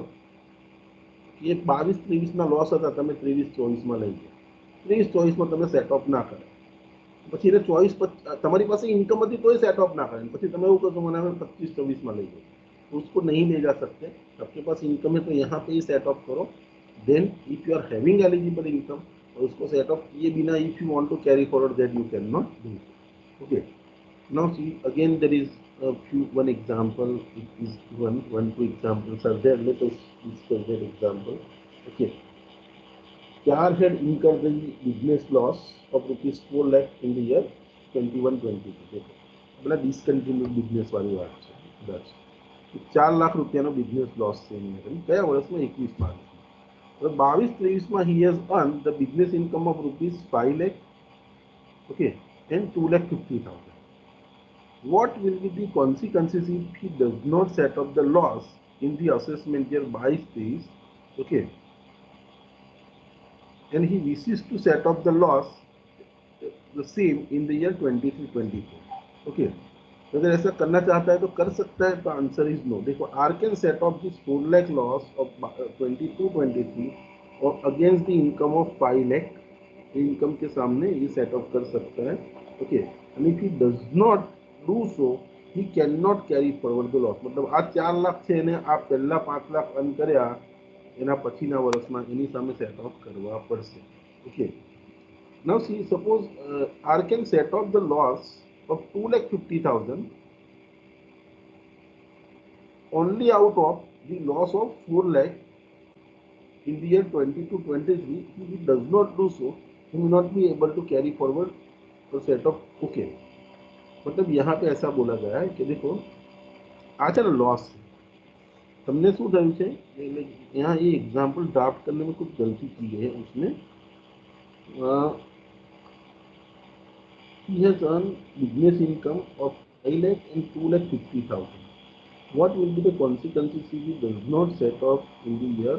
कि 22-23 में loss था, તમે 23-24 में લઈ ગયા, 23-24 में તમે સેટ ઓફ ના કરે, પછી એને 24 તમારી પાસે ઇન્કમ હતી તોય સેટ ઓફ ના કરે, પછી તમે એવું કહો મને 25-24 में લઈ ગયો, उसको नहीं ले जा सकते. आपके पास इनकम है तो यहाँ पे ही सेट ऑफ करो. Then if you are having eligible income और उसको सेट ऑफ किए बिना if you want to carry forward that you can not do. Okay now see again there is one example. It is one two examples are there. Let us discuss that example. Okay, Kyar had incurred the business loss of rupees 4 lakh in the year 21-22. अपना discontinued business वाली बात है. That's 4 lakh रुपया business loss से कया वर्ष में 21-22 तो 22-23 में he has earned the business income of rupees 5 lakh, okay, and 2,50,000. What will be the consequences if he does not set up the loss in the assessment year 22-23, okay, and he wishes to set up the loss the same in the year 23-24. Okay, अगर ऐसा करना चाहता है तो कर सकता है. तो आंसर इज नो. देखो R can set off this 4 lakh loss of 22-23 और against the income of 5 lakh income के सामने ये सेट ऑफ कर सकता है. Okay and if he does not do so he can not carry forward the loss. मतलब आ 4 लाख છે ને આ પહેલા 5 લાખ અર્ન કર્યા એના પછીના વર્ષમાં એની સામે સેટ ઓફ કરવા પડશે. Okay now see suppose R can set off the loss of 2,50,000 only out of the loss of 4 lakh in the year 22-23. If he does not do so, he will not be able to carry forward the set of. Okay, मतलब यहाँ पे ऐसा बोला गया है कि देखो आज लॉस तुमने शू थयु छे यहाँ ये एग्जाम्पल ड्राफ्ट करने में कुछ गलती की है उसने. He has earned business income of 5 lakh and 2,50,000. What will be the consequences if he does not set off in the year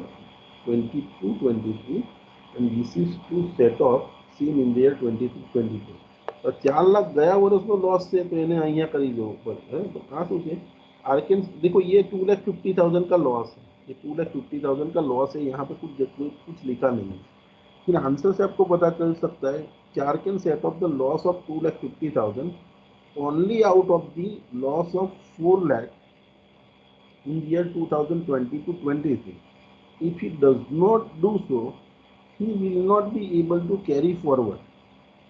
22-23 and wishes to set off same in the year 23-24? तो 4 लाख गया वर्षનો loss છે તો એને અહીંયા કરી દેવો પડે. તો આ શું છે आर कैन देखो ये 2,50,000 का लॉस है, ये 2,50,000 का लॉस है. यहाँ पे कुछ लिखा नहीं है. फिर आंसर से आपको पता चल सकता है कि R can set off the loss of 2,50,000 only out of the loss of 4 lakh in year 2020-23. If he does not do so, he will not be able to carry forward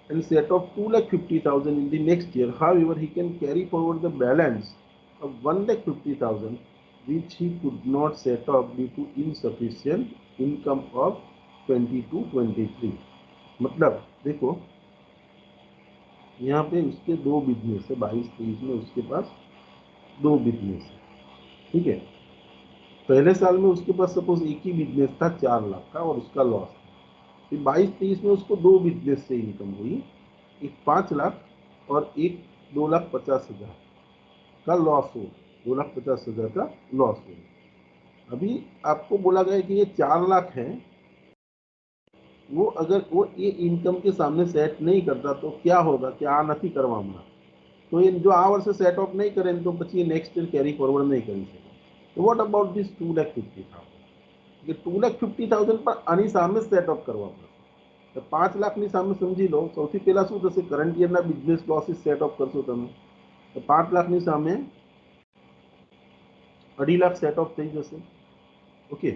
and set off 2,50,000 in the next year. However, he can carry forward the balance of 1,50,000 which he could not set off due to insufficient income of 22-23. मतलब देखो यहाँ पे उसके 2 business है, 22-23 में उसके पास 2 business है. ठीक है, पहले साल में उसके पास सपोज एक ही बिजनेस था 4 लाख का और उसका लॉस था. फिर 22-23 में उसको 2 बिजनेस से इनकम हुई, एक 5 लाख और एक 2,50,000 का लॉस हो, 2,50,000 का लॉस हो. अभी आपको बोला गया कि ये 4 लाख है, वो अगर वो ये इनकम के सामने सेट नहीं करता तो क्या होगा कि आ नहीं करवा हमारा, तो ये जो आ वर्षे सेट ऑफ नहीं करें तो પછી नेक्स्ट ईयर कैरी फॉरवर्ड नहीं કરી શકે. तो व्हाट अबाउट दिस 2,50,000? ये 2,50,000 पर આની સામે સેટ ઓફ કરવા પડશે. તો 5 લાખની સામે સમજી લો સૌથી પહેલા શું થશે, કરંટ યરના બિઝનેસ લોસીસ સેટ ઓફ કરશો તમે તો 5 લાખની સામે 2.5 લાખ સેટ ઓફ થઈ જશે. ઓકે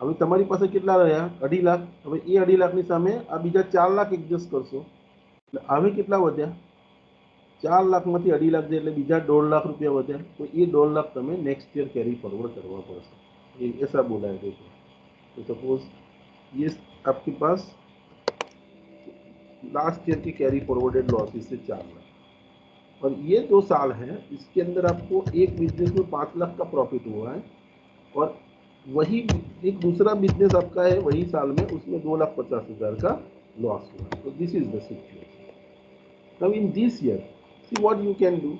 હવે તમારી પાસે કેટલા રહ્યા 2.5 લાખ. હવે એ 2.5 લાખની સામે આ બીજા 4 લાખ એડજસ્ટ કરશો એટલે હવે કેટલા વધ્યા 4 લાખમાંથી 2.5 લાખ જાય એટલે બીજા 1.5 લાખ રૂપિયા વધ્યા. તો એ 1.5 લાખ તમે नेक्स्ट ईयर कैरी फॉरवर्ड करवा पड़શે. ये ऐसा बोला है. देखो तो सपोज ये आपके पास लास्ट ईयर की कैरी फॉरवर्डेड लॉसेस से 4 लाख। और ये 2 साल हैं, इसके अंदर आपको एक बिजनेस में 5 लाख का प्रॉफिट हुआ है और वही एक दूसरा बिजनेस आपका है वही साल में, उसमें 2,50,000 का लॉस हुआ। तो this is the situation. Now in this year see what you can do.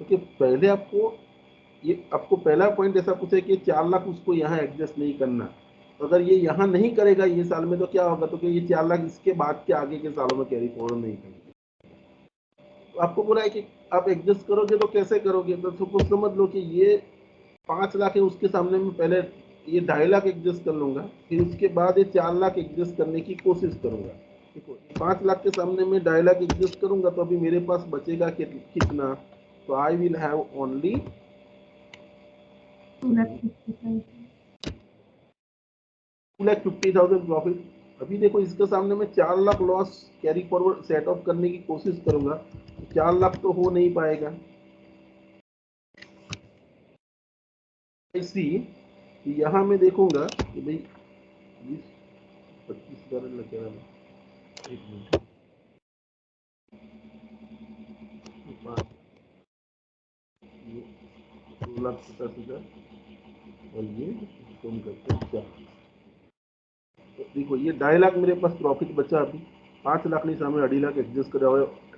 Okay, पहले आपको पहला पॉइंट ऐसा पूछा है कि 4 लाख उसको यहाँ एडजस्ट नहीं करना। तो अगर ये यहाँ नहीं करेगा ये साल में तो क्या होगा, तो कि ये 4 लाख इसके बाद के आगे के सालों में कैरी फॉरवर्ड नहीं करेंगे। तो आपको बोला है कि आप एडजस्ट करोगे तो कैसे करोगे, तो सपोज समझ लो कि ये 5 लाख है, उसके सामने में पहले ये 2.5 लाख एडजस्ट कर लूंगा, फिर उसके बाद ये 4 लाख एडजस्ट करने की कोशिश करूंगा। देखो 5 लाख के सामने में 2.5 लाख एडजस्ट करूंगा तो अभी मेरे पास बचेगा कितना, तो I will have only 2,50,000 profit. अभी देखो इसके सामने मैं 4 lakh loss carry forward set off करने की कोशिश करूंगा, तो 4 लाख तो हो नहीं पाएगा। इसी यहाँ मैं देखूंगा कि भाई 25,000 लग रहा है, एक मिनट, 2,50,000 और ये कम करके 4। तो देखो ये 2.5 लाख मेरे पास प्रॉफिट बचा। अभी 5 लाख नहीं साમે 2.5 लाख एडजस्ट करे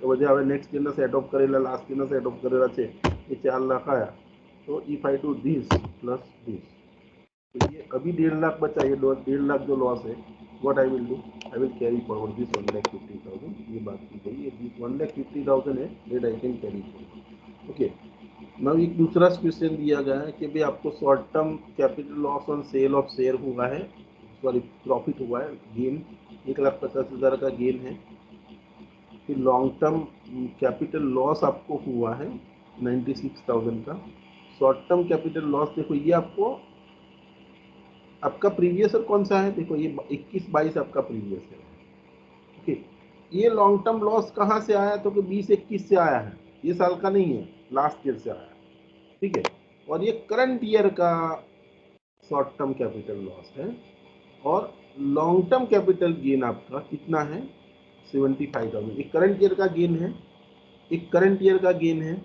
वजह હવે નેક્સ્ટ યરના સેટ ઓફ કરેલા લાસ્ટ યરના સેટ ઓફ કરેલા છે એ 4 લાખ આયા। तो if I do this plus this, तो ये अभी 1.5 लाख बचा। ये 1.5 लाख जो लॉस है, what I will do, I will carry forward this 1,50,000। ये बात की गई है, दिस 1,50,000 है that I can carry forward. Okay, now एक दूसरा क्वेश्चन दिया गया है कि भाई आपको short term capital loss on sale of share हुआ है, सॉरी प्रॉफिट हुआ है, गेन 1,50,000 का गेन है। फिर लॉन्ग टर्म कैपिटल लॉस आपको हुआ है 96,000 का। शॉर्ट टर्म कैपिटल लॉस देखो ये आपका प्रीवियस ईयर कौन सा है, देखो ये 21-22 आपका प्रीवियस है। ओके, ये लॉन्ग टर्म लॉस कहाँ से आया, तो कि 20-21 से आया है, ये साल का नहीं है, लास्ट ईयर से आया है। ठीक है, और ये करंट ईयर का शॉर्ट टर्म कैपिटल लॉस है। और लॉन्ग टर्म कैपिटल गेन आपका कितना है, 75,000। एक करंट ईयर का गेन है, एक करंट ईयर का गेन है,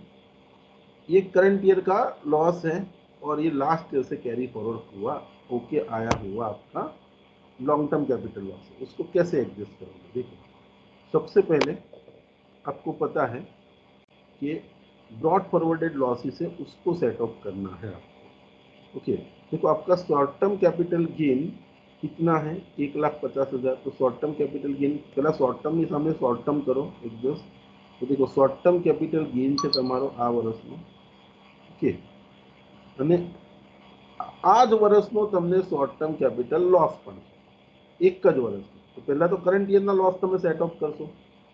ये करंट ईयर का लॉस है, और ये लास्ट ईयर से कैरी फॉरवर्ड हुआ होके आया हुआ आपका लॉन्ग टर्म कैपिटल लॉस है। उसको कैसे एडजस्ट करोगे, देखो सबसे पहले आपको पता है कि ब्रॉड फॉरवर्डेड लॉसेस है, उसको सेट ऑफ करना है आपको। ओके, देखो आपका शॉर्ट टर्म कैपिटल गेन कितना है, 1,50,000। तो शॉर्ट टर्म कैपिटल गेन पहला शॉर्ट टर्म सामने शॉर्ट टर्म करो एडजस्ट। तो देखो शॉर्ट टर्म कैपिटल गेन છે તમારો આ વર્ષનો। ઓકે, અને આ જ વર્ષનો તમને શોર્ટ ટર્મ કેપિટલ લોસ પણ છે, એક જ વર્ષનો। તો પહેલા તો કરંટ યરના લોસ તમે સેટ ઓફ કરશો,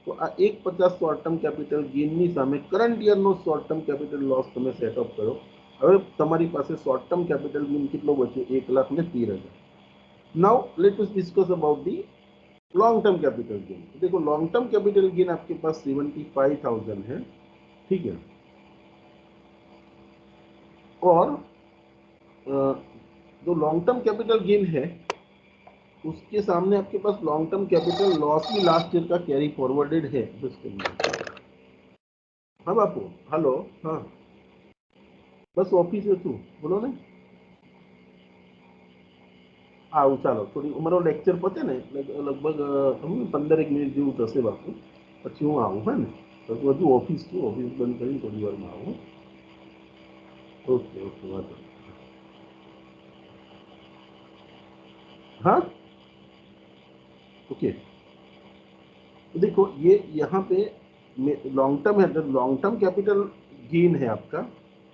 તો આ 1,50 શોર્ટ ટર્મ કેપિટલ ગેનની સામે કરંટ યરનો શોર્ટ ટર્મ કેપિટલ લોસ તમે સેટ ઓફ કરો। હવે તમારી પાસે શોર્ટ ટર્મ કેપિટલ ગેન કેટલો બચ્યો, 1,13,000। Now let us discuss about the long term capital gain. देखो लॉन्ग टर्म कैपिटल गेन आपके पास 75,000 है, ठीक है। और जो लॉन्ग टर्म कैपिटल गेन है उसके सामने आपके पास लॉन्ग टर्म कैपिटल लॉस भी लास्ट ईयर का कैरी फॉरवर्डेड है। हाँ बापू, हेलो, हाँ बस ऑफिस में छू, बोलो ने આવું ચાલો થોડી અમારો લેક્ચર પતે ને લગભગ 15 મિનિટ જેવું થશે બાપુ, પછી હું આવું, હે ને, તો હજુ ઓફિસ છું, ઓફિસ બંધ કરીને થોડી વારમાં આવું। ओके ओके, वांधो नहीं। हाँ ओके, तो देखो ये यहाँ पे लॉन्ग टर्म है, लॉन्ग टर्म कैपिटल गेन है आपका,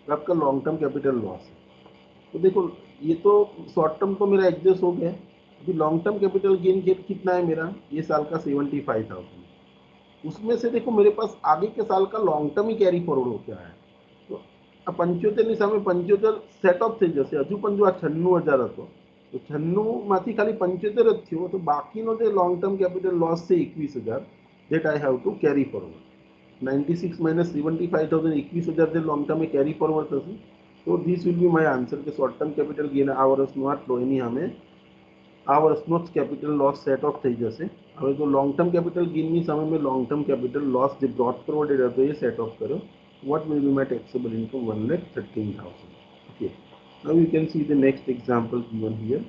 आपका लॉन्ग टर्म कैपिटल लॉस है। तो देखो ये तो शॉर्ट टर्म तो मेरा एडजस्ट हो गया। अभी लॉन्ग टर्म कैपिटल गेन कितना है मेरा, ये साल का 75,000। उसमें से देखो मेरे पास आगे के साल का लॉन्ग टर्म ही कैरी फॉरवर्ड होकर आया है। तो 75 સામે 75 સેટ ઓફ થઈ જશે, હજુ પણ જો આ 96,000 હતો તો 96 માંથી ખાલી 75 જ થયો, તો બાકીનો જે લોંગ ટર્મ કેપિટલ લોસ છે 21,000 that I have to carry forward। 96 minus 75,000, 21,000 જે લોંગ ટર્મ કેરી ફોરવર્ડ થશે। તો this will be my answer કે શોર્ટ ટર્મ કેપિટલ ગેન આ વર્ષનો આટલો, એની સામે આ વર્ષનો જ કેપિટલ લોસ સેટ ઓફ થઈ જશે। હવે તો લોંગ ટર્મ કેપિટલ ગેઇનની સામે મેં લોંગ ટર્મ કેપિટલ લોસ જે બ્રોટ ફોરવર્ડેડ હતો એ સેટ ઓફ કર્યો. What will be my taxable income? 1,13,000. Okay. Now you can see the next example given here.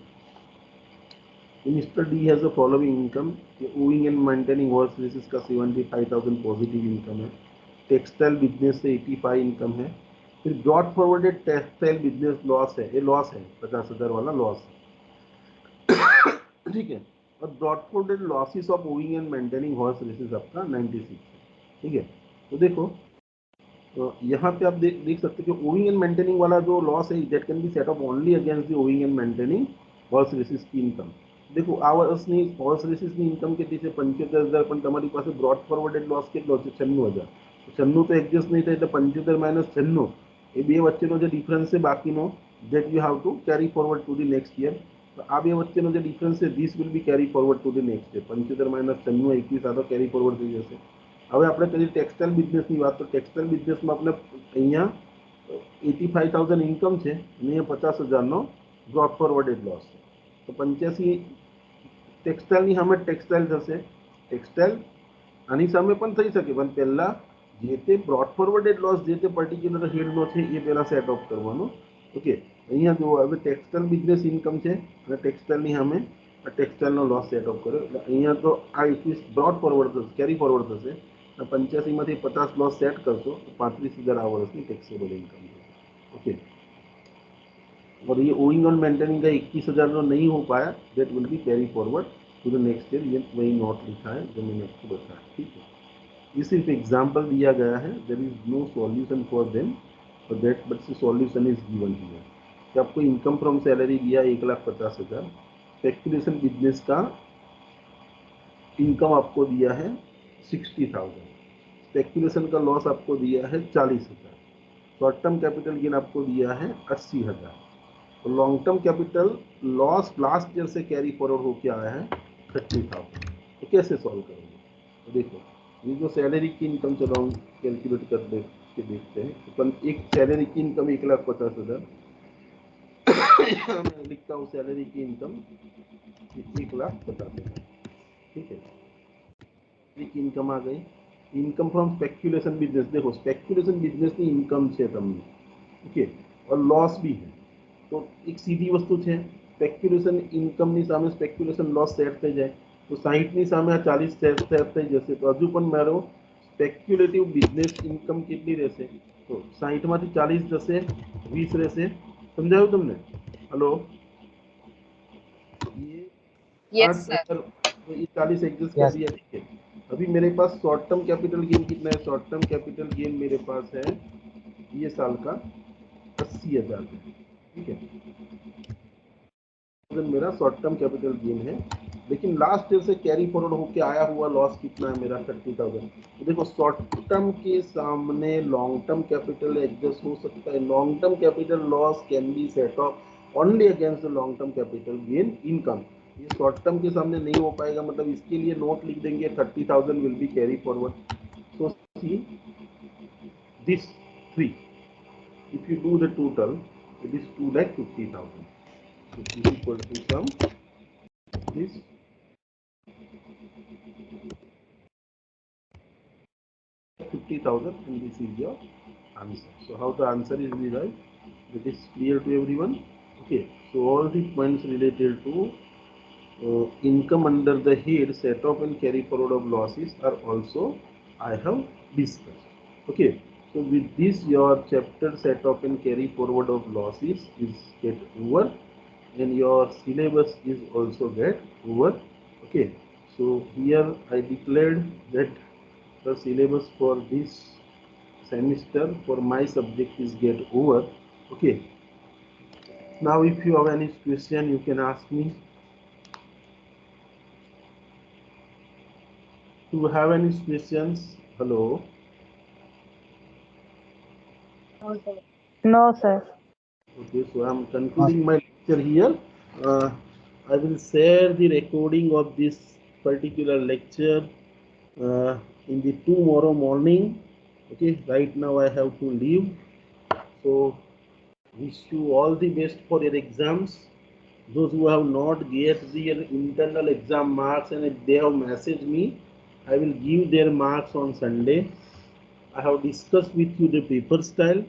Mr. D has the following income. Owing and maintaining horse races का 75,000 positive income है. Textile business से 85 income है. फिर brought forwarded textile business loss है, ये loss है 50,000 वाला loss है. ठीक है. और brought forwarded losses of owing and maintaining horse races आपका 96 है. ठीक है. तो देखो तो यहाँ पे आप देख सकते हो कि ओइंग एंड मेंटेनिंग वाला जो लॉस है that can be set off only against the owing and maintaining horse races की इनकम. देखो આ વર્ષની હોર્સ રેસીસની ઇન્કમ કેટલી છે 75,000, પણ તમારી પાસે બ્રોડ ફોરવર્ડેડ લોસ કેટલો છે 96,000. 96 તો એડજસ્ટ નહીં થાય એટલે 75 માઇનસ 96 એ બે વચ્ચેનો જે ડિફરન્સ છે બાકીનો that you have to carry forward to the next year. તો આ બે વચ્ચેનો જે ડિફરન્સ છે this will be carry forward to the next year. 75 minus 96 21 આ તો કેરી ફોરવર્ડ થઈ જશે. હવે આપણે કરીએ ટેક્સટાઇલ બિઝનેસની વાત. તો ટેક્સટાઇલ બિઝનેસમાં આપણે અહીંયા 85,000 ઇન્કમ છે અને અહીંયા 50,000નો બ્રોડ ફોરવર્ડેડ લોસ છે. તો 85 ટેક્સટાઇલની સામે ટેક્સટાઇલ થશે. ટેક્સટાઇલ આની સામે પણ થઈ શકે, પણ પહેલા જે તે બ્રોડ ફોરવર્ડેડ લોસ જે તે પર્ટિક્યુલર હેડનો છે એ પહેલા સેટ ઓફ કરવાનો. ઓકે. અહીંયા જુઓ હવે ટેક્સટાઇલ બિઝનેસ ઇન્કમ છે અને ટેક્સટાઇલની સામે ટેક્સટાઇલનો લોસ સેટ ઓફ કર્યો એટલે અહીંયા તો આ 21 બ્રોડ ફોરવર્ડ થશે, કેરી ફોરવર્ડ થશે. 85માંથી 50 લોસ સેટ કરશો તો 35,000 આ વર્ષની ટેક્सेबल इनकम है. ओके. और ये ओइंग और मेंटेनिंग का 21,000 जो नहीं हो पाया that will be carry forward to the next year. ये वही नोट लिखा है जो मैंने आपको बताया. ठीक है. ये सिर्फ एग्जाम्पल दिया गया है. There is no solution for them for that, but the solution is given here कि आपको इनकम फ्रॉम सैलरी दिया 1,50,000. स्पेकुलेशन बिजनेस का इनकम आपको दिया है 60,000. स्पेकुलेशन का लॉस आपको दिया है 40,000. शॉर्ट टर्म कैपिटल गेन आपको दिया है 80,000. तो long term capital loss last year से कैरी फॉरवर्ड होके आया है 30,000. तो कैसे सॉल्व करेंगे? तो देखो ये जो सैलरी की इनकम चलो हम कैलकुलेट कर के देखते हैं. तो एक सैलरी की इनकम 1,50,000 मैं लिखता हूँ सैलरी की इनकम 1,50,000. ठीक है. एक इनकम आ गई. Income from speculation business. देखो स्पेक्युलेशन बिजनेस की इनकम है તમને. ओके. और लॉस भी है. तो एक सीधी वस्तु है स्पेक्युलेशन इनकमની સામે સ્પેક્યુલેશન લોસ સેટ થઈ જાય તો 60ની સામે આ 40 સેટ થઈ જશે. તો હજુ પણ મારો સ્પેક્યુલેટિવ બિઝનેસ ઇન્કમ કેટલી રહેશે? તો 60માંથી 40 જશે 20 રહેશે. સમજાયું તમને? हेलो. ये Yes, sir. तो ये 40 एडजस्ट कर दिया. ठीक है. अभी मेरे पास शॉर्ट टर्म कैपिटल गेन कितना है? शॉर्ट टर्म कैपिटल गेन मेरे पास है ये साल का 80,000. ठीक है. मेरा शॉर्ट टर्म कैपिटल गेन है, लेकिन लास्ट ईयर से कैरी फॉरवर्ड होके आया हुआ लॉस कितना है मेरा? 30,000. तो देखो शॉर्ट टर्म के सामने लॉन्ग टर्म कैपिटल एडजस्ट हो सकता है. Long term capital loss can be set off only against the long term capital gain income. ये शॉर्ट टर्म के सामने नहीं हो पाएगा. मतलब इसके लिए नोट लिख देंगे 30,000 will be carry forward. So see this 3 if you do the total it is 2,50,000. So this is equal to sum this 50,000 and this is your answer. So how the answer is derived, that is clear to everyone. Okay. So all the points related to income under the head set off and carry forward of losses are also I have discussed. Okay. So with this your chapter set off and carry forward of losses is get over and your syllabus is also get over. Okay. So here I declared that the syllabus for this semester for my subject is get over. Okay. Now if you have any question you can ask me. Do you have any questions? Hello. No, sir. Okay, so I am concluding my lecture here. I will share the recording of this particular lecture in the tomorrow morning. Okay, right now I have to leave. So wish you all the best for your exams. Those who have not get their internal exam marks and if they have messaged me, I will give their marks on Sunday. I have discussed with you the paper style.